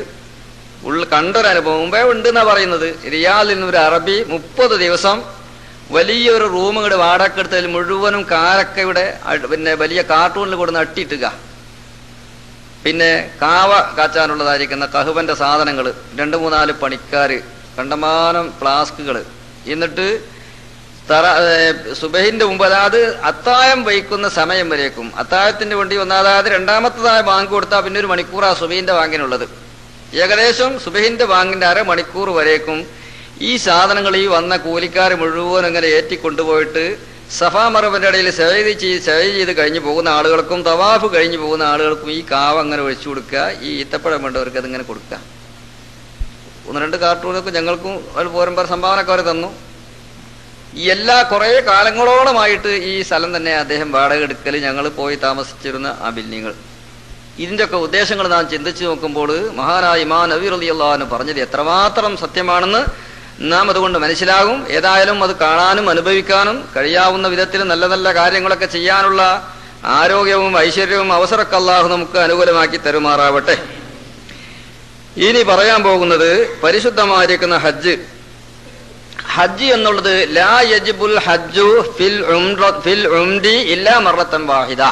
കണ്ടൊരനുഭവം മുമ്പേ ഉണ്ട് എന്നാ പറയുന്നത്. റിയാദിൽ നിന്നൊരു അറബി 30 ദിവസം വലിയൊരു റൂമുകളുടെ വാടകെടുത്തതിൽ മുഴുവനും കാരക്കയുടെ പിന്നെ വലിയ കാർട്ടൂണിൽ കൊടുന്ന് അട്ടിയിട്ടുക. പിന്നെ കാവ കാച്ചാനുള്ളതായിരിക്കുന്ന കഹുവന്റെ സാധനങ്ങൾ, 2-3-4 പണിക്കാര്, കണ്ടമാനം ഫ്ലാസ്കുകൾ. എന്നിട്ട് സുബഹിന്റെ മുമ്പ്, അതായത് അത്തായം വയ്ക്കുന്ന സമയം വരേക്കും, അത്തായത്തിന്റെ വേണ്ടി വന്ന, അതായത് രണ്ടാമത്തതായ ബാങ്ക് കൊടുത്താൽ പിന്നെ 1 മണിക്കൂറാ സുബഹിന്റെ ബാങ്കിനുള്ളത്. ഏകദേശം സുബഹിന്റെ ബാങ്കിന്റെ 1/2 മണിക്കൂർ വരേക്കും ഈ സാധനങ്ങൾ ഈ വന്ന കൂലിക്കാർ മുഴുവൻ അങ്ങനെ ഏറ്റിക്കൊണ്ടുപോയിട്ട് സഫാ മറവിന്റെ ഇടയിൽ സഅയ് ചെയ്ത് കഴിഞ്ഞു പോകുന്ന ആളുകൾക്കും തവാഫ് കഴിഞ്ഞു പോകുന്ന ആളുകൾക്കും ഈ കാവ അങ്ങനെ ഒഴിച്ചു കൊടുക്കുക. ഈ ഈത്തപ്പഴം വേണ്ടവർക്ക് അതിങ്ങനെ കൊടുക്കുക. 1-2 കാർട്ടൂണൊക്കെ ഞങ്ങൾക്കും അവർ പോരുമ്പോൾ സംഭാവനയൊക്കെ അവർ തന്നു. ഈ എല്ലാ കുറേ കാലങ്ങളോളമായിട്ട് ഈ സ്ഥലം തന്നെ അദ്ദേഹം വാടക എടുക്കൽ, ഞങ്ങൾ പോയി താമസിച്ചിരുന്ന ആ ബിൽഡിങ്ങൾ. ഇതിൻ്റെയൊക്കെ ഉദ്ദേശങ്ങൾ നാം ചിന്തിച്ചു നോക്കുമ്പോൾ മഹാനായ ഇമാം നബി റളിയല്ലാഹു അൻഹു പറഞ്ഞത് എത്രമാത്രം സത്യമാണെന്ന് നാം അതുകൊണ്ട് മനസ്സിലാകും. ഏതായാലും അത് കാണാനും അനുഭവിക്കാനും കഴിയാവുന്ന വിധത്തിൽ നല്ല നല്ല കാര്യങ്ങളൊക്കെ ചെയ്യാനുള്ള ആരോഗ്യവും ഐശ്വര്യവും അവസരമൊക്കെ അല്ലാഹു നമുക്ക് അനുകൂലമാക്കി തരുമാറാവട്ടെ. ഇനി പറയാൻ പോകുന്നത് പരിശുദ്ധമായിരിക്കുന്ന ഹജ്ജ്. ഹജ്ജ് എന്നുള്ളത് ലാ യജിബുൽ ഹജ്ജു ഫിൽ ഉംരി ഇല്ലാ മറത്തൻ വാഹിദ.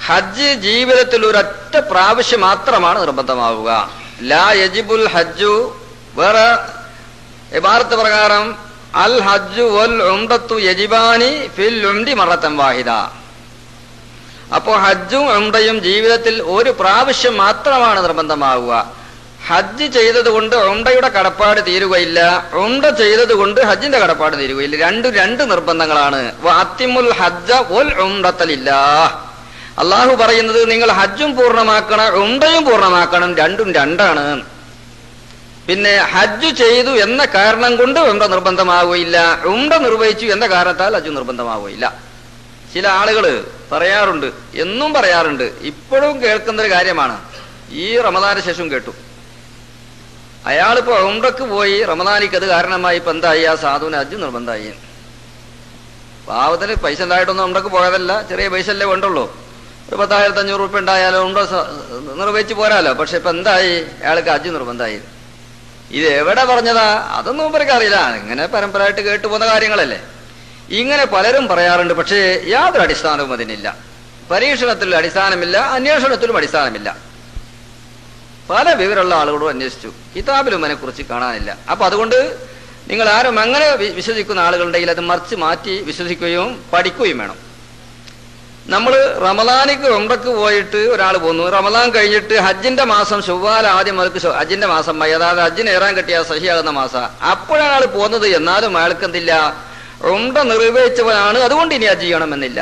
ഹജ്ജ് ജീവിതത്തിൽ ഒരൊറ്റ പ്രാവശ്യം മാത്രമാണ് നിർബന്ധമാവുക. ലാ യജിബുൽ ഹജ്ജു, വേറെ ഇബാറത്ത് പ്രകാരം അൽ ഹജ്ജു വൽ ഉംറത്തു യജിബാനി ഫിൽ ഉംരി മറത്തൻ വാഹിദ. അപ്പോ ഹജ്ജും ഉംറയും ജീവിതത്തിൽ ഒരു പ്രാവശ്യം മാത്രമാണ് നിർബന്ധമാവുക. ഹജ്ജ് ചെയ്തത് കൊണ്ട് ഉംറയുടെ കടപ്പാട് തീരുകയില്ല, ഉംറ ചെയ്തത് കൊണ്ട് ഹജ്ജിന്റെ കടപ്പാട് തീരുകയില്ല. രണ്ട് നിർബന്ധങ്ങളാണ്. വഅത്തിമുൽ ഹജ്ജ വൽ ഉംറത ലില്ലാഹ്. അള്ളാഹു പറയുന്നത് നിങ്ങൾ ഹജ്ജും പൂർണ്ണമാക്കണം, ഉംറയും പൂർണ്ണമാക്കണം. രണ്ടും രണ്ടാണ്. പിന്നെ ഹജ്ജ് ചെയ്തു എന്ന കാരണം കൊണ്ട് ഉംറ നിർബന്ധമാവുകയില്ല, ഉംറ നിർവഹിച്ചു എന്ന കാരണത്താൽ ഹജ്ജ് നിർബന്ധമാവുകയില്ല. ചില ആളുകൾ പറയാറുണ്ട്, എന്നും പറയാറുണ്ട്, ഇപ്പോഴും കേൾക്കുന്നൊരു കാര്യമാണ്. ഈ റമദാന് ശേഷം കേട്ടു, അയാളിപ്പോ ഉംറക്ക് പോയി, റമദാനിക്ക് അത് കാരണമായി ഇപ്പൊ എന്തായി, ആ സാധുവിന് ഹജ്ജ് നിർബന്ധമായി. പാവത്തിന് പൈസ ഉണ്ടായിട്ടൊന്നും ഉംറക്ക് പോയതല്ല, ചെറിയ പൈസ അല്ലേ വേണ്ടുള്ളൂ. ഒരു 10,500 രൂപ ഉണ്ടായാലും ഉംറ നിർവഹിച്ച് പോരാലോ. പക്ഷെ ഇപ്പൊ എന്തായി, അയാൾക്ക് ഹജ്ജ് നിർബന്ധമായി. ഇത് എവിടെ പറഞ്ഞതാ? അതൊന്നും ഇവർക്ക് അറിയില്ല. ഇങ്ങനെ പരമ്പരയായിട്ട് കേട്ടു പോകുന്ന കാര്യങ്ങളല്ലേ. ഇങ്ങനെ പലരും പറയാറുണ്ട്, പക്ഷേ യാതൊരു അടിസ്ഥാനവും അതിനില്ല. പരീക്ഷണത്തിലും അടിസ്ഥാനമില്ല, അന്വേഷണത്തിലും അടിസ്ഥാനമില്ല. പല വിവരമുള്ള ആളുകളോട് അന്വേഷിച്ചു, കിതാബിലും അതിനെക്കുറിച്ച് കാണാനില്ല. അപ്പൊ അതുകൊണ്ട് നിങ്ങൾ ആരും അങ്ങനെ വിശ്വസിക്കുന്ന ആളുകളുണ്ടെങ്കിൽ അത് മറിച്ച് മാറ്റി വിശ്വസിക്കുകയും പഠിക്കുകയും വേണം. നമ്മൾ റമദാനിക്ക് ഉംറക്ക് പോയിട്ട് ഒരാൾ പോന്നു, റമദാൻ കഴിഞ്ഞിട്ട് ഹജ്ജിന്റെ മാസം ചൊവ്വാൽ ആദ്യം അവർക്ക് ഹജ്ജിന്റെ മാസം, അതായത് ഹജ്ജിന് ഏറാൻ കിട്ടിയ സഹിയാകുന്ന മാസം, അപ്പോഴാണ് ആൾ പോകുന്നത്. എന്നാലും അയാൾക്ക് എന്തില്ല, ഉംറ നിർവഹിച്ചവനാണ്, അതുകൊണ്ട് ഇനി ഹജ്ജ് ചെയ്യണമെന്നില്ല.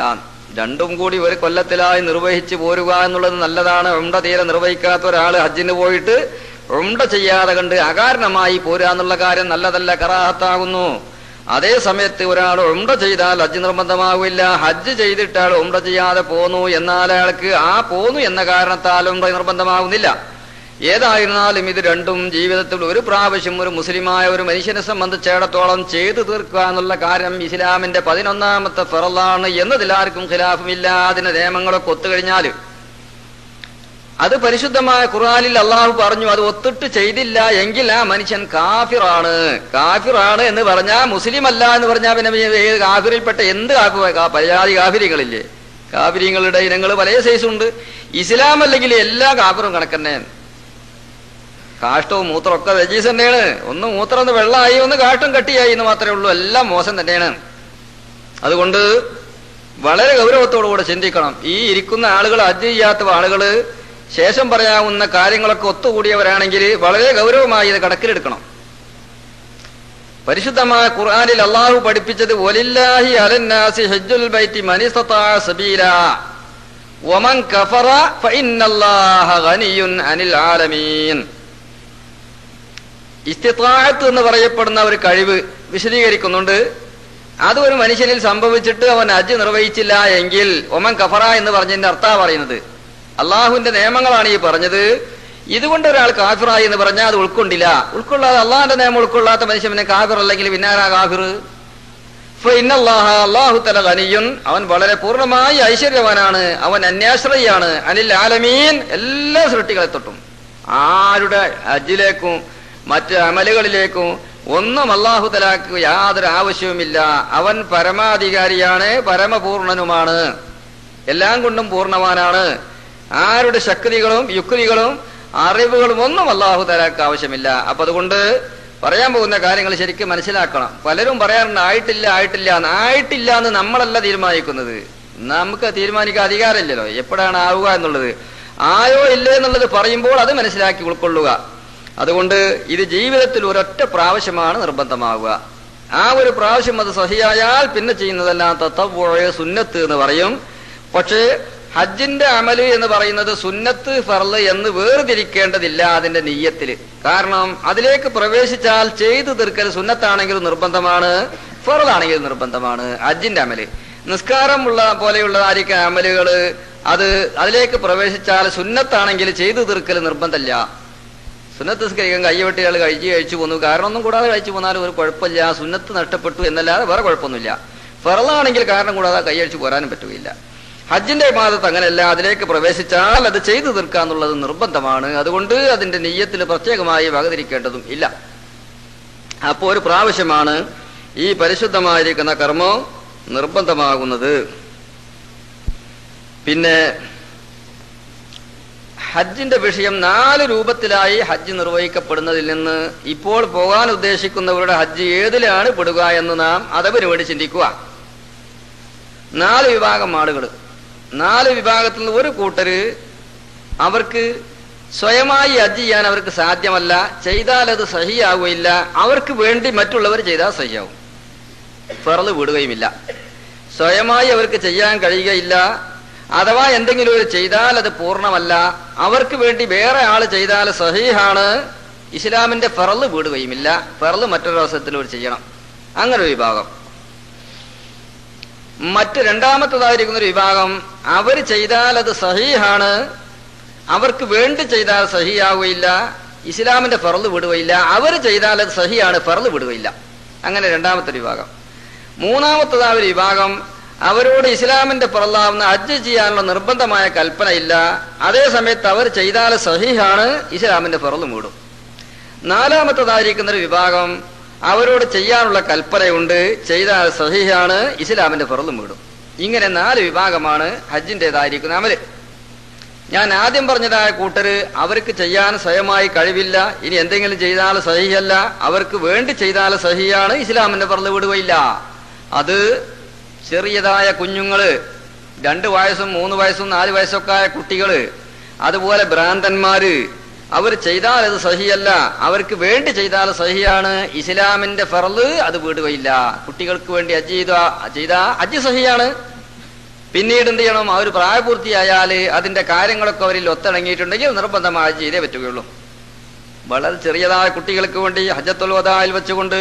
രണ്ടും കൂടി ഒരു കൊല്ലത്തിലായി നിർവഹിച്ചു പോരുക എന്നുള്ളത് നല്ലതാണ്. ഉംറ തീരെ നിർവഹിക്കാത്ത ഒരാൾ ഹജ്ജിന് പോയിട്ട് ഉംറ ചെയ്യാതെ കണ്ട് അകാരണമായി പോരുക എന്നുള്ള കാര്യം നല്ലതല്ല, കറാഹത്താകുന്നു. അതേ സമയത്ത് ഒരാൾ ഉംറ ചെയ്താൽ ഹജ്ജ് നിർബന്ധമാവില്ല. ഹജ്ജ് ചെയ്തിട്ടാൾ ഉംറ ചെയ്യാതെ പോന്നു എന്നാൽ അയാൾക്ക് ആ പോന്നു എന്ന കാരണത്താൽ ഉംറ നിർബന്ധമാകുന്നില്ല. ഏതായിരുന്നാലും ഇത് രണ്ടും ജീവിതത്തിൽ ഒരു പ്രാവശ്യം ഒരു മുസ്ലിമായ ഒരു മനുഷ്യനെ സംബന്ധിച്ചിടത്തോളം ചെയ്തു തീർക്കുക എന്നുള്ള കാര്യം ഇസ്ലാമിന്റെ 11ാമത്തെ ഫറളാണ് എന്നതിൽ ആർക്കും ഖിലാഫുമില്ല. അതിന്റെ നിയമങ്ങളൊക്കെ ഒത്തുകഴിഞ്ഞാൽ അത് പരിശുദ്ധമായ ഖുർആനിൽ അള്ളാഹു പറഞ്ഞു, അത് ഒത്തിട്ട് ചെയ്തില്ല എങ്കിൽ ആ മനുഷ്യൻ കാഫിറാണ്. കാഫിറാണ് എന്ന് പറഞ്ഞാൽ മുസ്ലിം അല്ല എന്ന് പറഞ്ഞാൽ പിന്നെ കാഫിറിൽപ്പെട്ട എന്ത് പരാതി കാഫിര്യങ്ങളില്ലേ? കാഫിര്യങ്ങളുടെ ഇനങ്ങൾ പല സൈസുണ്ട്. ഇസ്ലാം അല്ലെങ്കിൽ എല്ലാ കാഫിറും കണക്കന്നെ. കാഷ്ടവും മൂത്രമൊക്കെ രജീസ് തന്നെയാണ്. ഒന്ന് മൂത്രം ഒന്ന് വെള്ളമായി, ഒന്ന് കാഷ്ടം കട്ടിയായി എന്ന് മാത്രമേ ഉള്ളൂ. എല്ലാം മോശം തന്നെയാണ്. അതുകൊണ്ട് വളരെ ഗൗരവത്തോടുകൂടെ ചിന്തിക്കണം. ഈ ഇരിക്കുന്ന ആളുകൾ, ഹജ്ജ് ചെയ്യാത്ത ആളുകൾ ശേഷം പറയാവുന്ന കാര്യങ്ങളൊക്കെ ഒത്തുകൂടിയവരാണെങ്കിൽ വളരെ ഗൗരവമായി ഇത് കണക്കിലെടുക്കണം. പരിശുദ്ധമായ ഖുർആനിൽ അള്ളാഹു പഠിപ്പിച്ചത് വലില്ലാഹി അലന്നാസി ഹജ്ജുൽ ബൈത്തി മൻ ഇസ്തതാഅ സബീലാ വമൻ കഫറ ഫഇന്നല്ലാഹ ഗനിയ്യുൻ അനിൽ ആലമീൻ. ഇസ്തിതാഅത്ത് എന്ന് പറയപ്പെടുന്ന ഒരു കഴിവ് വിശദീകരിക്കുന്നുണ്ട്. അത് ഒരു മനുഷ്യനിൽ സംഭവിച്ചിട്ട് അവൻ ഹജ്ജ് നിർവഹിച്ചില്ല എങ്കിൽ ഒമൻ കഫറ എന്ന് പറഞ്ഞതിന്റെ അർത്ഥം പറയുന്നത് അള്ളാഹുവിന്റെ നിയമങ്ങളാണ് ഈ പറഞ്ഞത്. ഇതുകൊണ്ട് ഒരാൾ കാഫിറായി എന്ന് പറഞ്ഞാൽ അത് ഉൾക്കൊണ്ടില്ല. ഉൾക്കൊള്ളാതെ അള്ളാഹിന്റെ നിയമം ഉൾക്കൊള്ളാത്ത മനുഷ്യനെ കാഫിർ അല്ലെങ്കിൽ പിന്നാരാ കാഫിർ? അള്ളാഹു തആല ഗനിയ്യുൻ, അവൻ വളരെ പൂർണ്ണമായി ഐശ്വര്യവാനാണ്, അവൻ അന്യാശ്രയാണ്, അനിൽ ആലമീൻ, എല്ലാ സൃഷ്ടികളെ തൊട്ടും. ആരുടെ ഹജ്ജിലേക്കും മറ്റ് അമലുകളിലേക്കും ഒന്നും അള്ളാഹു തആലക്ക് യാതൊരു ആവശ്യവുമില്ല. അവൻ പരമാധികാരിയാണ്, പരമപൂർണനുമാണ്, എല്ലാം കൊണ്ടും പൂർണ്ണവാനാണ്. ആരുടെ ശക്തികളും യുക്തികളും അറിവുകളും ഒന്നും അള്ളാഹു തആലക്ക് ആവശ്യമില്ല. അപ്പൊ അതുകൊണ്ട് പറയാൻ പോകുന്ന കാര്യങ്ങൾ ശരിക്കും മനസ്സിലാക്കണം. പലരും പറയാറുണ്ട് ആയിട്ടില്ല എന്ന് നമ്മളല്ല തീരുമാനിക്കുന്നത്. നമുക്ക് തീരുമാനിക്കാൻ അധികാരമില്ലല്ലോ എപ്പോഴാണ് ആവുക എന്നുള്ളത്. ആയോ ഇല്ലേ എന്നുള്ളത് പറയുമ്പോൾ അത് മനസ്സിലാക്കി ഉൾക്കൊള്ളുക. അതുകൊണ്ട് ഇത് ജീവിതത്തിൽ ഒരൊറ്റ പ്രാവശ്യമാണ് നിർബന്ധമാവുക. ആ ഒരു പ്രാവശ്യം അത് സഹിയായാൽ പിന്നെ ചെയ്യുന്നതെല്ലാം തത്തവ്വുഅ്, സുന്നത്ത് എന്ന് പറയും. പക്ഷേ ഹജ്ജിന്റെ അമല് എന്ന് പറയുന്നത് സുന്നത്ത് ഫർള് എന്ന് വേർതിരിക്കേണ്ടതില്ല അതിന്റെ നിയ്യത്തില്. കാരണം അതിലേക്ക് പ്രവേശിച്ചാൽ ചെയ്തു തീർക്കൽ സുന്നത്താണെങ്കിലും നിർബന്ധമാണ്, ഫർളാണെങ്കിലും നിർബന്ധമാണ്. ഹജ്ജിന്റെ അമല് നിസ്കാരം ഉള്ള പോലെയുള്ളതായിരിക്കും അമലുകള്. അതിലേക്ക് പ്രവേശിച്ചാൽ സുന്നത്താണെങ്കിൽ ചെയ്തു തീർക്കൽ നിർബന്ധമില്ല. സുന്നത്ത് നിസ്കരിക്കാൻ കയ്യവെട്ടിയാൾ കഴിച്ചു പോന്നു, കാരണം ഒന്നും കൂടാതെ കഴിച്ചു പോന്നാലും ഒരു കുഴപ്പമില്ല, സുന്നത്ത് നഷ്ടപ്പെട്ടു എന്നല്ലാതെ വേറെ കുഴപ്പമൊന്നുമില്ല. ഫർളാണെങ്കിൽ കാരണം കൂടാതെ കൈയഴിച്ചു പോരാനും പറ്റുകയില്ല. ഹജ്ജിന്റെ ഇബാദത്ത് അങ്ങനെയല്ല, അതിലേക്ക് പ്രവേശിച്ചാൽ അത് ചെയ്തു തീർക്കാന്നുള്ളത് നിർബന്ധമാണ്. അതുകൊണ്ട് അതിന്റെ നിയ്യത്തിൽ പ്രത്യേകമായി വകതിരിക്കേണ്ടതും ഇല്ല. അപ്പോൾ ഒരു പ്രാവശ്യമാണ് ഈ പരിശുദ്ധമായിരിക്കുന്ന കർമ്മം നിർബന്ധമാകുന്നത്. പിന്നെ ഹജ്ജിന്റെ വിഷയം 4 രൂപത്തിലായി ഹജ്ജ് നിർവഹിക്കപ്പെടുന്നതിൽ നിന്ന് ഇപ്പോൾ പോകാൻ ഉദ്ദേശിക്കുന്നവരുടെ ഹജ്ജ് ഏതിലാണ് പെടുക എന്ന് നാം അതവിന് വേണ്ടി ചിന്തിക്കുക. 4 വിഭാഗം ആളുകൾ. 4 വിഭാഗത്തിൽ നിന്ന് ഒരു കൂട്ടര് അവർക്ക് സ്വയമായി ഹജ്ജ് ചെയ്യാൻ അവർക്ക് സാധ്യമല്ല, ചെയ്താൽ അത് സഹിയാവുകയില്ല, അവർക്ക് വേണ്ടി മറ്റുള്ളവർ ചെയ്താൽ സഹിയാവും, ഫർള് വിടുകയുമില്ല. സ്വയമായി അവർക്ക് ചെയ്യാൻ കഴിയുകയില്ല, അഥവാ എന്തെങ്കിലും ഒരു ചെയ്താൽ അത് പൂർണ്ണമല്ല, അവർക്ക് വേണ്ടി വേറെ ആൾ ചെയ്താൽ സഹീഹാണ്, ഇസ്ലാമിന്റെ ഫർള് വിടുകയുമില്ല, ഫർള് മറ്റൊരു അവസരത്തിൽ ഒരു ചെയ്യണം. അങ്ങനെ ഒരു വിഭാഗം. മറ്റ് രണ്ടാമത്തേതായിരിക്കുന്ന ഒരു വിഭാഗം, അവർ ചെയ്താൽ അത് സഹീഹാണ്, അവർക്ക് വേണ്ടി ചെയ്താൽ സഹിയാവുകയില്ല, ഇസ്ലാമിന്റെ ഫർള് വിടുകയില്ല, അവർ ചെയ്താൽ അത് സഹിയാണ്, ഫർള് വിടുകയില്ല. അങ്ങനെ രണ്ടാമത്തെ വിഭാഗം. മൂന്നാമത്തേതായ ഒരു വിഭാഗം, അവരോട് ഇസ്ലാമിന്റെ ഫർളാവുന്ന ഹജ്ജ് ചെയ്യാനുള്ള നിർബന്ധമായ കൽപ്പനയില്ല, അതേ സമയത്ത് അവർ ചെയ്താൽ സഹീഹാണ്, ഇസ്ലാമിന്റെ ഫർളും വിടും. നാലാമത്തേതായിരിക്കുന്ന ഒരു വിഭാഗം, അവരോട് ചെയ്യാനുള്ള കൽപ്പനയുണ്ട്, ചെയ്താൽ സഹീഹാണ്, ഇസ്ലാമിന്റെ ഫർളും വിടും. ഇങ്ങനെ 4 വിഭാഗമാണ് ഹജ്ജിൻ്റെതായിരിക്കുന്ന അമല്. ഞാൻ ആദ്യം പറഞ്ഞതായ കൂട്ടര് അവർക്ക് ചെയ്യാൻ സ്വയമായി കഴിവില്ല, ഇനി എന്തെങ്കിലും ചെയ്താൽ സഹിയല്ല, അവർക്ക് വേണ്ടി ചെയ്താൽ സഹിയാണ്, ഇസ്ലാമിന്റെ ഫർള് വിടുകയില്ല. അത് ചെറിയതായ കുഞ്ഞുങ്ങള്, 2 വയസ്സും 3 വയസ്സും 4 വയസ്സൊക്കെ ആയ കുട്ടികള്, അതുപോലെ ഭ്രാന്തന്മാര്, അവർ ചെയ്താൽ അത് സഹിയല്ല, അവർക്ക് വേണ്ടി ചെയ്താൽ സഹിയാണ്, ഇസ്ലാമിന്റെ ഫർള് അത് വിടുകയില്ല. കുട്ടികൾക്ക് വേണ്ടി ഹജ്ജ് ചെയ്താ ഹജ്ജ് സഹിയാണ്. പിന്നീട് എന്ത് ചെയ്യണം? അവർ പ്രായപൂർത്തിയായാൽ അതിന്റെ കാര്യങ്ങളൊക്കെ അവരിൽ ഒത്തിണങ്ങിയിട്ടുണ്ടെങ്കിൽ നിർബന്ധമായി ഹജ്ജ് ചെയ്തേ പറ്റുകയുള്ളൂ. വളരെ ചെറിയതായ കുട്ടികൾക്ക് വേണ്ടി ഹജ്ജത്തുൽ വദാഇൽ വെച്ചുകൊണ്ട്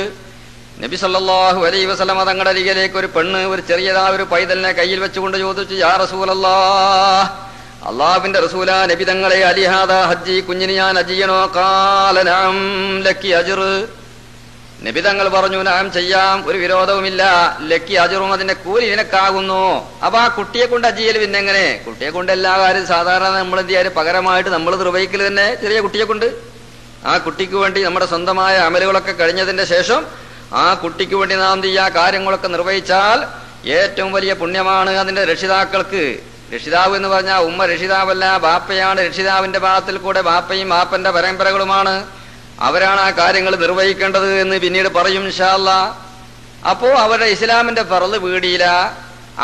നബി സല്ലല്ലാഹു അലൈഹി വസല്ലം തങ്ങളുടെ അരികിലേക്ക് ഒരു പെണ്ണ് ഒരു ചെറിയതായ ഒരു പൈതലിനെ കയ്യിൽ വെച്ചുകൊണ്ട് ചോദിച്ചു, യാ റസൂലല്ലാഹ്, അള്ളാഹുവിന്റെ റസൂലാ നബി തങ്ങളെ, അലിഹാദ ഹജ്ജി, കുഞ്ഞിന് ഞാൻ ഹജ്ജ് ചെയ്യണോ? ഖാല നഅം ലക്കി അജ്ർ. നബി തങ്ങൾ പറഞ്ഞു, നഅം ചെയ്യാം, ഒരു വിരോധവുമില്ല, ലക്കി അജ്റും, അതിന്റെ കൂലി നിനക്കാകുന്നു. അപ്പൊ ആ കുട്ടിയെ കൊണ്ട് ഹജ്ജ് ചെയ്യൽ പിന്നെ എങ്ങനെ? കുട്ടിയെ കൊണ്ട് എല്ലാ കാര്യം സാധാരണ നമ്മൾ എന്ത് ചെയ്യാറ്, പകരമായിട്ട് നമ്മൾ നിർവഹിക്കൽ തന്നെ ചെറിയ കുട്ടിയെ കൊണ്ട്. ആ കുട്ടിക്ക് വേണ്ടി നമ്മുടെ സ്വന്തമായ അമലുകളൊക്കെ കഴിഞ്ഞതിന്റെ ശേഷം ആ കുട്ടിക്ക് വേണ്ടി നാം എന്ത് ചെയ്യുക, കാര്യങ്ങളൊക്കെ നിർവഹിച്ചാൽ ഏറ്റവും വലിയ പുണ്യമാണ് അതിന്റെ രക്ഷിതാക്കൾക്ക്. രക്ഷിതാവ് എന്ന് പറഞ്ഞാൽ ഉമ്മ രക്ഷിതാവല്ല, ബാപ്പയാണ് രക്ഷിതാവിന്റെ ഭാഗത്തിൽ കൂടെ ബാപ്പയും ബാപ്പന്റെ പരമ്പരകളുമാണ്, അവരാണ് ആ കാര്യങ്ങൾ നിർവഹിക്കേണ്ടത് എന്ന് പിന്നീട് പറയും ഇൻഷാ അല്ലാഹ്. അപ്പോ അവരുടെ ഇസ്ലാമിന്റെ ഫർള് വീടിയില്ല,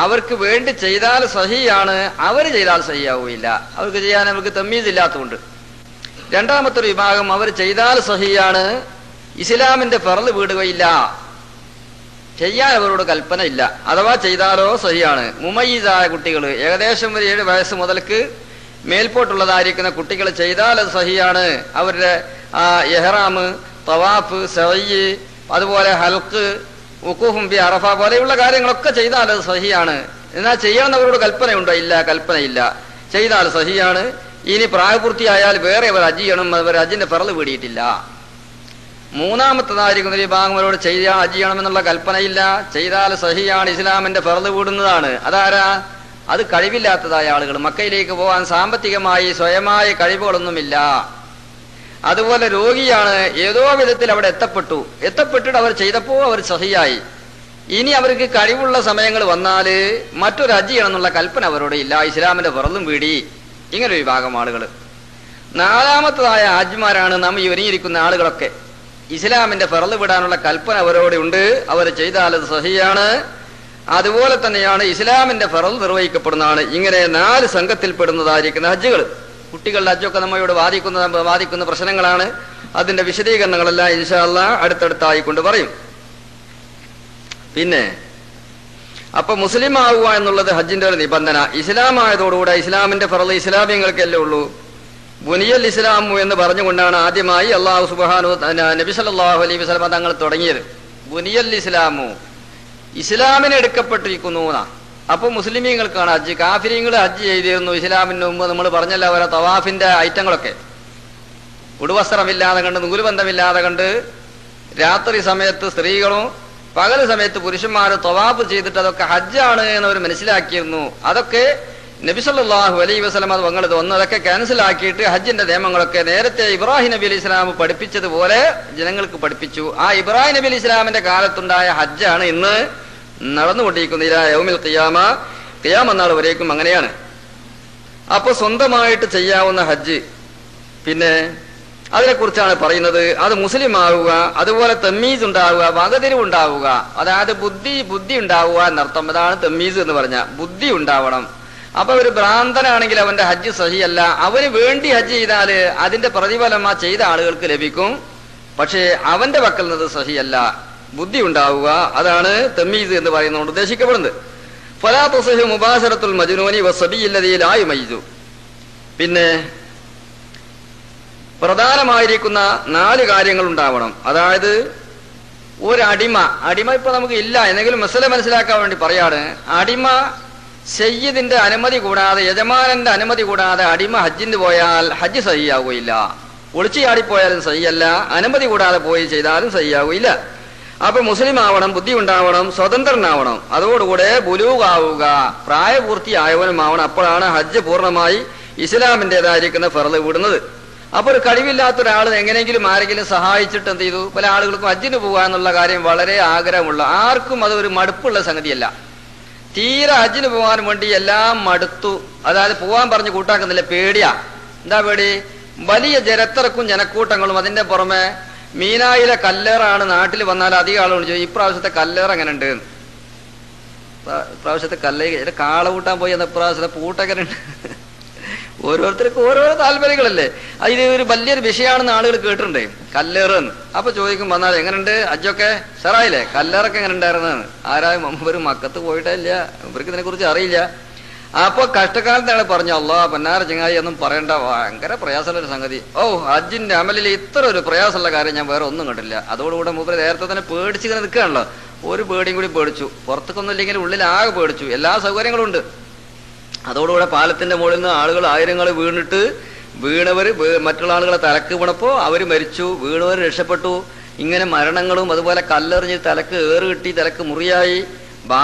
അവർക്ക് വേണ്ടി ചെയ്താൽ സഹിയാണ്, അവർ ചെയ്താൽ സഹിയാവുകയില്ല, അവർക്ക് ചെയ്യാൻ അവർക്ക് തമ്മീസ് ഇല്ലാത്തതുകൊണ്ട്. രണ്ടാമത്തെ ഒരു വിഭാഗം, അവർ ചെയ്താൽ സഹിയാണ്, ഇസ്ലാമിന്റെ ഫർള് വീടുകയില്ല, ചെയ്യാൻ അവരോട് കൽപ്പന ഇല്ല, അഥവാ ചെയ്താലോ സഹിയാണ്. മുമയ്യിസായ കുട്ടികൾ, ഏകദേശം ഒരു 7 വയസ്സ് മുതൽക്ക് മേൽപോട്ടുള്ളതായിരിക്കുന്ന കുട്ടികൾ ചെയ്താൽ അത് സഹിയാണ്. അവരുടെ ഇഹ്റാം, തവാഫ്, സഅയ്, അതുപോലെ ഹൽക്ക്, ഉഖൂഫും ബി അറഫ പോലെയുള്ള കാര്യങ്ങളൊക്കെ ചെയ്താൽ അത് സഹിയാണ്. എന്നാൽ ചെയ്യണമെന്നവരോട് കൽപ്പനയുണ്ടോ? ഇല്ല, കൽപ്പനയില്ല, ചെയ്താൽ സഹിയാണ്. ഇനി പ്രായപൂർത്തിയായാൽ വേറെ അവർ ഹജ്ജ് ചെയ്യണം, അവർ ഹജ്ജിന്റെ ഫർള് വീടിയിട്ടില്ല. മൂന്നാമത്തേതായിരിക്കുന്ന ഒരു വിഭാഗം അവരോട് ചെയ്യാൻ ഹജ്ജ് ചെയ്യണമെന്നുള്ള കൽപ്പനയില്ല, ചെയ്താൽ സഹിയാണ്, ഇസ്ലാമിന്റെ ഫർള് വീടുന്നതാണ്. അതാരാ? അത് കഴിവില്ലാത്തതായ ആളുകൾ, മക്കയിലേക്ക് പോകാൻ സാമ്പത്തികമായി സ്വയമായ കഴിവുകളൊന്നുമില്ല, അതുപോലെ രോഗിയാണ്, ഏതോ വിധത്തിൽ അവിടെ എത്തപ്പെട്ടിട്ട് അവർ ചെയ്തപ്പോ അവർ സഹിയായി. ഇനി അവർക്ക് കഴിവുള്ള സമയങ്ങൾ വന്നാല് മറ്റൊരു ഹജ്ജ് ചെയ്യണം എന്നുള്ള കൽപ്പന അവരോട് ഇല്ല, ഇസ്ലാമിന്റെ ഫർളും വീടി. ഇങ്ങനൊരു വിഭാഗം ആളുകൾ. നാലാമത്തതായ ഹാജിമാരാണ് നാം ഈ ഒരുങ്ങിയിരിക്കുന്ന ആളുകളൊക്കെ. ഇസ്ലാമിന്റെ ഫർള് വിടാനുള്ള കൽപ്പന അവരോട് ഉണ്ട്, അവർ ചെയ്താൽ അത് സഹിയാണ്, അതുപോലെ തന്നെയാണ് ഇസ്ലാമിന്റെ ഫർള് നിർവഹിക്കപ്പെടുന്നതാണ്. ഇങ്ങനെ 4 സംഘത്തിൽപ്പെടുന്നതായിരിക്കുന്ന ഹജ്ജുകൾ. കുട്ടികളുടെ ഹജ്ജൊക്കെ നമ്മയോട് വാദിക്കുന്ന പ്രശ്നങ്ങളാണ്. അതിന്റെ വിശദീകരണങ്ങളെല്ലാം ഇൻഷാ അല്ലാഹ് അടുത്തടുത്തായിക്കൊണ്ട് പറയും. പിന്നെ അപ്പൊ മുസ്ലിം ആവുക എന്നുള്ളത് ഹജ്ജിന്റെ ഒരു നിബന്ധന. ഇസ്ലാം ആയതോടുകൂടെ ഇസ്ലാമിന്റെ ഫർള് ഇസ്ലാമിയങ്ങൾക്കല്ലേ ഉള്ളൂ. ബുനിയൽ ഇസ്ലാമു എന്ന് പറഞ്ഞുകൊണ്ടാണ് ആദ്യമായി അല്ലാഹു സുബ്ഹാനഹു നബി സല്ലല്ലാഹു അലൈഹി വസല്ലം തങ്ങൾ തുടങ്ങിയത്. ബുനിയൽ ഇസ്ലാമു, ഇസ്ലാമിന് എടുക്കപ്പെട്ടിരിക്കുന്നു എന്നാ. അപ്പൊ മുസ്ലിമീങ്ങൾക്കാണ് ഹജ്ജ്. കാഫിരീങ്ങൾ ഹജ്ജ് ചെയ്തിരുന്നു ഇസ്ലാമിന് മുമ്പ്. നമ്മൾ പറഞ്ഞല്ലോ അവരെ തവാഫിന്റെ ഐറ്റങ്ങളൊക്കെ, ഉടുവസ്ത്രമില്ലാതെ കണ്ട്, നൂലുബന്ധമില്ലാതെ കണ്ട്, രാത്രി സമയത്ത് സ്ത്രീകളും പകൽ സമയത്ത് പുരുഷന്മാരും തവാഫ് ചെയ്തിട്ട് അതൊക്കെ ഹജ്ജാണ് എന്നവർ മനസ്സിലാക്കിയിരുന്നു. അതൊക്കെ നബി സല്ലല്ലാഹു അലൈഹി വസല്ലം തങ്ങൾ അതൊക്കെ ക്യാൻസൽ ആക്കിയിട്ട് ഹജ്ജിന്റെ നിയമങ്ങളൊക്കെ നേരത്തെ ഇബ്രാഹിം നബി അലൈഹി ഇസ്ലാം പഠിപ്പിച്ചതുപോലെ ജനങ്ങൾക്ക് പഠിപ്പിച്ചു. ആ ഇബ്രാഹിം നബി അലൈഹി ഇസ്ലാമിന്റെ കാലത്തുണ്ടായ ഹജ്ജാണ് ഇന്ന് നടന്നുകൊണ്ടിരിക്കുന്നത്. ഇലാ യൗമിൽ ഖിയാമ, ഖിയാമ നാൾ വരേക്കും അങ്ങനെയാണ്. അപ്പൊ സ്വന്തമായിട്ട് ചെയ്യാവുന്ന ഹജ്ജ്, പിന്നെ അതിനെക്കുറിച്ചാണ് പറയുന്നത്. അത് മുസ്ലിം ആവുക, അതുപോലെ തമ്മീസ് ഉണ്ടാവുക, വകതിരിവുണ്ടാവുക, അതായത് ബുദ്ധി ഉണ്ടാവുക എന്നർത്ഥം. അതാണ് തമ്മീസ് എന്ന് പറഞ്ഞ, ബുദ്ധി ഉണ്ടാവണം. അപ്പൊ ഒരു ഭ്രാന്തനാണെങ്കിൽ അവന്റെ ഹജ്ജ് സഹിയല്ല. അവന് വേണ്ടി ഹജ്ജ് ചെയ്താല് അതിന്റെ പ്രതിഫലം ആ ചെയ്ത ആളുകൾക്ക് ലഭിക്കും, പക്ഷേ അവന്റെ പക്കൽ നിന്ന് സഹിയല്ല. ബുദ്ധി ഉണ്ടാവുക, അതാണ് തമ്മീസ് എന്ന് പറയുന്നതുകൊണ്ട് ഉദ്ദേശിക്കപ്പെടുന്നത്. ഫലാ തസ്ഹു മുബാശറത്തുൽ മജ്നൂനി വസ്സബിയ്യില്ലദീ ലാ യുമയ്യിസു. പിന്നെ പ്രധാനമായിരിക്കുന്ന 4 കാര്യങ്ങൾ ഉണ്ടാവണം. അതായത് ഒരു അടിമ ഇപ്പൊ നമുക്ക് ഇല്ല, എന്തെങ്കിലും മസല മനസ്സിലാക്കാൻ വേണ്ടി പറയാണ്. അടിമ സയ്യിദിന്റെ അനുമതി കൂടാതെ, യജമാനന്റെ അനുമതി കൂടാതെ അടിമ ഹജ്ജിന് പോയാൽ ഹജ്ജ് സഹിയാവുകയില്ല. ഒളിച്ചു ചാടിപ്പോയാലും സഹിയല്ല, അനുമതി കൂടാതെ പോയി ചെയ്താലും സഹിയാവുകയില്ല. അപ്പൊ മുസ്ലിം ആവണം, ബുദ്ധി ഉണ്ടാവണം, സ്വതന്ത്രനാവണം, അതോടുകൂടെ ബുലൂഗാവുക, പ്രായപൂർത്തിയായവനുമാവണം. അപ്പോഴാണ് ഹജ്ജ് പൂർണ്ണമായി ഇസ്ലാമിൻ്റെതായിരിക്കുന്ന ഫർള് വിടുന്നത്. അപ്പൊ ഒരു കഴിവില്ലാത്ത ഒരാൾ എങ്ങനെയെങ്കിലും ആരെങ്കിലും സഹായിച്ചിട്ട് എന്ത് ചെയ്തു, പല ആളുകൾക്കും ഹജ്ജിന് പോകുക എന്നുള്ള കാര്യം വളരെ ആഗ്രഹമുള്ള, ആർക്കും അത് ഒരു മടുപ്പുള്ള സംഗതിയല്ല. തീരെ ഹജ്ജിന് പോകാൻ വേണ്ടി എല്ലാം മടുത്തു. അതായത് പോവാൻ പറഞ്ഞ് കൂട്ടാക്കുന്നില്ല, പേടിയാ. എന്താ പേടി? വലിയ ജനത്തിറക്കും ജനക്കൂട്ടങ്ങളും. അതിന്റെ പുറമെ മീനായിലെ കല്ലേറാണ്. നാട്ടിൽ വന്നാൽ അധികം ആളുകൾ ചോദിക്കും ഇപ്രാവശ്യത്തെ കല്ലേറ് എങ്ങനെ ഉണ്ട്, ഇപ്രാവശ്യത്തെ കാള കൂട്ടാൻ പോയി എന്ന ഇപ്രാവശ്യത്തെ പൂട്ടെങ്ങനെ ഉണ്ട്. ഓരോരുത്തർക്കും ഓരോരോ താല്പര്യങ്ങളല്ലേ. ഇത് ഒരു വലിയൊരു വിഷയമാണെന്ന് ആളുകൾ കേട്ടിട്ടുണ്ട്, കല്ലേറെന്ന്. അപ്പൊ ചോദിക്കും വന്നാൽ എങ്ങനെയുണ്ട് ഹജ്ജൊക്കെ ഷറായില്ലേ, കല്ലേറൊക്കെ എങ്ങനെ ഉണ്ടായിരുന്നെന്ന്. ആരായും മുമ്പ് മക്കത്ത് പോയിട്ടേ ഇല്ല, ഇവർക്ക് ഇതിനെ കുറിച്ച് അറിയില്ല. അപ്പൊ കഷ്ടകാലത്താണ് പറഞ്ഞു അള്ളാ പൊന്നാര ചങ്ങായി ഒന്നും പറയണ്ട, ഭയങ്കര പ്രയാസമുള്ള ഒരു സംഗതി. ഓ ഹജ്ജിന്റെ അമലിൽ ഇത്ര ഒരു പ്രയാസമുള്ള കാര്യം ഞാൻ വേറെ ഒന്നും കണ്ടില്ല. അതോടുകൂടെ മൂപ്പര് നേരത്തെ തന്നെ പേടിച്ചിങ്ങനെ നിൽക്കുകയാണല്ലോ. ഒരു പേടിയും കൂടി പേടിച്ചു, പുറത്തേക്കൊന്നും ഇല്ലെങ്കിൽ ഉള്ളിൽ ആകെ പേടിച്ചു. എല്ലാ സൗകര്യങ്ങളും ഉണ്ട്. അതോടുകൂടെ പാലത്തിന്റെ മുകളിൽ നിന്ന് ആളുകൾ ആയിരങ്ങൾ വീണവര് മറ്റുള്ള ആളുകളെ തലക്ക് വീണപ്പോ അവര് മരിച്ചു, വീണവർ രക്ഷപ്പെട്ടു. ഇങ്ങനെ മരണങ്ങളും അതുപോലെ കല്ലെറിഞ്ഞ് തലക്ക് ഏറ് കിട്ടി, തലക്ക് മുറിയായി.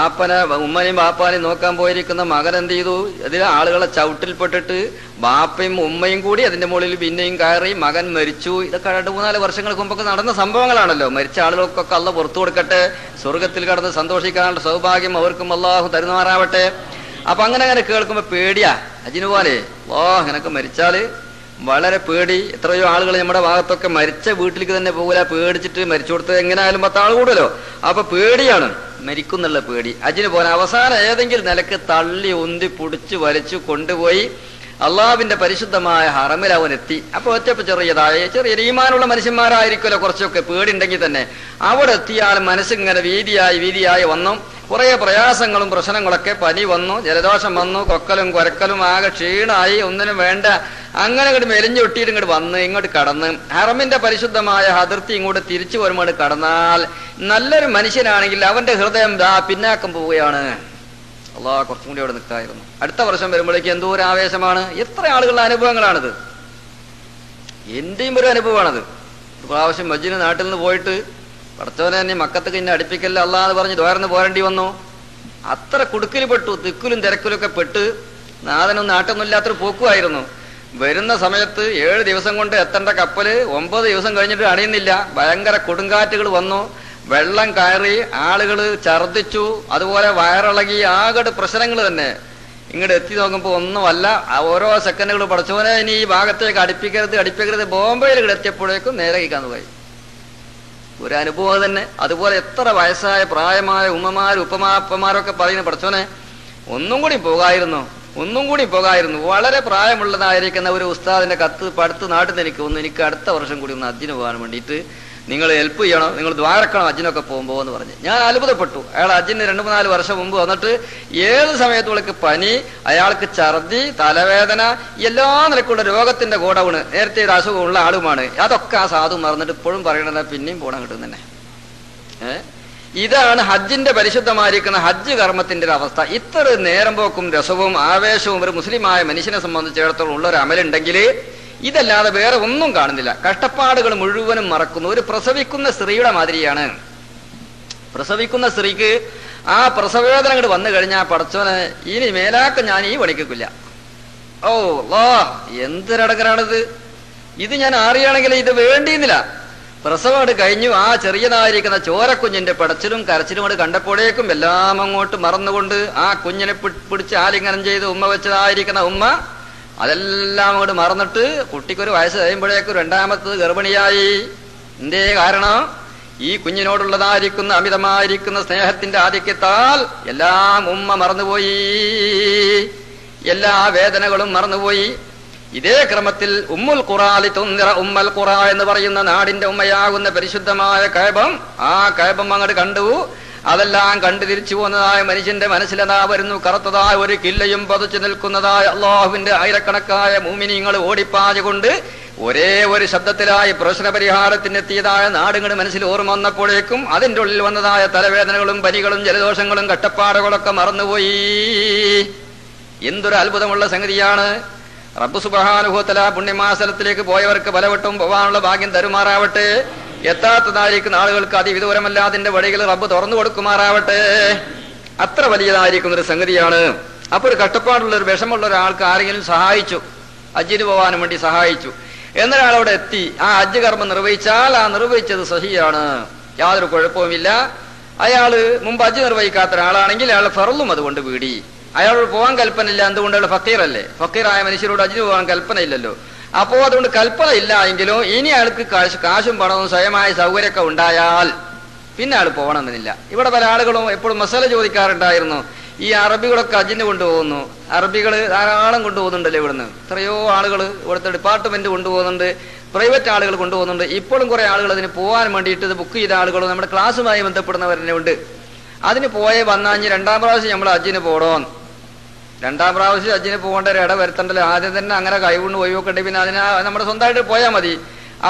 ഉമ്മനെയും ബാപ്പാനെയും നോക്കാൻ പോയിരിക്കുന്ന മകൻ എന്ത് ചെയ്തു? അതിൽ ആളുകളെ ചവിട്ടിൽപ്പെട്ടിട്ട് ബാപ്പയും ഉമ്മയും കൂടി അതിന്റെ മുകളിൽ പിന്നെയും കയറി, മകൻ മരിച്ചു. ഇതൊക്കെ 2-3-4 വർഷങ്ങൾക്ക് മുമ്പൊക്കെ നടന്ന സംഭവങ്ങളാണല്ലോ. മരിച്ച ആളുകൾക്കൊക്കെ അള്ളാഹ് പുറത്തു കൊടുക്കട്ടെ, സ്വർഗത്തിൽ കടന്ന് സന്തോഷിക്കാനുള്ള സൗഭാഗ്യം അവർക്കും അള്ളാഹു തരുമാറാവട്ടെ. അപ്പൊ അങ്ങനെ കേൾക്കുമ്പോ പേടിയാ. ഹജ്ജിന് പോലെ അങ്ങനൊക്കെ മരിച്ചാല് വളരെ പേടി. എത്രയോ ആളുകൾ നമ്മുടെ ഭാഗത്തൊക്കെ മരിച്ച വീട്ടിലേക്ക് തന്നെ പോകില്ല, പേടിച്ചിട്ട് മരിച്ചു കൊടുത്തത് എങ്ങനെയായാലും 10 ആൾ കൂടുതലോ. അപ്പൊ പേടിയാണ്, മരിക്കുന്നുള്ള പേടി. ഹജ്ജിന് പോലെ അവസാനം ഏതെങ്കിലും നിലക്ക് തള്ളി ഉന്തി പിടിച്ചു വലിച്ചു കൊണ്ടുപോയി അള്ളാഹുവിന്റെ പരിശുദ്ധമായ ഹറമിൽ അവൻ എത്തി. അപ്പൊ ഒറ്റപ്പ് ചെറിയ ഈമാനുള്ള മനുഷ്യന്മാരായിരിക്കുമല്ലോ കുറച്ചൊക്കെ, പേടി ഉണ്ടെങ്കിൽ തന്നെ. അവിടെ എത്തിയാൽ മനസ്സിങ്ങനെ വീതിയായി വന്നു. കുറെ പ്രയാസങ്ങളും പ്രശ്നങ്ങളൊക്കെ, പനി വന്നു, ജലദോഷം വന്നു, കൊക്കലും കൊരക്കലും, ആകെ ക്ഷീണായി, ഒന്നിനും വേണ്ട. അങ്ങനെ ഇങ്ങോട്ട് മെലിഞ്ഞൊട്ടിയിട്ട് ഇങ്ങോട്ട് വന്ന് ഇങ്ങോട്ട് കടന്ന് ഹറമിന്റെ പരിശുദ്ധമായ അതിർത്തി ഇങ്ങോട്ട് തിരിച്ചു വരുമ്പോൾ കടന്നാൽ നല്ലൊരു മനുഷ്യനാണെങ്കിൽ അവന്റെ ഹൃദയം പിന്നാക്കം പോവുകയാണ്. അള്ളാഹ് കുറച്ചും കൂടി അവിടെ നിൽക്കായിരുന്നു. അടുത്ത വർഷം വരുമ്പോഴേക്ക് എന്തോ ഒരു ആവേശമാണ്. എത്ര ആളുകളുടെ അനുഭവങ്ങളാണിത്. എന്റെയും ഒരു അനുഭവമാണത്. ഒരു പ്രാവശ്യം മജ്ജിന് നാട്ടിൽ നിന്ന് പോയിട്ട് പടച്ചോനെ തന്നെ മക്കത്തേക്ക് ഇന്നെ അടുപ്പിക്കല്ല അള്ളാന്ന് പറഞ്ഞ് ദ്വാരന്ന് പോരേണ്ടി വന്നു. അത്ര കുടുക്കിൽ പെട്ടു, തിക്കിലും തിരക്കിലൊക്കെ പെട്ട്. നാഥനും നാട്ടൊന്നുമില്ലാത്തൊരു പോക്കുമായിരുന്നു. വരുന്ന സമയത്ത് 7 ദിവസം കൊണ്ട് എത്തേണ്ട കപ്പല് 9 ദിവസം കഴിഞ്ഞിട്ട് അണിയുന്നില്ല. ഭയങ്കര കൊടുങ്കാറ്റുകൾ വന്നു, വെള്ളം കയറി, ആളുകള് ഛർദിച്ചു, അതുപോലെ വയറിളകി, ആകെ പ്രശ്നങ്ങൾ തന്നെ. ഇങ്ങോട്ട് എത്തി നോക്കുമ്പോൾ ഒന്നുമല്ല. ഓരോ സെക്കൻഡുകൾ പടച്ചോനെ ഇനി ഈ ഭാഗത്തേക്ക് അടുപ്പിക്കരുത്. ബോംബെയിൽ ഇവിടെ എത്തിയപ്പോഴേക്കും നേരെ കഴിക്കാന്ന് പോയി. ഒരു അനുഭവം തന്നെ. അതുപോലെ എത്ര വയസ്സായ പ്രായമായ ഉമ്മമാരും ഉപ്പമാരൊക്കെ പറയുന്നു പടച്ചോനെ ഒന്നും കൂടി പോകായിരുന്നു. വളരെ പ്രായമുള്ളതായിരിക്കുന്ന ഒരു ഉസ്താദിന്റെ കത്ത് പടുത്ത് നാട്ടിൽ എനിക്ക് അടുത്ത വർഷം കൂടി ഒന്ന് ഹജ്ജിന് പോകാൻ വേണ്ടിയിട്ട് നിങ്ങൾ ഹെൽപ്പ് ചെയ്യണം, നിങ്ങൾ ദ്വാരക്കണം ഹജ്ജിനൊക്കെ പോകുമ്പോ എന്ന് പറഞ്ഞ്. ഞാൻ അത്ഭുതപ്പെട്ടു. അയാൾ ഹജ്ജിന് 2-4 വർഷം മുമ്പ് വന്നിട്ട് ഏത് സമയത്തുള്ളക്ക് പനി, അയാൾക്ക് ഛർദി, തലവേദന, എല്ലാ നിലക്കുള്ള രോഗത്തിന്റെ ഗോഡൌണ്, നേരത്തെ ഒരു അസുഖമുള്ള ആളുമാണ്. അതൊക്കെ ആ സാധു മറന്നിട്ട് ഇപ്പോഴും പറയണത് പിന്നെയും പോണം കിട്ടും തന്നെ. ഇതാണ് ഹജ്ജിന്റെ പരിശുദ്ധമായിരിക്കുന്ന ഹജ്ജ് കർമ്മത്തിന്റെ ഒരു അവസ്ഥ. ഇത്ര നേരം പോക്കും രസവും ആവേശവും ഒരു മുസ്ലിമായ മനുഷ്യനെ സംബന്ധിച്ചിടത്തോളം ഉള്ള ഒരു അമലുണ്ടെങ്കിൽ ഇതല്ലാതെ വേറെ ഒന്നും കാണുന്നില്ല. കഷ്ടപ്പാടുകൾ മുഴുവനും മറക്കുന്നു. ഒരു പ്രസവിക്കുന്ന സ്ത്രീയുടെ മാതിരിയാണ്. പ്രസവിക്കുന്ന സ്ത്രീക്ക് ആ പ്രസവവേദനകൾ വന്നു കഴിഞ്ഞാൽ പടച്ചോനെ ഇനി മേലാക്ക ഞാൻ ഈ പണിക്കില്ല. ഓ എന്തൊരടങ്ങനാണിത്. ഇത് ഞാൻ അറിയുകയാണെങ്കിൽ ഇത് വേണ്ടിയിരുന്നില്ല. പ്രസവം കഴിഞ്ഞു. ആ ചെറിയതായിരിക്കുന്ന ചോരക്കുഞ്ഞിന്റെ പടച്ചിലും കരച്ചിലും കൊണ്ട് കണ്ടപ്പോഴേക്കും എല്ലാം അങ്ങോട്ട് മറന്നുകൊണ്ട് ആ കുഞ്ഞിനെ പിടിച്ച് ആലിംഗനം ചെയ്ത് ഉമ്മ വെച്ചതായിരിക്കുന്ന ഉമ്മ അതെല്ലാം അങ്ങോട്ട് മറന്നിട്ട് കുട്ടിക്കൊരു വയസ്സ് കഴിയുമ്പോഴേക്കും 2ാമത്തത് ഗർഭിണിയായി. എന്തേ കാരണം? ഈ കുഞ്ഞിനോടുള്ളതായിരിക്കുന്ന അമിതമായിരിക്കുന്ന സ്നേഹത്തിന്റെ ആധിക്യത്താൽ എല്ലാം ഉമ്മ മറന്നുപോയി, എല്ലാ വേദനകളും മറന്നുപോയി. ഇതേ ക്രമത്തിൽ ഉമ്മുൽ ഖുറാലി തുൻദിറ ഉമ്മൽ ഖുറ എന്ന് പറയുന്ന നാടിന്റെ ഉമ്മയാകുന്ന പരിശുദ്ധമായ കഅബം, ആ കഅബം അങ്ങോട്ട് കണ്ടു. അതെല്ലാം കണ്ടു തിരിച്ചു പോകുന്നതായ മനുഷ്യന്റെ മനസ്സിലതാ വരുന്നു കറുത്തതായ ഒരു കില്ലയും പതിച്ചു നിൽക്കുന്നതായ അള്ളാഹുവിന്റെ ആയിരക്കണക്കായ മുഅ്മിനീങ്ങൾ ഓടിപ്പാഞ്ഞുകൊണ്ട് ഒരേ ഒരു ശബ്ദത്തിലായി പ്രശ്നപരിഹാരത്തിനെത്തിയതായ നാടുകളുടെ മനസ്സിൽ ഓർമ്മ വന്നപ്പോഴേക്കും അതിൻ്റെ ഉള്ളിൽ വന്നതായ തലവേദനകളും പനികളും ജലദോഷങ്ങളും കട്ടപ്പാടുകളൊക്കെ മറന്നുപോയി. എന്തൊരു അത്ഭുതമുള്ള സംഗതിയാണ്. റബ്ബ് സുബ്ഹാനഹു വ തആല പുണ്യമാസലത്തിലേക്ക് പോയവർക്ക് പലവട്ടം പോകാനുള്ള ഭാഗ്യം തരുമാറാവട്ടെ. എത്താത്തതായിരിക്കുന്ന ആളുകൾക്ക് അതിവിദൂരമല്ല അതിന്റെ വഴികൾ റബ്ബ് തുറന്നു കൊടുക്കുമാറാവട്ടെ. അത്ര വലിയതായിരിക്കുന്ന ഒരു സംഗതിയാണ്. അപ്പൊ ഒരു കഷ്ടപ്പാടുള്ള ഒരു വിഷമുള്ള ഒരാൾക്ക് ആരെങ്കിലും സഹായിച്ചു, ഹജ്ജിന് പോകാനും വേണ്ടി സഹായിച്ചു. എന്നൊരാൾ അവിടെ എത്തി ആ ഹജ്ജ് കർമ്മം നിർവഹിച്ചാൽ ആ നിർവഹിച്ചത് സഹിയാണ്, യാതൊരു കുഴപ്പവുമില്ല. അയാള് മുമ്പ് ഹജ്ജ് നിർവഹിക്കാത്ത ഒരാളാണെങ്കിൽ അയാൾ ഫർളും അതുകൊണ്ട് വീടി. അയാളോട് പോകാൻ കൽപ്പന ഇല്ല, എന്തുകൊണ്ട് അയാൾ ഫക്കീറല്ലേ? ഫക്കീറായ മനുഷ്യരോട് ഹജ്ജിന് പോകാൻ കൽപ്പന ഇല്ലല്ലോ. അപ്പോ അതുകൊണ്ട് കൽപ്പന ഇല്ല എങ്കിലും ഇനി അയാൾക്ക് കാശും പണവും സ്വയമായ സൗകര്യമൊക്കെ ഉണ്ടായാൽ പിന്നെ അയാൾ പോകണമെന്നില്ല. ഇവിടെ പല ആളുകളും എപ്പോഴും മസാല ചോദിക്കാറുണ്ടായിരുന്നു, ഈ അറബികളൊക്കെ ഹജ്ജിന് കൊണ്ടുപോകുന്നു, അറബികൾ ധാരാളം കൊണ്ടുപോകുന്നുണ്ടല്ലോ ഇവിടുന്ന്, എത്രയോ ആളുകൾ ഇവിടുത്തെ ഡിപ്പാർട്ട്മെന്റ് കൊണ്ടുപോകുന്നുണ്ട്, പ്രൈവറ്റ് ആളുകൾ കൊണ്ടുപോകുന്നുണ്ട്. ഇപ്പോഴും കുറെ ആളുകൾ അതിന് പോകാൻ വേണ്ടിയിട്ട് ഇത് ബുക്ക് ചെയ്ത ആളുകളും നമ്മുടെ ക്ലാസ്സുമായി ബന്ധപ്പെടുന്നവരെ ഉണ്ട്. അതിന് പോയേ വന്നാഞ്ഞ് രണ്ടാം പ്രാവശ്യം നമ്മൾ ഹജ്ജിന് പോകണോ? രണ്ടാം പ്രാവശ്യം ഹജ്ജിന് പോകേണ്ട ഒരു ഇട വരുത്തണ്ടല്ലോ. ആദ്യം തന്നെ അങ്ങനെ കൈകൊണ്ട് ഒഴിവൊക്കെ പിന്നെ അതിന് നമ്മുടെ സ്വന്തമായിട്ട് പോയാൽ മതി.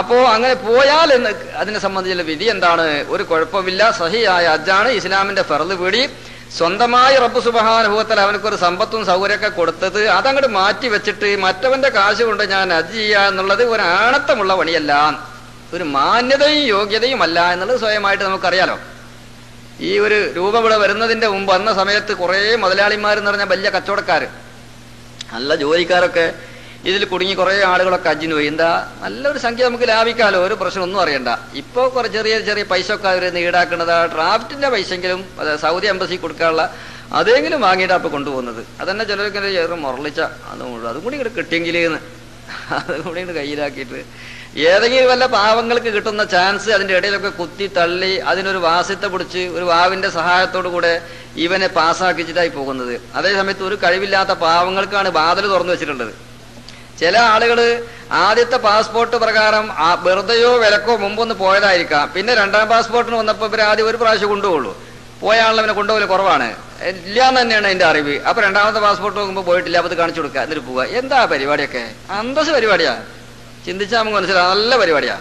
അപ്പോ അങ്ങനെ പോയാൽ എന്ന് അതിനെ സംബന്ധിച്ചുള്ള വിധി എന്താണ്? ഒരു കുഴപ്പമില്ല, സഹിയായ ഹജ്ജാണ്, ഇസ്ലാമിന്റെ ഫർള് വീടി. സ്വന്തമായി റബ്ബ് സുബ്ഹാനഹു വ തആല അവനക്കൊരു സമ്പത്തും സൗകര്യമൊക്കെ കൊടുത്തത് അതങ്ങോട്ട് മാറ്റി വെച്ചിട്ട് മറ്റവന്റെ കാശ് കൊണ്ട് ഞാൻ ഹജ്ജ് ചെയ്യുക എന്നുള്ളത് ഒരു ആണത്തമുള്ള പണിയല്ല, ഒരു മാന്യതയും യോഗ്യതയും അല്ല എന്നുള്ളത് സ്വയമായിട്ട് നമുക്കറിയാലോ. ഈ ഒരു രൂപ ഇവിടെ വരുന്നതിന്റെ മുമ്പ് വന്ന സമയത്ത് കുറെ മുതലാളിമാരെന്ന് പറഞ്ഞാൽ വലിയ കച്ചവടക്കാര്, നല്ല ജോലിക്കാരൊക്കെ ഇതിൽ കുടുങ്ങി കുറെ ആളുകളൊക്കെ ഹജ്ജിന് പോയി. എന്താ നല്ലൊരു സംഖ്യ നമുക്ക് ലാഭിക്കാലോ, ഒരു പ്രശ്നം ഒന്നും അറിയണ്ട. ഇപ്പൊ കുറെ ചെറിയ ചെറിയ പൈസ ഒക്കെ അവർ ഈടാക്കുന്നത് ഡ്രാഫ്റ്റിന്റെ പൈസെങ്കിലും സൗദി എംബസി കൊടുക്കാനുള്ള അതെങ്കിലും വാങ്ങിയിട്ടാ ഇപ്പൊ കൊണ്ടുപോകുന്നത്. അതന്നെ ചിലർക്ക് ചെറു മുരളിച്ച അതും കൂടി ഇങ്ങോട്ട് കിട്ടിയെങ്കിൽ അതും കൂടി ഇങ്ങോട്ട് കയ്യിലാക്കിയിട്ട് ഏതെങ്കിലും വല്ല പാവങ്ങൾക്ക് കിട്ടുന്ന ചാൻസ് അതിന്റെ ഇടയിലൊക്കെ കുത്തി തള്ളി അതിനൊരു വാസ്യത്തെ പിടിച്ച് ഒരു വാവിന്റെ സഹായത്തോടു കൂടെ ഇവനെ പാസ്സാക്കിച്ചിട്ടായി പോകുന്നത്. അതേസമയത്ത് ഒരു കഴിവില്ലാത്ത പാവങ്ങൾക്കാണ് വാതിൽ തുറന്നു വെച്ചിട്ടുള്ളത്. ചില ആളുകള് ആദ്യത്തെ പാസ്പോർട്ട് പ്രകാരം വെറുതെയോ വിലക്കോ മുമ്പൊന്ന് പോയതായിരിക്കാം, പിന്നെ രണ്ടാം പാസ്പോർട്ടിന് വന്നപ്പോ ഇവർ ആദ്യം ഒരു പ്രാവശ്യം കൊണ്ടുപോകുള്ളൂ, പോയ ആളിനെ കൊണ്ടുപോകല് കുറവാണ്, ഇല്ലാന്ന് തന്നെയാണ് എന്റെ അറിവ്. അപ്പൊ രണ്ടാമത്തെ പാസ്പോർട്ട് നോക്കുമ്പോൾ പോയിട്ടില്ല, അപ്പൊ ഇത് കാണിച്ചു കൊടുക്കുക, എന്നിട്ട് പോവുക. എന്താ പരിപാടിയൊക്കെ? അന്തസ് പരിപാടിയാ, ചിന്തിച്ചാൽ നമുക്ക് മനസ്സിലാവും, നല്ല പരിപാടിയാ.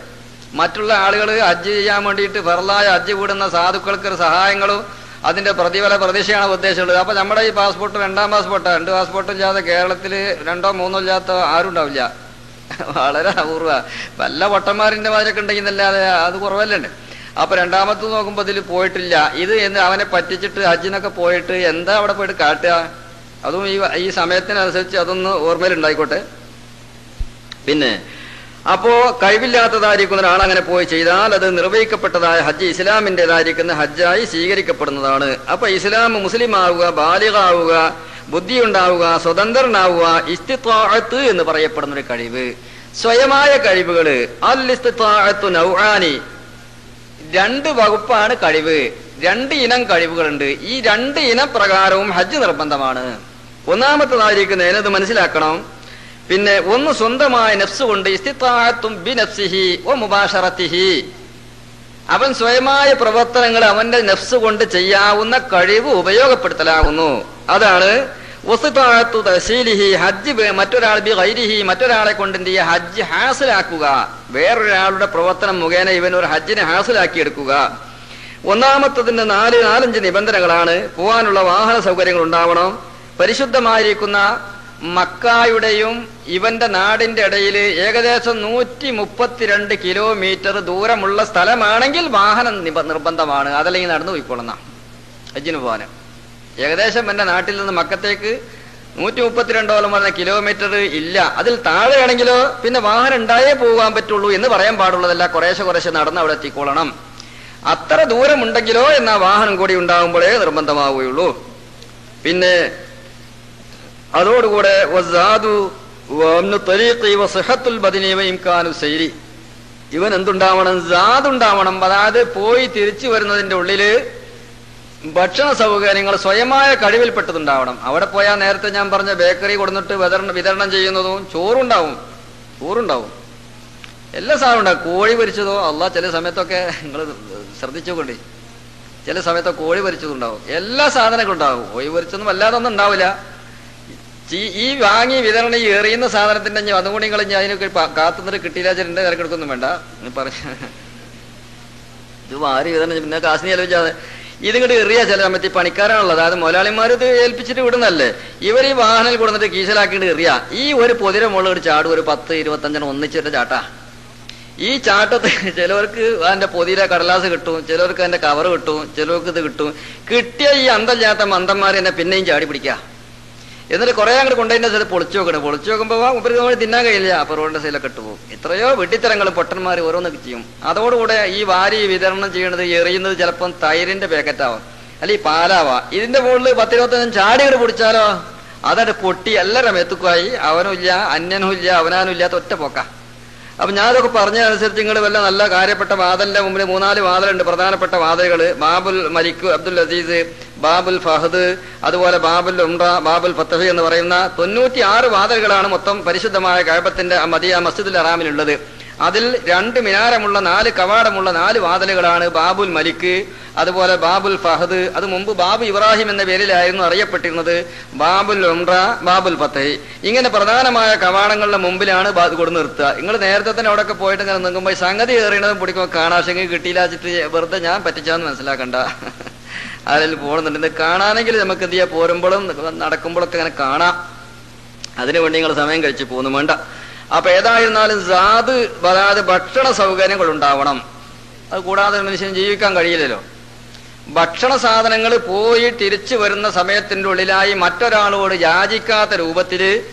മറ്റുള്ള ആളുകൾ ഹജ്ജ് ചെയ്യാൻ വേണ്ടിയിട്ട് ഫർളായ ഹജ്ജ് കൂടുന്ന സാധുക്കൾക്ക് ഒരു സഹായങ്ങളും അതിന്റെ പ്രതിഫല പ്രതീക്ഷയാണ് ഉദ്ദേശമുള്ളത്. അപ്പൊ നമ്മുടെ ഈ പാസ്പോർട്ട് രണ്ടാം പാസ്പോർട്ടാണ്, 2 പാസ്പോർട്ടും ഇല്ലാതെ കേരളത്തിൽ 2ഓ 3ഓ ഇല്ലാത്ത ആരും ഉണ്ടാവില്ല, വളരെ അപൂർവ. വല്ല പൊട്ടന്മാരിന്റെ മാതിരൊക്കെ ഉണ്ടെങ്കിൽ എന്നല്ലാതെ അത് കുറവല്ലേ. അപ്പൊ രണ്ടാമത്തെ നോക്കുമ്പോ ഇതിൽ പോയിട്ടില്ല. ഇത് എന്ന് അവനെ പറ്റിച്ചിട്ട് ഹജ്ജിനൊക്കെ പോയിട്ട് എന്താ അവിടെ പോയിട്ട് കാട്ടുക? അതും ഈ സമയത്തിനനുസരിച്ച് അതൊന്ന് ഓർമ്മയിലുണ്ടായിക്കോട്ടെ. പിന്നെ അപ്പോ കഴിവില്ലാത്തതായിരിക്കുന്ന ഒരാൾ അങ്ങനെ പോയി ചെയ്താൽ അത് നിർവഹിക്കപ്പെട്ടതായ ഹജ്ജ് ഇസ്ലാമിൻ്റെതായിരിക്കുന്ന ഹജ്ജായി സ്വീകരിക്കപ്പെടുന്നതാണ്. അപ്പൊ ഇസ്ലാം മുസ്ലിം ആവുക, ബാലിഗാവുക, ബുദ്ധി ഉണ്ടാവുക, സ്വതന്ത്രനാവുക, ഇസ്തിത്വാഅത്ത് എന്ന് പറയപ്പെടുന്ന ഒരു കഴിവ്, സ്വയമായ കഴിവുകള്. അൽ ഇസ്തിത്വാഅത്തു നൗആനി, 2 വകുപ്പാണ് കഴിവ്, 2 ഇനം കഴിവുകളുണ്ട്. ഈ 2 ഇനം പ്രകാരവും ഹജ്ജ് നിർബന്ധമാണ്. ഒന്നാമത്തേതായിരിക്കുന്ന ഏത് മനസ്സിലാക്കണം. പിന്നെ ഒന്ന് സ്വന്തമായ നഫ്സ് കൊണ്ട്, ഇസ്തിത്വാഅത്തും ബിനഫ്സിഹി വ മുബാശറത്തിഹി, അവൻ സ്വയമായ പ്രവർത്തനങ്ങൾ അവന്റെ നഫ്സ് കൊണ്ട് ചെയ്യാവുന്ന കഴിവ് ഉപയോഗപ്പെടുത്തലാകുന്നു. അതാണ് വസ്തിത്വാഅത്തു തഹ്സീലിഹി, ഹജ്ജ് മറ്റൊരാൾ ബി ഗൈരിഹി, മറ്റൊരാളെ കൊണ്ട് എന്ത് ചെയ്യുക? ഹജ്ജ് ഹാസിലാക്കുക, വേറൊരാളുടെ പ്രവർത്തനം മുഖേന ഇവൻ ഒരു ഹജ്ജിനെ ഹാസിലാക്കിയെടുക്കുക. ഒന്നാമത്തതിന്റെ 4-5 നിബന്ധനകളാണ്. പോകാനുള്ള വാഹന സൗകര്യങ്ങൾ ഉണ്ടാവണം. പരിശുദ്ധമായിരിക്കുന്ന മക്കായുടെയും ഇവന്റെ നാടിന്റെ ഇടയിൽ ഏകദേശം 132 കിലോമീറ്റർ ദൂരമുള്ള സ്ഥലമാണെങ്കിൽ വാഹനം നിർബന്ധമാണ്, അതല്ലെങ്കിൽ നടന്നു പോയിക്കൊള്ളുന്ന ഹജ്ജിന് പോകാൻ. ഏകദേശം എന്റെ നാട്ടിൽ നിന്ന് മക്കത്തേക്ക് 132ഓളം പറഞ്ഞ കിലോമീറ്റർ ഇല്ല, അതിൽ താഴെയാണെങ്കിലോ പിന്നെ വാഹനം ഉണ്ടായേ പോകാൻ പറ്റുള്ളൂ എന്ന് പറയാൻ പാടുള്ളതല്ല, കുറേശ്ശെ നടന്ന് അവിടെ എത്തിക്കൊള്ളണം. അത്ര ദൂരമുണ്ടെങ്കിലോ എന്നാ വാഹനം കൂടി ഉണ്ടാകുമ്പോഴേ നിർബന്ധമാവുകയുള്ളൂ. പിന്നെ അതോടുകൂടെ ഇവൻ എന്തുണ്ടാവണം? സാദുണ്ടാവണം. അതായത് പോയി തിരിച്ചു വരുന്നതിന്റെ ഉള്ളില് ഭക്ഷണ സൗകര്യങ്ങൾ സ്വയമായ കഴിവിൽപ്പെട്ടതുണ്ടാവണം. അവിടെ പോയാൽ നേരത്തെ ഞാൻ പറഞ്ഞ ബേക്കറി കൊടുത്തിട്ട് വിതരണം ചെയ്യുന്നതും ചോറുണ്ടാവും, എല്ലാ സാധനവും ഉണ്ടാവും. കോഴി പൊരിച്ചതോ ചില സമയത്തൊക്കെ നിങ്ങൾ ശ്രദ്ധിച്ചുകൊണ്ടേ, ചില സമയത്ത് കോഴി പൊരിച്ചതുണ്ടാവും, എല്ലാ സാധനങ്ങളും ഉണ്ടാവും. കോഴി പൊരിച്ചൊന്നും വല്ലാതൊന്നും ഉണ്ടാവില്ല. ഈ വാങ്ങി വിതരണം എറിയുന്ന സാധനത്തിന്റെ അതും കൂടി കളഞ്ഞ് അതിനൊക്കെ കാത്തുനിന്നിട്ട് കിട്ടിയില്ല, എന്റെ തിരക്കെടുക്കൊന്നും വേണ്ട പറഞ്ഞ ഇത് വാരി വിതരണം. പിന്നെ കാശിനി ആലോചിച്ചാൽ ഇതിങ്ങോട്ട് എറിയ ചില സമയത്ത് ഈ പണിക്കാരാണുള്ളത്, അതായത് മുതലാളിമാർ ഇത് ഏൽപ്പിച്ചിട്ട് വിടുന്നല്ലേ, ഇവർ ഈ വാഹനം കൊടുത്തിട്ട് കീശലാക്കിയിട്ട് എറിയ. ഈ ഒരു പൊതിര മുകളിൽ ചാടും, ഒരു 10-25 ഒന്നിച്ചിട്ട് ചാട്ടാ. ഈ ചാട്ടത്ത് ചിലവർക്ക് അതിന്റെ പൊതിയിലെ കടലാസ് കിട്ടും, ചിലവർക്ക് അതിന്റെ കവർ കിട്ടും, ചിലവർക്ക് ഇത് കിട്ടും. കിട്ടിയ ഈ അന്തല്ലാത്ത മന്ദന്മാർ എന്നെ പിന്നെയും ചാടി പിടിക്കുക. എന്നിട്ട് കുറെ അങ്ങോട്ട് കൊണ്ടുപോയി സ്ഥലത്ത് പൊളിച്ചു നോക്കുമ്പോൾ മുപ്പത് നമ്മൾ തിന്നാൻ കഴിയില്ല. അപ്പൊ റോഡിന്റെ സൈഡിലൊക്കെ ഇട്ടുപോകും. എത്രയോ വെട്ടിത്തരങ്ങൾ പൊട്ടന്മാർ ഓരോന്നൊക്കെ ചെയ്യും. അതോടുകൂടെ ഈ വാരി വിതരണം ചെയ്യണത് എറിയുന്നത് ചിലപ്പം തൈരിന്റെ പാക്കറ്റാവാം, അല്ലെങ്കിൽ പാലാവാം. ഇതിന്റെ മുകളിൽ 10-25 ചാടികൾ പൊടിച്ചാലോ അതട്ട് പൊട്ടി എല്ലാവരും എത്തുക്കായി. അവനും ഇല്ല, അന്യനും ഇല്ല, അവനാനും ഇല്ലാത്ത ഒറ്റ പോക്ക. അപ്പൊ ഞാനതൊക്കെ പറഞ്ഞതനുസരിച്ച് നിങ്ങൾ വല്ല നല്ല കാര്യപ്പെട്ട വാതിലിന്റെ മുമ്പിൽ 3-4 വാതിലുണ്ട്, പ്രധാനപ്പെട്ട വാതിലുകൾ. ബാബുൽ മലിക് അബ്ദുൽ അസീസ്, ബാബുൽ ഫഹദ്, അതുപോലെ ബാബുൽ ഉംറ, ബാബുൽ ഫത്തഹ് എന്ന് പറയുന്ന 96 വാതിലുകളാണ് മൊത്തം പരിശുദ്ധമായ കഅബത്തിന്റെ മദിയ മസ്ജിദുൽ ഹറാമിലുള്ളത്. അതിൽ 2 മിനാരമുള്ള 4 കവാടമുള്ള 4 വാതിലുകളാണ് ബാബുൽ മലിക്, അതുപോലെ ബാബുൽ ഫഹദ്. അത് മുമ്പ് ബാബു ഇബ്രാഹിം എന്ന പേരിലായിരുന്നു അറിയപ്പെട്ടിരുന്നത്. ബാബുൽ ഉംറ, ബാബുൽ ഫത്തഹ്. ഇങ്ങനെ പ്രധാനമായ കവാടങ്ങളുടെ മുമ്പിലാണ് കൊടുന്ന് നിർത്തുക. നിങ്ങൾ നേരത്തെ തന്നെ അവിടെയൊക്കെ പോയിട്ട് ഇങ്ങനെ നിൽക്കുമ്പോൾ സംഗതി കയറിയതും പിടിക്കുമ്പോൾ കാണാശെങ്കിൽ കിട്ടിയില്ല വെച്ചിട്ട് വെറുതെ ഞാൻ പറ്റിച്ചാന്ന് മനസ്സിലാക്കണ്ട. അതിൽ പോകുന്നുണ്ട്. കാണാനെങ്കിൽ നമുക്ക് എന്ത് ചെയ്യാം, പോരുമ്പോഴും നടക്കുമ്പോഴൊക്കെ ഇങ്ങനെ കാണാം. അതിനുവേണ്ടി നിങ്ങൾ സമയം കഴിച്ച് പോകുന്നു വേണ്ട. അപ്പൊ ഏതായിരുന്നാലും സാധു അതായത് ഭക്ഷണ സൗകര്യങ്ങൾ ഉണ്ടാവണം. അത് കൂടാതെ മനുഷ്യന് ജീവിക്കാൻ കഴിയില്ലല്ലോ. ഭക്ഷണ സാധനങ്ങൾ പോയി തിരിച്ചു വരുന്ന സമയത്തിന്റെ ഉള്ളിലായി മറ്റൊരാളോട് യാചിക്കാത്ത രൂപത്തിൽ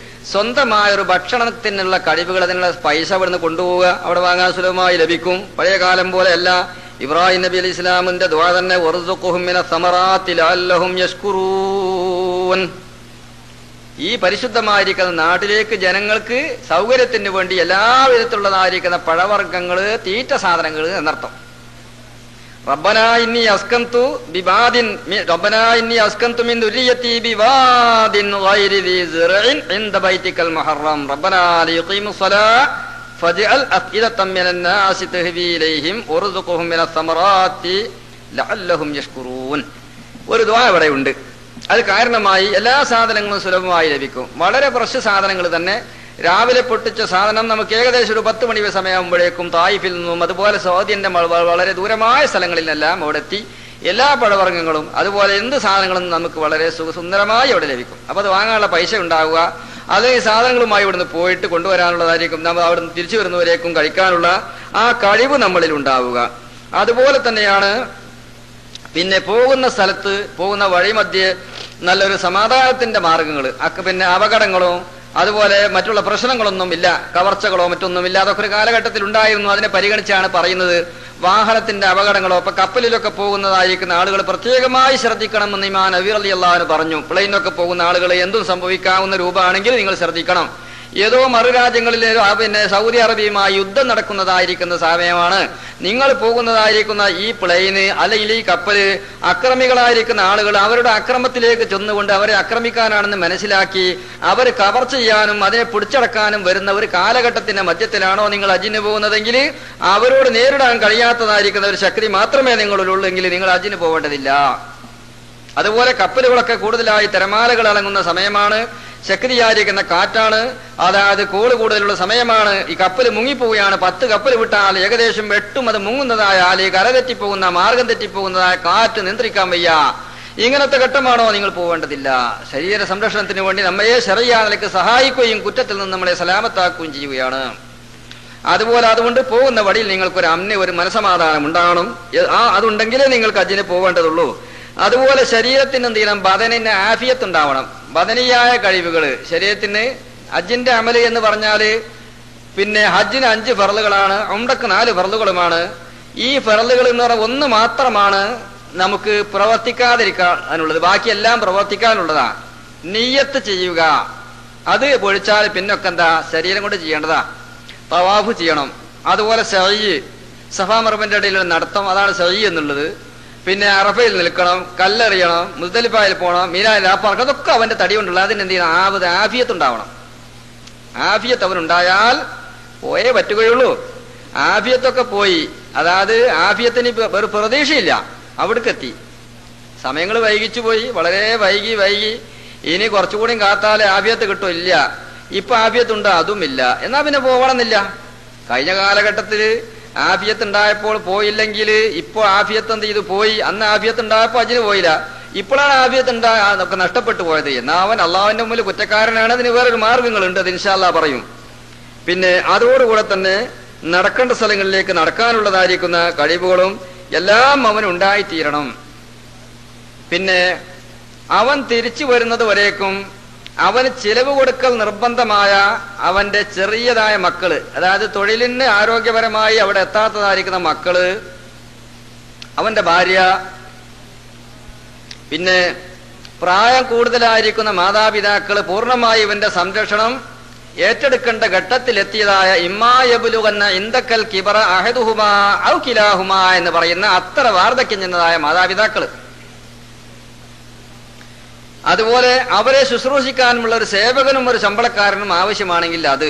സ്വന്തമായൊരു ഭക്ഷണത്തിനുള്ള കഴിവുകൾ, അതിനുള്ള പൈസ ഇവിടുന്ന് കൊണ്ടുപോവുക, അവിടെ വാങ്ങാൻ സുലഭമായി ലഭിക്കും. പഴയ കാലം പോലെയല്ല. ഇബ്രാഹിം നബി അലൈഹി ഇസ്ലാമിന്റെ ദുആ തന്നെ വറുസുഖുഹും മിന സമറാത്തി ലഅല്ലഹും യശ്കുറൂൻ. ഈ പരിശുദ്ധമായിരിക്കുന്ന നാട്ടിലേക്ക് ജനങ്ങൾക്ക് സൗകര്യത്തിന് വേണ്ടി എല്ലാവിധത്തിലുള്ളതായിരിക്കുന്ന പഴവർഗ്ഗങ്ങള്, തീറ്റ സാധനങ്ങൾ എന്നർത്ഥം. റബ്ബനാ ഇന്നി അസ്കന്തു ബിവാദിൻ റബ്ബനാ ഇന്നി അസ്കന്തു മിൻ ദുരിയത്തി ബിവാദിൻ ഗൈരി ദി സറഇൻ ഇൻദ ബൈതിക്കൽ മുഹറം റബ്ബനാ ലിയഖീമുസ്സലാ ഫജ്അൽ അഫ്ഇദതം മിനൻ നാസി തഹ്വി ഇലൈഹിം വറുസുഖുഹും മിനസ് സമറാത്തി ലഅല്ലഹും യശ്കുറൂൻ. ഒരു ദുആ ഇവിടെ ഉണ്ട്. അത് കാരണമായി എല്ലാ സാധനങ്ങളും സുലഭമായി ലഭിക്കും. വളരെ ഫ്രഷ് സാധനങ്ങൾ തന്നെ. രാവിലെ പൊട്ടിച്ച സാധനം നമുക്ക് ഏകദേശം ഒരു 10 മണി സമയമാകുമ്പോഴേക്കും തായിഫിൽ നിന്നും അതുപോലെ സൗദിന്റെ വളരെ ദൂരമായ സ്ഥലങ്ങളിലെല്ലാം അവിടെ എത്തി. എല്ലാ പഴവർഗ്ഗങ്ങളും അതുപോലെ എന്ത് സാധനങ്ങളും നമുക്ക് വളരെ സുന്ദരമായി അവിടെ ലഭിക്കും. അപ്പൊ അത് വാങ്ങാനുള്ള പൈസ ഉണ്ടാവുക, അത് ഈ സാധനങ്ങളുമായി ഇവിടുന്ന് പോയിട്ട് കൊണ്ടുവരാനുള്ളതായിരിക്കും. നമ്മൾ അവിടെ നിന്ന് തിരിച്ചു വരുന്നവരേക്കും കഴിക്കാനുള്ള ആ കഴിവ് നമ്മളിൽ ഉണ്ടാവുക. അതുപോലെ തന്നെയാണ് പിന്നെ പോകുന്ന സ്ഥലത്ത്, പോകുന്ന വഴിമധ്യേ നല്ലൊരു സമാധാനത്തിന്റെ മാർഗങ്ങൾ, പിന്നെ അപകടങ്ങളോ അതുപോലെ മറ്റുള്ള പ്രശ്നങ്ങളൊന്നും ഇല്ല, കവർച്ചകളോ മറ്റൊന്നുമില്ല. അതൊക്കെ ഒരു കാലഘട്ടത്തിൽ ഉണ്ടായിരുന്നു. അതിനെ പരിഗണിച്ചാണ് പറയുന്നത്. വാഹനത്തിന്റെ അപകടങ്ങളോ, ഇപ്പൊ കപ്പലിലൊക്കെ പോകുന്നതായിരിക്കുന്ന ആളുകൾ പ്രത്യേകമായി ശ്രദ്ധിക്കണമെന്ന് ഇമാം നബി റളിയല്ലാഹു അൻഹു പറഞ്ഞു. പ്ലെയിനൊക്കെ പോകുന്ന ആളുകൾ എന്തും സംഭവിക്കാവുന്ന രൂപമാണെങ്കിൽ നിങ്ങൾ ശ്രദ്ധിക്കണം. ഏതോ മറുരാജ്യങ്ങളിലെ പിന്നെ സൗദി അറേബ്യയുമായി യുദ്ധം നടക്കുന്നതായിരിക്കുന്ന സമയമാണ്. നിങ്ങൾ പോകുന്നതായിരിക്കുന്ന ഈ പ്ലെയിന് അല്ലെങ്കിൽ ഈ കപ്പല് അക്രമികളായിരിക്കുന്ന ആളുകൾ അവരുടെ അക്രമത്തിലേക്ക് ചെന്നുകൊണ്ട് അവരെ ആക്രമിക്കാനാണെന്ന് മനസ്സിലാക്കി അവർ കവർ ചെയ്യാനും അതിനെ പിടിച്ചടക്കാനും വരുന്ന ഒരു കാലഘട്ടത്തിന്റെ മധ്യത്തിലാണോ നിങ്ങൾ ഹജ്ജിന് പോകുന്നതെങ്കിൽ അവരോട് നേരിടാൻ കഴിയാത്തതായിരിക്കുന്ന ഒരു ശക്തി മാത്രമേ നിങ്ങളുള്ളെങ്കിൽ നിങ്ങൾ ഹജ്ജിന് പോകേണ്ടതില്ല. അതുപോലെ കപ്പലുകളൊക്കെ കൂടുതലായി തിരമാലകൾ ഇറങ്ങുന്ന സമയമാണ്, ശക്തിയായിരിക്കുന്ന കാറ്റാണ്, അതായത് കോള് കൂടുതലുള്ള സമയമാണ്. ഈ കപ്പൽ മുങ്ങിപ്പോവുകയാണ്. 10 കപ്പൽ വിട്ടാൽ ഏകദേശം 8ഉം അത് മുങ്ങുന്നതായാൽ ഈ കര തെറ്റിപ്പോകുന്ന, മാർഗം തെറ്റിപ്പോകുന്നതായ കാറ്റ് നിയന്ത്രിക്കാൻ വയ്യ. ഇങ്ങനത്തെ ഘട്ടമാണോ നിങ്ങൾ പോവേണ്ടതില്ല. ശരീര സംരക്ഷണത്തിന് വേണ്ടി നമ്മയെ ശറിയാ നിലയ്ക്ക് സഹായിക്കുകയും കുറ്റത്തിൽ നിന്ന് നമ്മളെ സലാമത്താക്കുകയും ചെയ്യുകയാണ്. അതുപോലെ അതുകൊണ്ട് പോകുന്ന വഴിയിൽ നിങ്ങൾക്കൊരു ഒരു മനസമാധാനം ഉണ്ടാകണം. അതുണ്ടെങ്കിലേ നിങ്ങൾക്ക് ഹജ്ജിന് പോവേണ്ടതുള്ളൂ. അതുപോലെ ശരീരത്തിന് എന്ത് ചെയ്യണം, ബദനിന് ആഫിയത്ത് ഉണ്ടാവണം. ബദനിയായ കഴിവുകള് ശരീരത്തിന്. ഹജ്ജിന്റെ അമല് എന്ന് പറഞ്ഞാല് പിന്നെ ഹജ്ജിന് 5 ഫർളുകളാണ്, ഉംറക്ക് 4 ഫർളുകളുമാണ്. ഈ ഫർളുകൾ എന്ന് പറഞ്ഞാൽ 1 മാത്രമാണ് നമുക്ക് പ്രവർത്തിക്കാതിരിക്കാനുള്ളത്, ബാക്കിയെല്ലാം പ്രവർത്തിക്കാനുള്ളതാ. നിയ്യത്ത് ചെയ്യുക, അത് പൊഴിച്ചാൽ പിന്നൊക്കെ എന്താ ശരീരം കൊണ്ട് ചെയ്യേണ്ടതാ. തവാഫ് ചെയ്യണം. അതുപോലെ സഅയ്, സഫാ മർവന്റെ ഇടയിലുള്ള നടത്തം, അതാണ് സഅയ് എന്നുള്ളത്. പിന്നെ അറഫയിൽ നിൽക്കണം, കല്ലെറിയണം, മുസ്ദലിഫയിൽ പോകണം, മീനായിൽ പറക്കണം. അതൊക്കെ അവന്റെ തടി കൊണ്ടുള്ള അതിനെന്ത് ചെയ്യണം, ആഫിയത്ത് ഉണ്ടാവണം. ആഫിയത്ത് അവനുണ്ടായാൽ പോയേ പറ്റുകയുള്ളൂ. ആഫിയത്തൊക്കെ പോയി, അതായത് ആഫിയത്തിന് ഒരു പ്രതീക്ഷയില്ല, അവിടേക്കെത്തി. സമയങ്ങൾ വൈകിച്ചു പോയി, വളരെ വൈകി. ഇനി കുറച്ചുകൂടി കാത്താലേ ആഫിയത്ത് കിട്ടും. ഇല്ല, ഇപ്പൊ ആഫിയത്തുണ്ടോ, അതുമില്ല. എന്നാ പിന്നെ പോകണമെന്നില്ല. കഴിഞ്ഞ കാലഘട്ടത്തില് ആഫിയത്ത് ഉണ്ടായപ്പോൾ പോയില്ലെങ്കിൽ ഇപ്പോൾ ആഫിയത്ത് എന്ത് ചെയ്തു പോയി. അന്ന് ആഫിയത്ത് ഉണ്ടായപ്പോൾ ഹജ്ജിന് പോയില്ല. ഇപ്പോഴാണ് ആഫിയത്ത് ഒക്കെ നഷ്ടപ്പെട്ടു പോയത്. എന്നാ അവൻ അള്ളാഹുവിന്റെ മുമ്പിൽ കുറ്റക്കാരനാണ്. അതിന് വേറൊരു മാർഗങ്ങളുണ്ട്, അത് ഇൻഷാ അല്ലാഹ് പറയും. പിന്നെ അതോടുകൂടെ തന്നെ നടക്കേണ്ട സ്ഥലങ്ങളിലേക്ക് നടക്കാനുള്ളതായിരിക്കുന്ന കഴിവുകളും എല്ലാം അവനുണ്ടായിത്തീരണം. പിന്നെ അവൻ തിരിച്ചു വരുന്നത് വരേക്കും അവന് ചിലവ് കൊടുക്കൽ നിർബന്ധമായ അവന്റെ ചെറിയതായ മക്കള്, അതായത് തൊഴിലിന് ആരോഗ്യപരമായി അവിടെ എത്താത്തതായിരിക്കുന്ന മക്കള്, അവന്റെ ഭാര്യ, പിന്നെ പ്രായം കൂടുതലായിരിക്കുന്ന മാതാപിതാക്കള് പൂർണ്ണമായി ഇവന്റെ സംരക്ഷണം ഏറ്റെടുക്കേണ്ട ഘട്ടത്തിലെത്തിയതായ ഇമ്മായബുലുഗന്ന ഇന്ദക്കൽ കിബറ അഹദുഹുമാ ഔ കിലാഹുമാ എന്ന് പറയുന്ന അത്ര വാർദ്ധക്യം ചെന്നതായ മാതാപിതാക്കള്. അതുപോലെ അവരെ ശുശ്രൂഷിക്കാനുമുള്ള ഒരു സേവകനും ഒരു ശമ്പളക്കാരനും ആവശ്യമാണെങ്കിൽ അത്,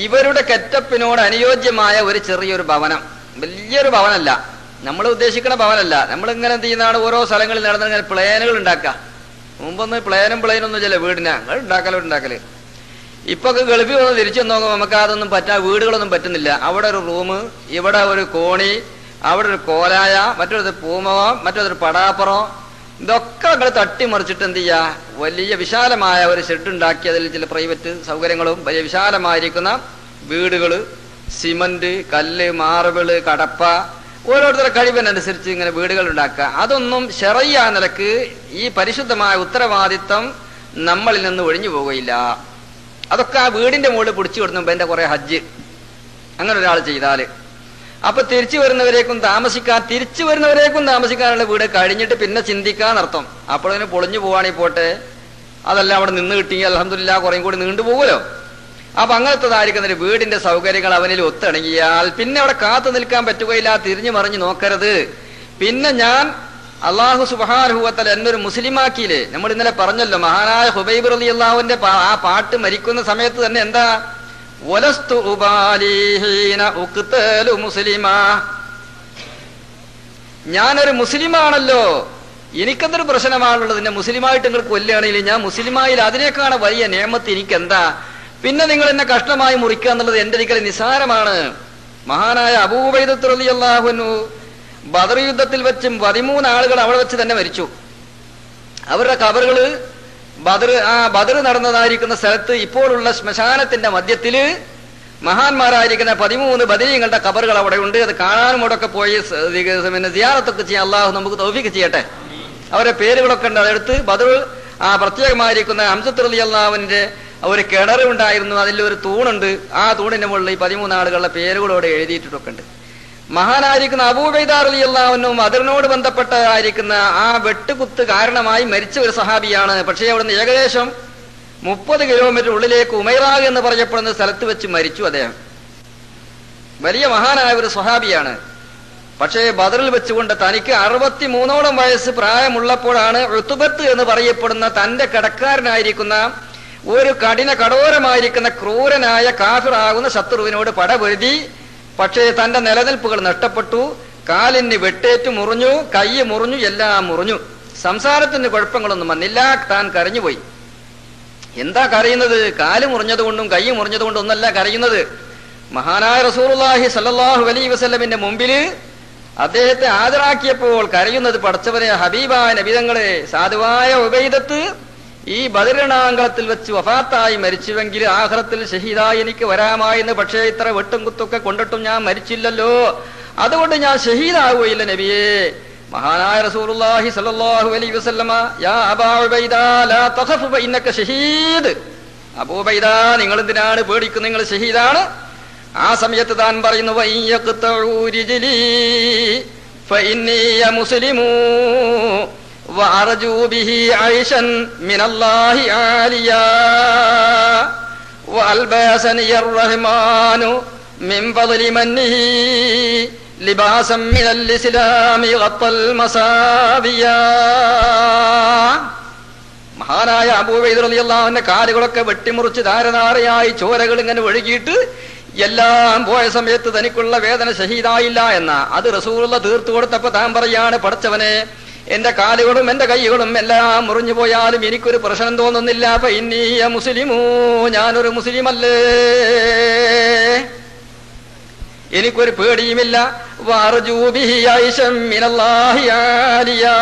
ഇവരുടെ കെറ്റപ്പിനോട് അനുയോജ്യമായ ഒരു ചെറിയൊരു ഭവനം, വലിയൊരു ഭവനല്ല, നമ്മൾ ഉദ്ദേശിക്കുന്ന ഭവനല്ല. നമ്മളിങ്ങനെ എന്ത് ചെയ്യുന്നതാണ്, ഓരോ സ്ഥലങ്ങളിൽ നടന്നിങ്ങനെ പ്ലേനുകൾ ഉണ്ടാക്കുക. മുമ്പൊന്ന് പ്ലെയിനൊന്നും ചില വീടിനാ ഉണ്ടാക്കല്. ഇപ്പൊ ഗൾഫിൽ വന്ന് തിരിച്ചു നോക്കുമ്പോൾ നമുക്ക് അതൊന്നും വീടുകളൊന്നും പറ്റുന്നില്ല. അവിടെ ഒരു റൂം, ഇവിടെ ഒരു കോണി, അവിടെ ഒരു കോലായ, മറ്റൊരു പൂമകം, മറ്റൊരു പടാപ്പുറം, ഇതൊക്കെ നമ്മൾ തട്ടിമറിച്ചിട്ട് എന്ത് ചെയ്യുക, വലിയ വിശാലമായ ഒരു ഷെഡ് ഉണ്ടാക്കി അതിൽ ചില പ്രൈവറ്റ് സൗകര്യങ്ങളും വലിയ വിശാലമായിരിക്കുന്ന വീടുകള്, സിമന്റ്, കല്ല്, മാർബിള്, കടപ്പ, ഓരോരുത്തരുടെ കഴിവിനനുസരിച്ച് ഇങ്ങനെ വീടുകൾ ഉണ്ടാക്കുക. അതൊന്നും ശറയ്യ നിലക്ക് ഈ പരിശുദ്ധമായ ഉത്തരവാദിത്വം നമ്മളിൽ നിന്ന് ഒഴിഞ്ഞു പോവുകയില്ല. അതൊക്കെ ആ വീടിന്റെ മുകളിൽ പിടിച്ചു കൊടുക്കുമ്പോ എന്റെ കുറെ ഹജ്ജ് അങ്ങനെ ഒരാൾ ചെയ്താല്, അപ്പൊ തിരിച്ചു വരുന്നവരേക്കും താമസിക്കാനുള്ള വീട് കഴിഞ്ഞിട്ട് പിന്നെ ചിന്തിക്കാന്നർത്ഥം. അപ്പോഴതിന് പൊളിഞ്ഞു പോവാണെങ്കിൽ പോട്ടെ, അതെല്ലാം അവിടെ നിന്ന് കിട്ടിയെങ്കിൽ അൽഹംദുലില്ലാഹ് കുറേം കൂടി നീണ്ടു പോകുമല്ലോ. അപ്പൊ അങ്ങനത്തതായിരിക്കുന്ന ഒരു വീടിന്റെ സൗകര്യങ്ങൾ അവനിൽ ഒത്തിണങ്ങിയാൽ പിന്നെ അവിടെ കാത്തു നിൽക്കാൻ പറ്റുകയില്ല, തിരിഞ്ഞു മറിഞ്ഞു നോക്കരുത്. പിന്നെ ഞാൻ അള്ളാഹു സുബ്ഹാനഹു വ തആല എന്നൊരു മുസ്ലിമാക്കിയില്ലേ. നമ്മൾ ഇന്നലെ പറഞ്ഞല്ലോ, മഹാനായ ഹുബൈബ് റളിയല്ലാഹുവിന്റെ ആ പാട്ട് മരിക്കുന്ന സമയത്ത് തന്നെ എന്താ, വലസ്തു ഉബാലി ഹീന ഉഖ്തലു മുസ്ലിമാ, ഞാനൊരു മുസ്ലിമാണല്ലോ, എനിക്കെന്തൊരു പ്രശ്നമാണുള്ളത്, എന്നെ മുസ്ലിമായിട്ട് നിങ്ങൾ കൊല്ലുകയാണെങ്കിൽ ഞാൻ മുസ്ലിമായിൽ അതിനേക്കാണ് വലിയ നിയമത്ത് എനിക്കെന്താ, പിന്നെ നിങ്ങൾ എന്നെ കഷ്ണമായി മുറിക്കുക എന്നുള്ളത് എന്റെ ഒരിക്കലും നിസാരമാണ്. മഹാനായ അബൂ ഉബൈദ റളിയല്ലാഹു അൻഹു ബദർ യുദ്ധത്തിൽ വെച്ചും 13 ആളുകൾ അവിടെ വെച്ച് തന്നെ മരിച്ചു. അവരുടെ കബറുകള് ബദർ നടന്നതായിരിക്കുന്ന സ്ഥലത്ത് ഇപ്പോഴുള്ള ശ്മശാനത്തിന്റെ മധ്യത്തില് മഹാന്മാരായിരിക്കുന്ന 13 ബദരീങ്ങളുടെ കബറുകൾ അവിടെ ഉണ്ട്. അത് കാണാനും അവിടെയൊക്കെ പോയി പിന്നെ സിയാറത്തൊക്കെ ചെയ്യാൻ അള്ളാഹു നമുക്ക് തൗഫീഖ് ചെയ്യട്ടെ. അവരുടെ പേരുകളൊക്കെ ഉണ്ട്. അതെടുത്ത് ബദർ പ്രത്യേകമായിരിക്കുന്ന ഹംസത്ത് റളിയല്ലാഹുവിന്റെ ഒരു കിണറുണ്ടായിരുന്നു, അതിലൊരു തൂണുണ്ട്. ആ തൂണിന്റെ മുകളിൽ ഈ 13 ആളുകളുടെ പേരുകളോട് എഴുതിയിട്ടൊക്കെ ഉണ്ട്. മഹാനായിരിക്കുന്ന അബൂ ഉബൈദ റളിയല്ലാഹു അൻഹു അതിനോട് ബന്ധപ്പെട്ടതായിരിക്കുന്ന ആ വെട്ടുകുത്ത് കാരണമായി മരിച്ച ഒരു സഹാബിയാണ്. പക്ഷേ അവിടുന്ന് ഏകദേശം 30 കിലോമീറ്റർ ഉള്ളിലേക്ക് ഉമൈറാഖ് എന്ന് പറയപ്പെടുന്ന സ്ഥലത്ത് വെച്ച് മരിച്ചു. അദ്ദേഹം വലിയ മഹാനായ ഒരു സ്വഹാബിയാണ്. പക്ഷേ ബദറിൽ വെച്ചുകൊണ്ട് തനിക്ക് 63ഓളം വയസ്സ് പ്രായമുള്ളപ്പോഴാണ് ഉത്ബത്ത് എന്ന് പറയപ്പെടുന്ന തന്റെ കടക്കാരനായിരിക്കുന്ന ഒരു കഠോരമായിരിക്കുന്ന ക്രൂരനായ കാഫിറാകുന്ന ശത്രുവിനോട് പടപൊരുതി. പക്ഷേ തന്റെ നിലനിൽപ്പുകൾ നഷ്ടപ്പെട്ടു. കാലിന് വെട്ടേറ്റ് മുറിഞ്ഞു, കൈ മുറിഞ്ഞു, എല്ലാം മുറിഞ്ഞു. സംസാരത്തിന് കുഴപ്പങ്ങളൊന്നും വന്നില്ല. താൻ കരഞ്ഞുപോയി. എന്താ കരയുന്നത്? കാല് മുറിഞ്ഞതുകൊണ്ടും കൈ മുറിഞ്ഞതുകൊണ്ടും ഒന്നല്ല കരയുന്നത്. മഹാനായ റസൂലുള്ളാഹി സ്വല്ലല്ലാഹു അലൈഹി വസല്ലമിന്റെ മുമ്പില് അദ്ദേഹത്തെ ഹാജരാക്കിയപ്പോൾ കരയുന്നത്, പടച്ചവരെ, ഹബീബായ നബി തങ്ങളെ, സാധുവായ ഉബൈദത്ത് ഈ ബദരീരണാങ്കളത്തിൽ വെച്ച് വഫാത്തായി മരിച്ചുവെങ്കിൽ ആഖിറത്തിൽ ഷഹീദായി എനിക്ക് വരാമായിരുന്നു. പക്ഷേ ഇത്ര വെട്ടും കുത്തൊക്കെ കൊണ്ടിട്ടും ഞാൻ മരിച്ചില്ലല്ലോ, അതുകൊണ്ട് ഞാൻ ഷഹീദാവുകയില്ല നബിയേ. മഹാനായ റസൂലുള്ളാഹി സ്വല്ലല്ലാഹു അലൈഹി വസല്ലമ, യാ അബാ ഉബൈദ ലാ തഖഫ് ഫഇന്നക ഷഹീദ്, അബൂ ഉബൈദ നിങ്ങൾ എന്തിനാണ് പേടിക്കുന്നത്, നിങ്ങൾ ഷഹീദാണ്. ആ സമയത്ത് താൻ പറയുന്നു, വഇയഖ്തഉ റിജ്ലി ഫഇന്നി മുസ്ലിമു വഅർജു ബിഹി ഐശൻ മിനല്ലാഹി ആലിയാ വഅൽബസനി അർറഹ്മാനു മിൻ ഫളി മന്നിഹി ലിബാസം മിനൽ ഇസ്ലാമി ഖത്തൽ മസാബിയാ. മഹാനായ അബൂ ഉബൈദ റളിയല്ലാഹു അൻഹു കാലുകളൊക്കെ വെട്ടിമുറിച്ച് ധാരധാരയായി ചോരകൾ ഇങ്ങനെ ഒഴുകിയിട്ട് എല്ലാം പോയ സമയത്ത് തനിക്കുള്ള വേദന ഷഹീദായില്ല എന്ന അത് റസൂലുള്ള തീർത്തു കൊടുത്തപ്പോ താൻ പറയാണ്, പടച്ചവനെ, എന്റെ കാലുകളും എന്റെ കൈകളും എല്ലാം മുറിഞ്ഞു പോയാലും എനിക്കൊരു പ്രശ്നം തോന്നുന്നില്ല. ഫഇന്നീയ മുസ്ലിമൂ, ഞാനൊരു മുസ്ലിമല്ലേ, എനിക്കൊരു പേടിയുമില്ല. വഅർജൂ ബിഹി ഐശൻ മിനല്ലാഹി ആലിയാ,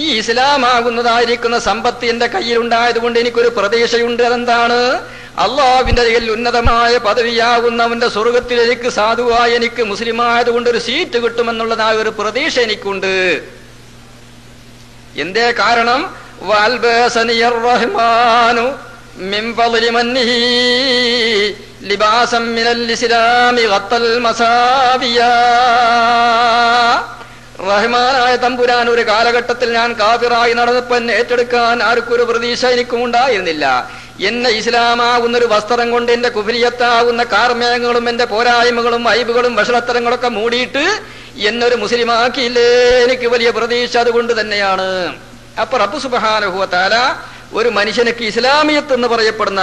ഈ ഇസ്ലാമാകുന്നതായിരിക്കുന്ന സമ്പത്ത് എന്റെ കയ്യിലുണ്ടായതുകൊണ്ട് എനിക്കൊരു പ്രതീക്ഷയുണ്ട്. അതെന്താണ്? അള്ളാഹുവിന്റെ കയ്യിൽ ഉന്നതമായ പദവിയാകുന്നവന്റെ സ്വർഗത്തിൽ എനിക്ക് സാധുവായി എനിക്ക് മുസ്ലിമായതുകൊണ്ട് ഒരു സീറ്റ് കിട്ടുമെന്നുള്ളതായ ഒരു പ്രതീക്ഷ എനിക്കുണ്ട്. എന്തേ കാരണം? വൽബസനിയർ റഹ്മാനു മിൻ ഫളി മന്നിഹി ലിബാസം മിനൽ ഇസ്ലാമി ഖത്തൽ മസാബിയാ. റഹ്മാനായ തമ്പുരാൻ ഒരു കാലഘട്ടത്തിൽ ഞാൻ കാഫിറായി നടന്നപ്പോൾ എന്നെ ഏറ്റെടുക്കാൻ ആർക്കൊരു പ്രതീക്ഷ എനിക്കും ഉണ്ടായിരുന്നില്ല. എന്നെ ഇസ്ലാമാകുന്നൊരു വസ്ത്രം കൊണ്ട് എന്റെ കുഫരിയത്താകുന്ന കാർമേഘങ്ങളും എന്റെ പോരായ്മകളും ഐബുകളും വഷളത്തരങ്ങളൊക്കെ മൂടിയിട്ട് എന്നൊരു മുസ്ലിമാക്കിയില്ലേ, എനിക്ക് വലിയ പ്രതീക്ഷ അതുകൊണ്ട് തന്നെയാണ്. അപ്പൊ റബ്ബ് സുബ്ഹാനഹു വ തആല ഒരു മനുഷ്യനക്ക് ഇസ്ലാമിയത്ത് എന്ന് പറയപ്പെടുന്ന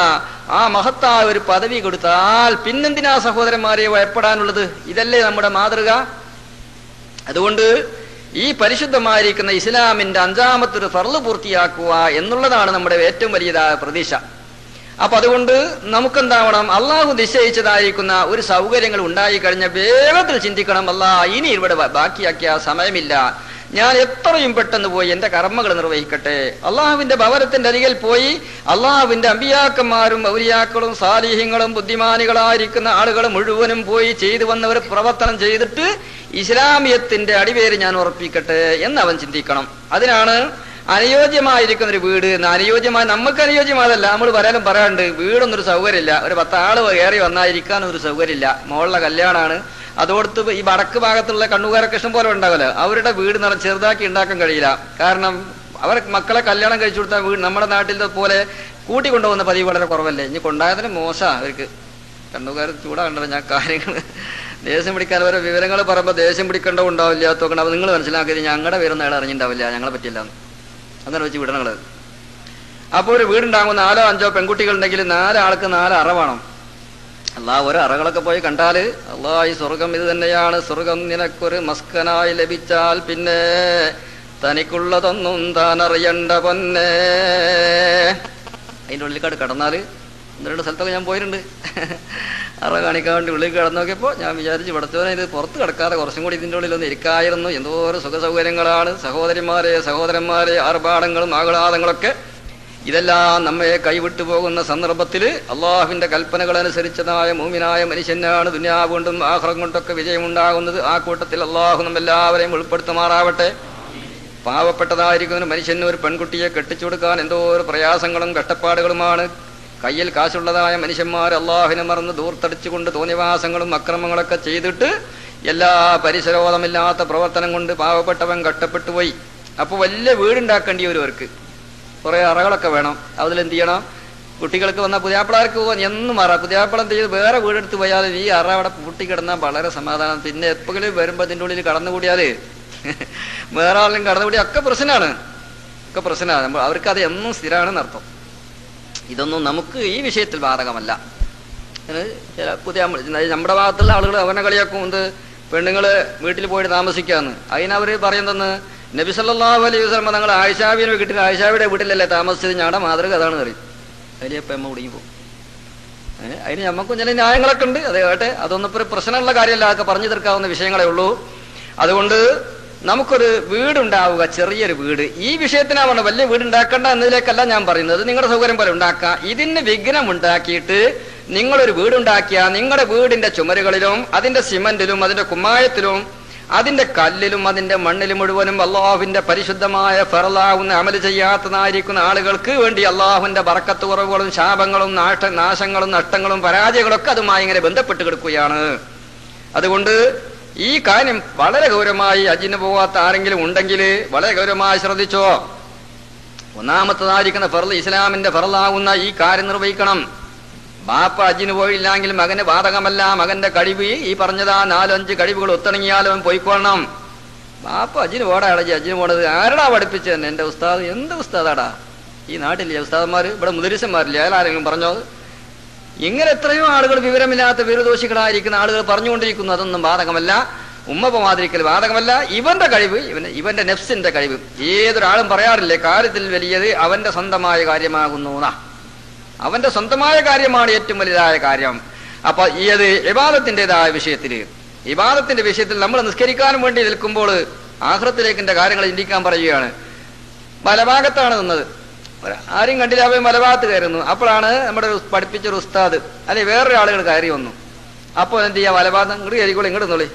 ആ മഹത്തായ ഒരു പദവി കൊടുത്താൽ പിന്നെന്തിനാ സഹോദരന്മാരെ ഭയപ്പെടാനുള്ളത്? ഇതല്ലേ നമ്മുടെ മാതൃക. അതുകൊണ്ട് ഈ പരിശുദ്ധമായിരിക്കുന്ന ഇസ്ലാമിന്റെ അഞ്ചാമത്തെ ഒരു ഫർള് പൂർത്തിയാക്കുക എന്നുള്ളതാണ് നമ്മുടെ ഏറ്റവും വലിയതായ പ്രതീക്ഷ. അപ്പൊ അതുകൊണ്ട് നമുക്കെന്താവണം, അള്ളാഹു നിശ്ചയിച്ചതായിരിക്കുന്ന ഒരു സൗകര്യങ്ങൾ ഉണ്ടായി കഴിഞ്ഞ വേഗത്തിൽ ചിന്തിക്കണം, ഇനി ഇവിടെ ബാക്കിയാക്കിയ സമയമില്ല, ഞാൻ എത്രയും പെട്ടെന്ന് പോയി എന്റെ കർമ്മങ്ങൾ നിർവഹിക്കട്ടെ. അള്ളാഹുവിന്റെ ഭവനത്തിന്റെ അരികിൽ പോയി അള്ളാഹുവിന്റെ അമ്പിയാക്കന്മാരും ഔലിയാക്കളും സാലിഹ്യങ്ങളും ബുദ്ധിമാനികളായിരിക്കുന്ന ആളുകൾ മുഴുവനും പോയി ചെയ്തു വന്നവർ പ്രവർത്തനം ചെയ്തിട്ട് ഇസ്ലാമിയത്തിന്റെ അടിവേര് ഞാൻ ഉറപ്പിക്കട്ടെ എന്ന് അവൻ ചിന്തിക്കണം. അതിനാണ് അനുയോജ്യമായിരിക്കുന്ന ഒരു വീട്. അനുയോജ്യമായ നമുക്ക് അനുയോജ്യമായതല്ല, നമ്മൾ പലരും പറയാറുണ്ട് വീടൊന്നൊരു സൗകര്യമില്ല, ഒരു 10 ആള് കയറി വന്നായിരിക്കാനൊരു സൗകര്യമില്ല, മോളുടെ കല്യാണമാണ്, അതോടത്ത് ഈ വടക്ക് ഭാഗത്തുള്ള കണ്ണുകാരൊക്കെ ഇഷ്ടം പോലെ ഉണ്ടാവല്ലോ, അവരുടെ വീട് ചെറുതാക്കി ഉണ്ടാക്കാൻ കഴിയില്ല. കാരണം അവർ മക്കളെ കല്യാണം കഴിച്ചു കൊടുത്താൽ വീട് നമ്മുടെ നാട്ടിലത്തെ പോലെ കൂട്ടിക്കൊണ്ടുപോകുന്ന പതിവ് വളരെ കുറവല്ലേ. ഇനി കൊണ്ടായതിന് മോശം അവർക്ക്. കണ്ണുകാർ ചൂടാകണ്ടല്ലോ ഞാൻ കാര്യങ്ങൾ ദേഷ്യം പിടിക്കാൻ ഓരോ വിവരങ്ങൾ പറയുമ്പോൾ ദേഷ്യം പിടിക്കേണ്ട ഉണ്ടാവില്ല തോക്കണം. അപ്പൊ നിങ്ങൾ മനസ്സിലാക്കിയത് ഞങ്ങളുടെ പേരൊന്നും അയാൾ അറിഞ്ഞിട്ടുണ്ടാവില്ല, ഞങ്ങളെ പറ്റില്ല അങ്ങനെ വെച്ച് വിടണങ്ങള്. അപ്പോൾ ഒരു വീടുണ്ടാകുമ്പോൾ 4 5 പെൺകുട്ടികൾ ഉണ്ടെങ്കിൽ 4 ആൾക്ക് 4 അറ വേണം. ഓരോ അറകളൊക്കെ പോയി കണ്ടാല് ഈ സ്വർഗം ഇത് തന്നെയാണ്, സ്വർഗം നിനക്കൊരു മസ്കനായി ലഭിച്ചാൽ പിന്നെ തനിക്കുള്ളതൊന്നും താൻ അറിയണ്ട പൊന്നെ. അതിൻ്റെ ഉള്ളിൽ കടന്നാല് 1-2 സ്ഥലത്തൊക്കെ ഞാൻ പോയിട്ടുണ്ട്. അറ കാണിക്കാൻ വേണ്ടി ഉള്ളിൽ കിടന്നു നോക്കിയപ്പോൾ ഞാൻ വിചാരിച്ചു പടച്ചോനെ ഇത് പുറത്ത് കിടക്കാതെ കുറച്ചും കൂടി ഇതിൻ്റെ ഉള്ളിലൊന്ന് ഇരിക്കായിരുന്നു. എന്തോരം സുഖ സൗകര്യങ്ങളാണ് സഹോദരന്മാരെ ആർഭാടങ്ങളും ആഹ്ലാദങ്ങളൊക്കെ. ഇതെല്ലാം നമ്മെ കൈവിട്ടു പോകുന്ന സന്ദർഭത്തിൽ അള്ളാഹുവിന്റെ കൽപ്പനകൾ അനുസരിച്ചതായ മൂമിനായ മനുഷ്യനാണ് ദുനിയാവ് കൊണ്ടും ആഖിറം കൊണ്ടൊക്കെ വിജയമുണ്ടാകുന്നത്. ആ കൂട്ടത്തിൽ അള്ളാഹു നമ്മെല്ലാവരെയും ഉൾപ്പെടുത്തുമാറാവട്ടെ. പാവപ്പെട്ടതായിരിക്കുന്ന മനുഷ്യന് ഒരു പെൺകുട്ടിയെ കെട്ടിച്ചു കൊടുക്കാൻ എന്തോ ഒരു പ്രയാസങ്ങളും കഷ്ടപ്പാടുകളുമാണ്. കയ്യിൽ കാശുള്ളതായ മനുഷ്യന്മാർ അള്ളാഹുവിനെ മറന്ന് ദൂർത്തടിച്ചുകൊണ്ട് തോന്നിവാസങ്ങളും അക്രമങ്ങളൊക്കെ ചെയ്തിട്ട് എല്ലാ പരിസരോധമില്ലാത്ത പ്രവർത്തനം കൊണ്ട് പാവപ്പെട്ടവൻ കഷ്ടപ്പെട്ടു പോയി. അപ്പൊ വലിയ വീടുണ്ടാക്കേണ്ടി വരുവർക്ക് കുറെ അറകളൊക്കെ വേണം. അതിലെന്ത് ചെയ്യണം, കുട്ടികൾക്ക് വന്നാൽ പുതിയാപ്പിളാർക്ക് പോകാൻ എന്നും മാറാം. പുതിയാപ്പിളം ചെയ്ത് വേറെ വീടെടുത്ത് പോയാൽ ഈ അറ അവിടെ പൂട്ടിക്കിടന്നാൽ വളരെ സമാധാനം. പിന്നെ എപ്പോഴും വരുമ്പോൾ ഇതിൻ്റെ ഉള്ളിൽ കടന്നുകൂടിയാല് വേറെ ആളിലും കടന്നുകൂടിയാൽ ഒക്കെ പ്രശ്നമാണ്. അവർക്കത് എന്നും സ്ഥിരമാണെന്ന് അർത്ഥം. ഇതൊന്നും നമുക്ക് ഈ വിഷയത്തിൽ ബാധകമല്ല. ചില പുതിയ നമ്മുടെ ഭാഗത്തുള്ള ആളുകൾ അവനെ കളിയാക്കും, എന്ത് പെണ്ണുങ്ങള് വീട്ടിൽ പോയിട്ട് താമസിക്കാന്ന്. അതിനവര് പറയുന്നെന്ന് നബി സല്ലല്ലാഹു അലൈഹി വസല്ലം തങ്ങൾ ആയിഷാബിനെ കിട്ടില്ല, ആയിഷാബിയുടെ വീട്ടിലല്ലേ താമസിച്ചത്, ഞങ്ങളുടെ മാതൃക അതാണ് പറയും. അതിലിപ്പം അമ്മ കുടുങ്ങി പോകും. അതിന് നമുക്കും ചില ന്യായങ്ങളൊക്കെ ഉണ്ട്. അത് കേട്ടെ, അതൊന്നും ഇപ്പോൾ ഒരു പ്രശ്നമുള്ള കാര്യമല്ല, അതൊക്കെ പറഞ്ഞു തീർക്കാവുന്ന വിഷയങ്ങളേ ഉള്ളൂ. അതുകൊണ്ട് നമുക്കൊരു വീടുണ്ടാവുക, ചെറിയൊരു വീട്. ഈ വിഷയത്തിനാണ് വലിയ വീടുണ്ടാക്കേണ്ട എന്നതിലേക്കല്ല ഞാൻ പറയുന്നത്. നിങ്ങളുടെ സൗകര്യം പോലെ ഉണ്ടാക്കുക. ഇതിന് വിഘ്നം ഉണ്ടാക്കിയിട്ട് നിങ്ങളൊരു വീടുണ്ടാക്കിയാൽ നിങ്ങളുടെ വീടിന്റെ ചുമരുകളിലും അതിന്റെ സിമന്റിലും അതിന്റെ കുമ്മായത്തിലും അതിന്റെ കല്ലിലും അതിന്റെ മണ്ണിലും മുഴുവനും അള്ളാഹുവിന്റെ പരിശുദ്ധമായ ഫറലാവുന്ന അമല് ചെയ്യാത്തതായിരിക്കുന്ന ആളുകൾക്ക് വേണ്ടി അള്ളാഹുവിന്റെ ബറക്കത്ത് കുറവുകളും ശാപങ്ങളും നാശങ്ങളും നഷ്ടങ്ങളും പരാജയങ്ങളൊക്കെ അതുമായി ഇങ്ങനെ ബന്ധപ്പെട്ട് കിടക്കുകയാണ്. അതുകൊണ്ട് ഈ കാര്യം വളരെ ഗൗരവമായി, ഹജ്ജിന് പോകാത്ത ആരെങ്കിലും ഉണ്ടെങ്കിൽ വളരെ ഗൗരവമായി ശ്രദ്ധിച്ചോ. ഒന്നാമത്തതായിരിക്കുന്ന ഫർള്, ഇസ്ലാമിന്റെ ഫറലാവുന്ന ഈ കാര്യം നിർവഹിക്കണം. ബാപ്പ ഹജ്ജിന് പോയില്ലെങ്കിൽ മകന് ബാധകമല്ല. മകന്റെ കഴിവ് ഈ പറഞ്ഞതാ 4-5 കഴിവുകൾ ഒത്തിണങ്ങിയാലും അവൻ പോയിക്കൊള്ളണം. ബാപ്പ ഹജ്ജിന് പോടാ, ഹജ്ജിന് പോണത് ആരടാ പഠിപ്പിച്ചു തന്നെ? എന്റെ ഉസ്താദ്. എന്ത് ഉസ്താദാടാ? ഈ നാട്ടിലെ ഉസ്താദന്മാര്, ഇവിടെ മുദരിസന്മാരില്ലേ, അയാളാരെങ്കിലും പറഞ്ഞോ? ഇങ്ങനെ എത്രയോ ആളുകൾ വിവരമില്ലാത്ത വീരദോഷികളായിരിക്കുന്ന ആളുകൾ പറഞ്ഞുകൊണ്ടിരിക്കുന്നു. അതൊന്നും ബാധകമല്ല. ഉമ്മ മാതിരിക്കൽ ബാധകമല്ല. ഇവന്റെ കഴിവ്, ഇവന്റെ നെഫ്സിന്റെ കഴിവ്. ഏതൊരാളും പറയാറില്ലേ, കാര്യത്തിൽ വലിയത് അവന്റെ സ്വന്തമായ കാര്യമാകുന്നു. അവന്റെ സ്വന്തമായ കാര്യമാണ് ഏറ്റവും വലുതായ കാര്യം. അപ്പൊ ഏത് ഇബാദത്തിൻ്റെതായ ഇബാദത്തിന്റെ വിഷയത്തിൽ നമ്മൾ നിസ്കരിക്കാനും വേണ്ടി നിൽക്കുമ്പോൾ ആഖിറത്തിലേക്കിന്റെ കാര്യങ്ങൾ ചിന്തിക്കാൻ പറയുകയാണ്. വലഭാഗത്താണ് നിന്നത്, ആരും കണ്ടില്ല, അവൻ വലഭാഗത്ത് കയറുന്നു. അപ്പോഴാണ് നമ്മുടെ പഠിപ്പിച്ചൊരു ഉസ്താദ് അല്ലെ വേറൊരാളുകൾ കയറി വന്നു. അപ്പോൾ എന്ത് ചെയ്യാ, വലഭാഗം ഇങ്ങോട്ട് കയറിക്കോളൂ, ഇങ്ങോട്ട് നോളി,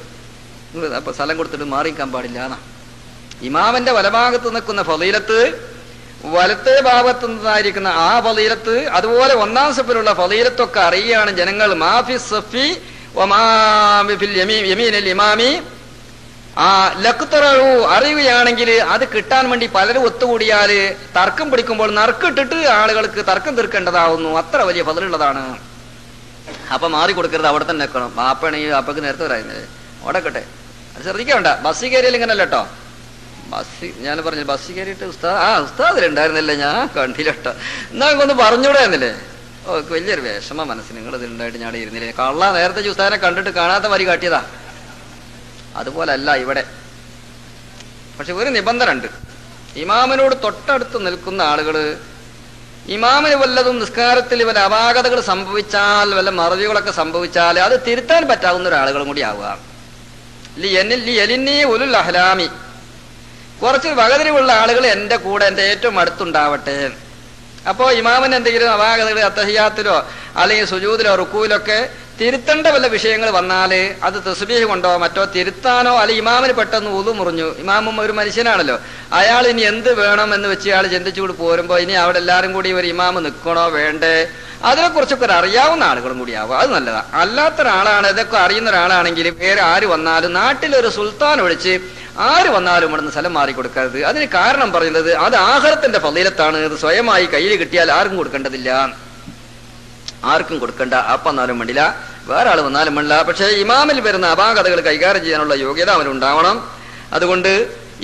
അപ്പൊ സ്ഥലം കൊടുത്തിട്ട് മാറിക്കാൻ പാടില്ല. ഇമാമന്റെ വലഭാഗത്ത് നിൽക്കുന്ന ഫളീലത്ത് വലത്തെ ഭാഗത്തു നിന്നായിരിക്കുന്ന ആ ഫളീലത്ത്, അതുപോലെ ഒന്നാം സഫിലുള്ള ഫളീലത്തൊക്കെ അറിയുകയാണ് ജനങ്ങൾ. മാഫി സഫി യമീനിൽ ഇമാമി ലഖ്തറു അറിയുകയാണെങ്കിൽ അത് കിട്ടാൻ വേണ്ടി പലരും ഒത്തുകൂടിയാല് തർക്കം പിടിക്കുമ്പോൾ നറുക്കിട്ടിട്ട് ആളുകൾക്ക് തർക്കം തീർക്കേണ്ടതാവുന്നു. അത്ര വലിയ ഫളലുള്ളതാണ്. അപ്പൊ മാറി കൊടുക്കരുത്, അവിടെ തന്നെ വെക്കണം. ബാപ്പയാണെങ്കിൽ ബാപ്പക്ക് നേരത്തെ പറയുന്നത് അവിടെ കട്ടെ. അത് ശ്രദ്ധിക്കണ്ട. ബസ് കയറിയാൽ ഇങ്ങനല്ല കേട്ടോ. ഞാൻ പറഞ്ഞു ബസ് കയറിയിട്ട് ഉസ്താദിലുണ്ടായിരുന്നില്ലേ, ഞാൻ കണ്ടില്ല കേട്ടോ. എന്നാ ഒന്ന് പറഞ്ഞൂടെ എന്നില്ലേ? ഓ വലിയൊരു വിഷമ മനസ്സിന്, നിങ്ങൾ ഇതിലുണ്ടായിട്ട് ഞാൻ ഇരുന്നില്ലേ. കള്ള നേരത്തെ ഉസ്താദിനെ കണ്ടിട്ട് കാണാത്ത വരി കാട്ടിയതാ. അതുപോലല്ല ഇവിടെ. പക്ഷെ ഒരു നിബന്ധന ഉണ്ട്. ഇമാമിനോട് തൊട്ടടുത്ത് നിൽക്കുന്ന ആളുകള് ഇമാമിന് വല്ലതും നിസ്കാരത്തിൽ വല്ല അപാകതകൾ സംഭവിച്ചാൽ, വല്ല മറവികളൊക്കെ സംഭവിച്ചാൽ അത് തിരുത്താൻ പറ്റാവുന്ന ഒരാളുകളും കൂടി ആവുക. ഉലുൽ അഹ്ലാമി, കുറച്ച് വകതിരിവുള്ള ആളുകൾ എന്റെ കൂടെ, എന്റെ ഏറ്റവും അടുത്തുണ്ടാവട്ടെ. അപ്പോ ഇമാമിന് എന്തെങ്കിലും അപാകതകൾ അത്തഹിയാത്തിലോ അല്ലെങ്കിൽ സുജൂദിലോ റുക്കൂലൊക്കെ തിരുത്തേണ്ട വല്ല വിഷയങ്ങൾ വന്നാല് അത് തസ്ബീഹ് കൊണ്ടോ മറ്റോ തിരുത്താനോ, അല്ലെങ്കിൽ ഇമാമിന് പെട്ടെന്ന് ഉളു മുറിഞ്ഞു, ഇമാമും ഒരു മനുഷ്യനാണല്ലോ, അയാൾ ഇനി എന്ത് വേണം എന്ന് വെച്ച് അയാൾ ചിന്തിച്ചുകൂടി പോരുമ്പോ ഇനി അവിടെ എല്ലാവരും കൂടി ഒരു ഇമാമ് നിൽക്കണോ വേണ്ടേ, അതിനെക്കുറിച്ചൊക്കെ ഒരു അറിയാവുന്ന ആളുകളും കൂടി ആവുക, അത് നല്ലതാണ്. അല്ലാത്ത ഒരാളാണ്, ഇതൊക്കെ അറിയുന്ന ഒരാളാണെങ്കിൽ വേറെ ആര് വന്നാലും നാട്ടിലൊരു സുൽത്താൻ ഒഴിച്ച് ആര് വന്നാലും ഇവിടുന്ന് സ്ഥലം മാറിക്കൊടുക്കരുത്. അതിന് കാരണം പറയുന്നത് അത് ആഖിറത്തിന്റെ ഫളീലത്താണ്. ഇത് സ്വയമായി കയ്യിൽ കിട്ടിയാൽ ആർക്കും കൊടുക്കേണ്ടതില്ല, ആർക്കും കൊടുക്കണ്ട. അപ്പന്നാലും വേണ്ടില്ല, വേറെ ആൾ വന്നാലും വേണ്ടില്ല. പക്ഷേ ഇമാമിൽ വരുന്ന അപാകതകൾ കൈകാര്യം ചെയ്യാനുള്ള യോഗ്യത അവനുണ്ടാവണം. അതുകൊണ്ട്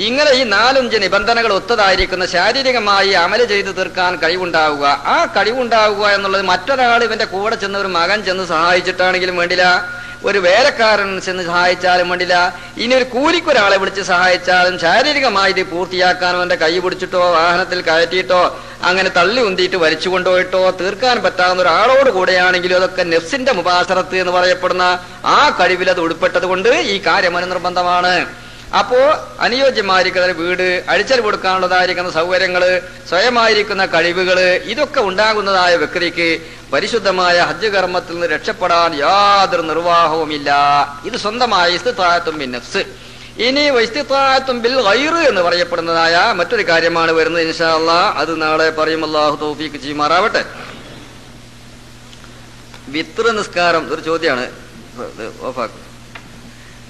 ഇങ്ങനെ ഈ 4-5 നിബന്ധനകൾ ഒത്തതായിരിക്കുന്ന ശാരീരികമായി അമല് ചെയ്തു തീർക്കാൻ കഴിവുണ്ടാവുക. ആ കഴിവുണ്ടാവുക എന്നുള്ളത് മറ്റൊരാൾ ഇവന്റെ കൂടെ ചെന്ന്, ഒരു മകൻ ചെന്ന് സഹായിച്ചിട്ടാണെങ്കിലും വേണ്ടില്ല, ഒരു വേലക്കാരൻ ചെന്ന് സഹായിച്ചാലും വേണ്ടില്ല, ഇനി ഒരു കൂലിക്കൊരാളെ വിളിച്ച് സഹായിച്ചാലും ശാരീരികമായി ഇത് പൂർത്തിയാക്കാൻ അവന്റെ കൈ പിടിച്ചിട്ടോ വാഹനത്തിൽ കയറ്റിയിട്ടോ അങ്ങനെ തള്ളി ഉന്തിയിട്ട് വലിച്ചു കൊണ്ടുപോയിട്ടോ തീർക്കാൻ പറ്റാവുന്ന ഒരാളോട് കൂടെയാണെങ്കിലും അതൊക്കെ നെഫ്സിന്റെ മുബാശറത്ത് എന്ന് പറയപ്പെടുന്ന ആ കഴിവിൽ അത് ഉൾപ്പെട്ടത് കൊണ്ട് ഈ കാര്യം അനുനിർബന്ധമാണ്. അപ്പോ അനുയോജ്യമായിരിക്കുന്ന വീട്, അഴിച്ചൽ കൊടുക്കാനുള്ളതായിരിക്കുന്ന സൗകര്യങ്ങള്, സ്വയമായിരിക്കുന്ന കഴിവുകള്, ഇതൊക്കെ ഉണ്ടാകുന്നതായ വ്യക്തിക്ക് പരിശുദ്ധമായ ഹജ്ജ് കർമ്മത്തിൽ നിന്ന് രക്ഷപ്പെടാൻ യാതൊരു നിർവാഹവുമില്ല. ഇത് സ്വന്തമായ ഇസ്തിത്വാഅത്തും ബിൻ നഫ്സ്. ഇനി ഇസ്തിത്വാഅത്തും ബിൽ ഗൈറ് എന്ന് പറയപ്പെടുന്നതായ മറ്റൊരു കാര്യമാണ് വരുന്നത്. ഇൻഷാ അല്ലാഹ് അത് നാളെ പറയും. അല്ലാഹു തൗഫീഖ് ചെയ്യുമാറാവട്ടെ. വിത്ർ നിസ്കാരം ഒരു ചോദ്യമാണ്. ഓഫാക്കും.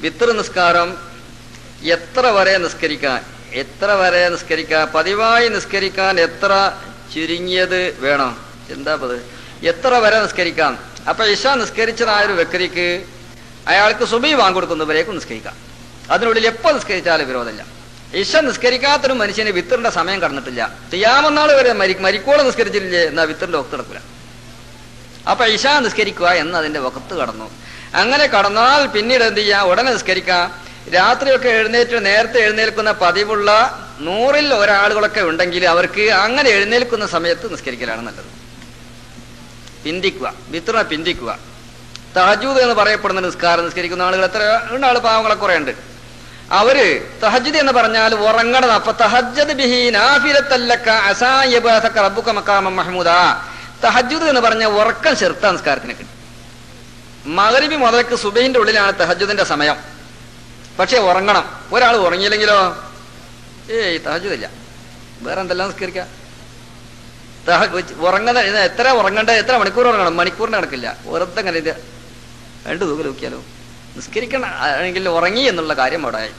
വിത്ർ നിസ്കാരം എത്ര വരെ നിസ്കരിക്കാൻ, പതിവായി നിസ്കരിക്കാൻ എത്ര ചുരുങ്ങിയത് വേണം? എന്താ പത് എത്ര വരെ നിസ്കരിക്കാം? അപ്പൊ ഇശ നിസ്കരിച്ചതായ ഒരു വ്യക്തിക്ക് അയാൾക്ക് സുബഹി വാങ്ങിക്കൊടുക്കുന്നവരേക്കും നിസ്കരിക്കാം. അതിനുള്ളിൽ എപ്പോൾ നിസ്കരിച്ചാലും വിരോധമില്ല. ഇശ നിസ്കരിക്കാത്തൊരു മനുഷ്യന് വിത്തറിന്റെ സമയം കടന്നിട്ടില്ല. ഖിയാമത്ത് വരെ മരിക്കോളം നിസ്കരിച്ചില്ലേ എന്നാ വിത്തറിന്റെ വക്ത് നടക്കില്ല. അപ്പൊ ഇശ നിസ്കരിക്കുക എന്നതിന്റെ വക്ത് കടന്നു. അങ്ങനെ കടന്നാൽ പിന്നീട് എന്ത് ചെയ്യാം? ഉടനെ നിസ്കരിക്കാം. രാത്രിയൊക്കെ നേരത്തെ എഴുന്നേൽക്കുന്ന പതിവുള്ള 100-ൽ ഒരാളുകളൊക്കെ ഉണ്ടെങ്കിൽ അവർക്ക് അങ്ങനെ എഴുന്നേൽക്കുന്ന സമയത്ത് നിസ്കരിക്കലാണ് നല്ലത്. വിത്റിനെ പിന്തിക്കുക. തഹജ്ജുദ് എന്ന് പറയപ്പെടുന്ന നിസ്കരിക്കുന്ന ആളുകൾ എത്ര ആള് പാവങ്ങളെ കുറെ ഉണ്ട്. അവര് തഹജ്ജുദ് എന്ന് പറഞ്ഞാൽ ഉറങ്ങണം. അപ്പൊ തഹജ്ജദ് ബിഹി നാഫിലത്തല്ലക അസാ യബഅസക റബ്ബുക മഖാമൻ മഹ്മൂദ. തഹജ്ജുദ് എന്ന് പറഞ്ഞ ഉറക്കം ചെറുത്ത നിസ്കാരത്തിന് കിട്ടും. മഗ്രിബ് മുതൽക്ക് സുബഹിന്റെ ഉള്ളിലാണ് തഹജ്ജുദിന്റെ സമയം. പക്ഷെ ഉറങ്ങണം. ഒരാൾ ഉറങ്ങിയില്ലെങ്കിലോ തഹജ്ജുദില്ല. വേറെ എന്തെല്ലാം നിസ്കരിക്കാം? എത്ര ഉറങ്ങണ്ട, എത്ര മണിക്കൂർ ഉറങ്ങണം? മണിക്കൂറിന് കണക്കില്ല. വെറുതെ അങ്ങനെ 2 തൂക്ക് നോക്കിയാലോ നിസ്കരിക്കണം ആണെങ്കിൽ ഉറങ്ങി എന്നുള്ള കാര്യം അവിടെ ആയി.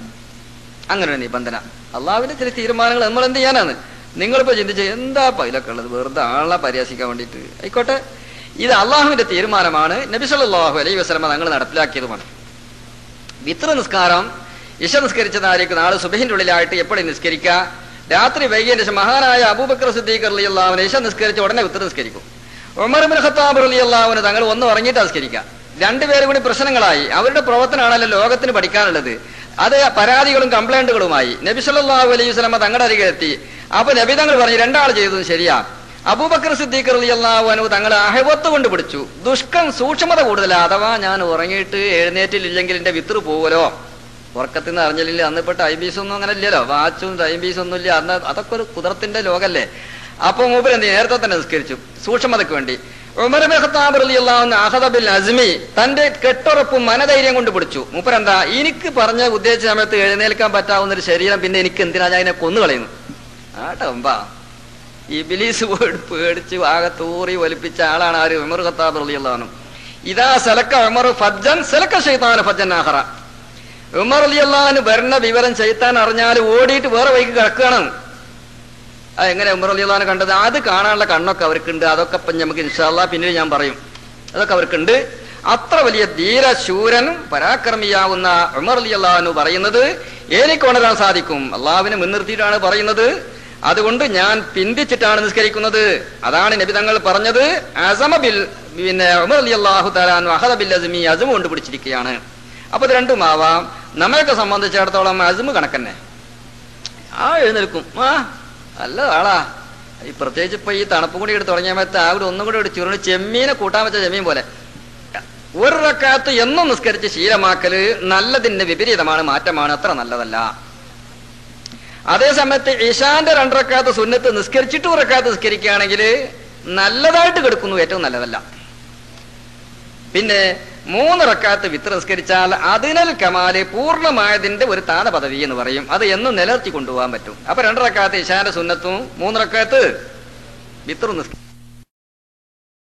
അങ്ങനെ ഒരു നിബന്ധന. അള്ളാഹുവിന്റെ ചില തീരുമാനങ്ങൾ നമ്മൾ എന്ത് ചെയ്യാനാണ്? നിങ്ങളിപ്പോ ചിന്തിച്ച എന്താ പൈലൊക്കെ ഉള്ളത്, വെറുതെ ആളെ പരിഹസിക്കാൻ വേണ്ടിയിട്ട്. ആയിക്കോട്ടെ, ഇത് അള്ളാഹുവിന്റെ തീരുമാനമാണ്. നബി സല്ലല്ലാഹു അലൈഹി വസല്ലമ തങ്ങൾ നടപ്പിലാക്കിയതുമാണ്. വിത്ർ നിസ്കാരം ഇശ നിസ്കരിച്ചതായിരിക്കും ആള് സുബഹിന്റെ ഉള്ളിലായിട്ട് എപ്പോഴും നിസ്കരിക്കുക. രാത്രി വൈകിയതിന് ശേഷം മഹാനായ അബൂബക്കർ സിദ്ദീഖ് റളിയല്ലാഹു അൻഹു ഇശ നിസ്കരിച്ച ഉടനെ വിത്ർ നിസ്കരിക്കും. ഉമർ ഇബ്നു ഖത്താബ് റളിയല്ലാഹു അൻഹു തങ്ങൾ ഒന്ന് ഉറങ്ങിയിട്ട് നിസ്കരിക്കുക. 2 പേരും കൂടി പ്രശ്നങ്ങളായി. അവരുടെ പ്രവർത്തനമാണല്ലോ ലോകത്തിന് പഠിക്കാനുള്ളത്. അത് പരാതികളും കംപ്ലൈന്റുകളുമായി നബി സല്ലല്ലാഹു അലൈഹി വസല്ലമ തങ്ങളുടെ അരികെത്തി. അപ്പൊ നബി തങ്ങൾ പറഞ്ഞു 2 ആൾ ചെയ്തതും ശരിയാ. അബൂബക്കർ സിദ്ദീഖ് റളിയല്ലാഹു അൻഹു തങ്ങൾ അഹവത്ത് കൊണ്ട് പിടിച്ചു. സൂക്ഷ്മത കൂടുതലാ. അഥവാ ഞാൻ ഉറങ്ങിയിട്ട് എഴുന്നേറ്റില്ലെങ്കിൽ എന്റെ വിത്ർ പോവലോ, ഉറക്കത്തിൽ നിന്ന് അറിഞ്ഞില്ല. അന്നിപ്പോ ടൈം പീസ് ഒന്നും അങ്ങനെ ഇല്ലല്ലോ, വാച്ചും ടൈം പീസ് ഒന്നും ഇല്ല. അന്ന് അതൊക്കെ ഒരു കുതിരത്തിന്റെ ലോകല്ലേ. അപ്പൊ മൂപ്പർ എന്ത് നേരത്തെ തന്നെ നിസ്കരിച്ചു സൂക്ഷ്മതയ്ക്ക് വേണ്ടി. ഉമർ ഇബ്നു ഖത്താബ് റളിയല്ലാഹു അൻഹു അഖദ ബിൽ അസ്മി, തന്റെ കെട്ടുറപ്പും മനധൈര്യം കൊണ്ട് പിടിച്ചു. മൂപ്പർ എന്താ, എനിക്ക് പറഞ്ഞ ഉദ്ദേശിച്ച സമയത്ത് എഴുന്നേൽക്കാൻ പറ്റാവുന്ന ഒരു ശരീരം പിന്നെ എനിക്ക് എന്തിനാ ഞാൻ അതിനെ കൊന്നു കളയുന്നു? ആട്ടമ്പാ ഇബ്ലീസ് പേടിച്ച് ആകെ തൂറി ഒലിപ്പിച്ച ആളാണ് ആര്? ഉമർ ഖത്താബ് റളിയല്ലാഹു അൻഹു. ഇദാ സലക ഉമർ ഫജ്ജൻ സലക ശൈത്താൻ ഫജ്ജൻ ആഖറ. ഉമർ റളിയല്ലാഹു അൻഹു വരുന്ന വിവരം ശൈത്താൻ അറിഞ്ഞാൽ ഓടിയിട്ട് വേറെ വഴിക്ക് കിടക്കുകയാണ്. എങ്ങനെ ഉമർ റളിയല്ലാഹു അൻഹു കണ്ടത്? അത് കാണാനുള്ള കണ്ണൊക്കെ അവർക്കുണ്ട്. അതൊക്കെ ഇപ്പം നമുക്ക് ഇൻഷാ അല്ലാഹ് പിന്നീട് ഞാൻ പറയും. അതൊക്കെ അവർക്കുണ്ട്. അത്ര വലിയ ധീരശൂരനും പരാക്രമിയാവുന്ന ഉമർ റളിയല്ലാഹു അൻഹു പറയുന്നത് എനിക്ക് ഉണരാൻ സാധിക്കും. അള്ളാഹുവിനെ മുൻനിർത്തിയിട്ടാണ് പറയുന്നത്. അതുകൊണ്ട് ഞാൻ പിന്തിച്ചിട്ടാണ് നിസ്കരിക്കുന്നത്. അതാണ് നബി തങ്ങൾ പറഞ്ഞത്. ഉമർ റളിയല്ലാഹു തആല അൻഹു അഖദ ബിൽ അസ്മി, അസ്മ കൊണ്ട് പിടിച്ചിരിക്കുകയാണ്. അപ്പൊ ഇത് രണ്ടുമാവാം. നമ്മളെയൊക്കെ സംബന്ധിച്ചിടത്തോളം അസ്മ കണക്കന്നെ. എഴുന്നേൽക്കും, നല്ല ആളാ. ഈ പ്രത്യേകിച്ച് ഇപ്പൊ ഈ തണുപ്പ് കൂടി എടുത്ത് തുടങ്ങിയ സമയത്ത് അവിടെ ഒന്നും കൂടി ഒരു ചുരുണ് ചെമ്മീനെ കൂട്ടാൻ വെച്ച ചെമ്മീൻ പോലെ ഒരു റക്അത്ത് എന്നും നിസ്കരിച്ച് ശീലമാക്കല് നല്ലതിന്റെ വിപരീതമാണ്, മാറ്റമാണ്, അത്ര നല്ലതല്ല. അതേസമയത്ത് ഇശാന്റെ 2 റക്അത്ത് സുന്നത്ത് നിസ്കരിച്ചിട്ട് 1 റക്അത്ത് നിസ്കരിക്കുകയാണെങ്കിൽ നല്ലതായിട്ട് കിടക്കുന്നു, ഏറ്റവും നല്ലതല്ല. പിന്നെ 3 റക്അത്ത് വിത്ർ നിസ്കരിച്ചാൽ അതിനൽ കമാല് പൂർണ്ണമായതിന്റെ ഒരു താന പദവി എന്ന് പറയും. അത് എന്നും നിലനിർത്തി കൊണ്ടുപോകാൻ പറ്റും. അപ്പൊ 2 റക്അത്ത് ഇശാന്റെ സുന്നത്തും 3 റക്അത്ത് വിത്റും നിസ്കരിക്കും.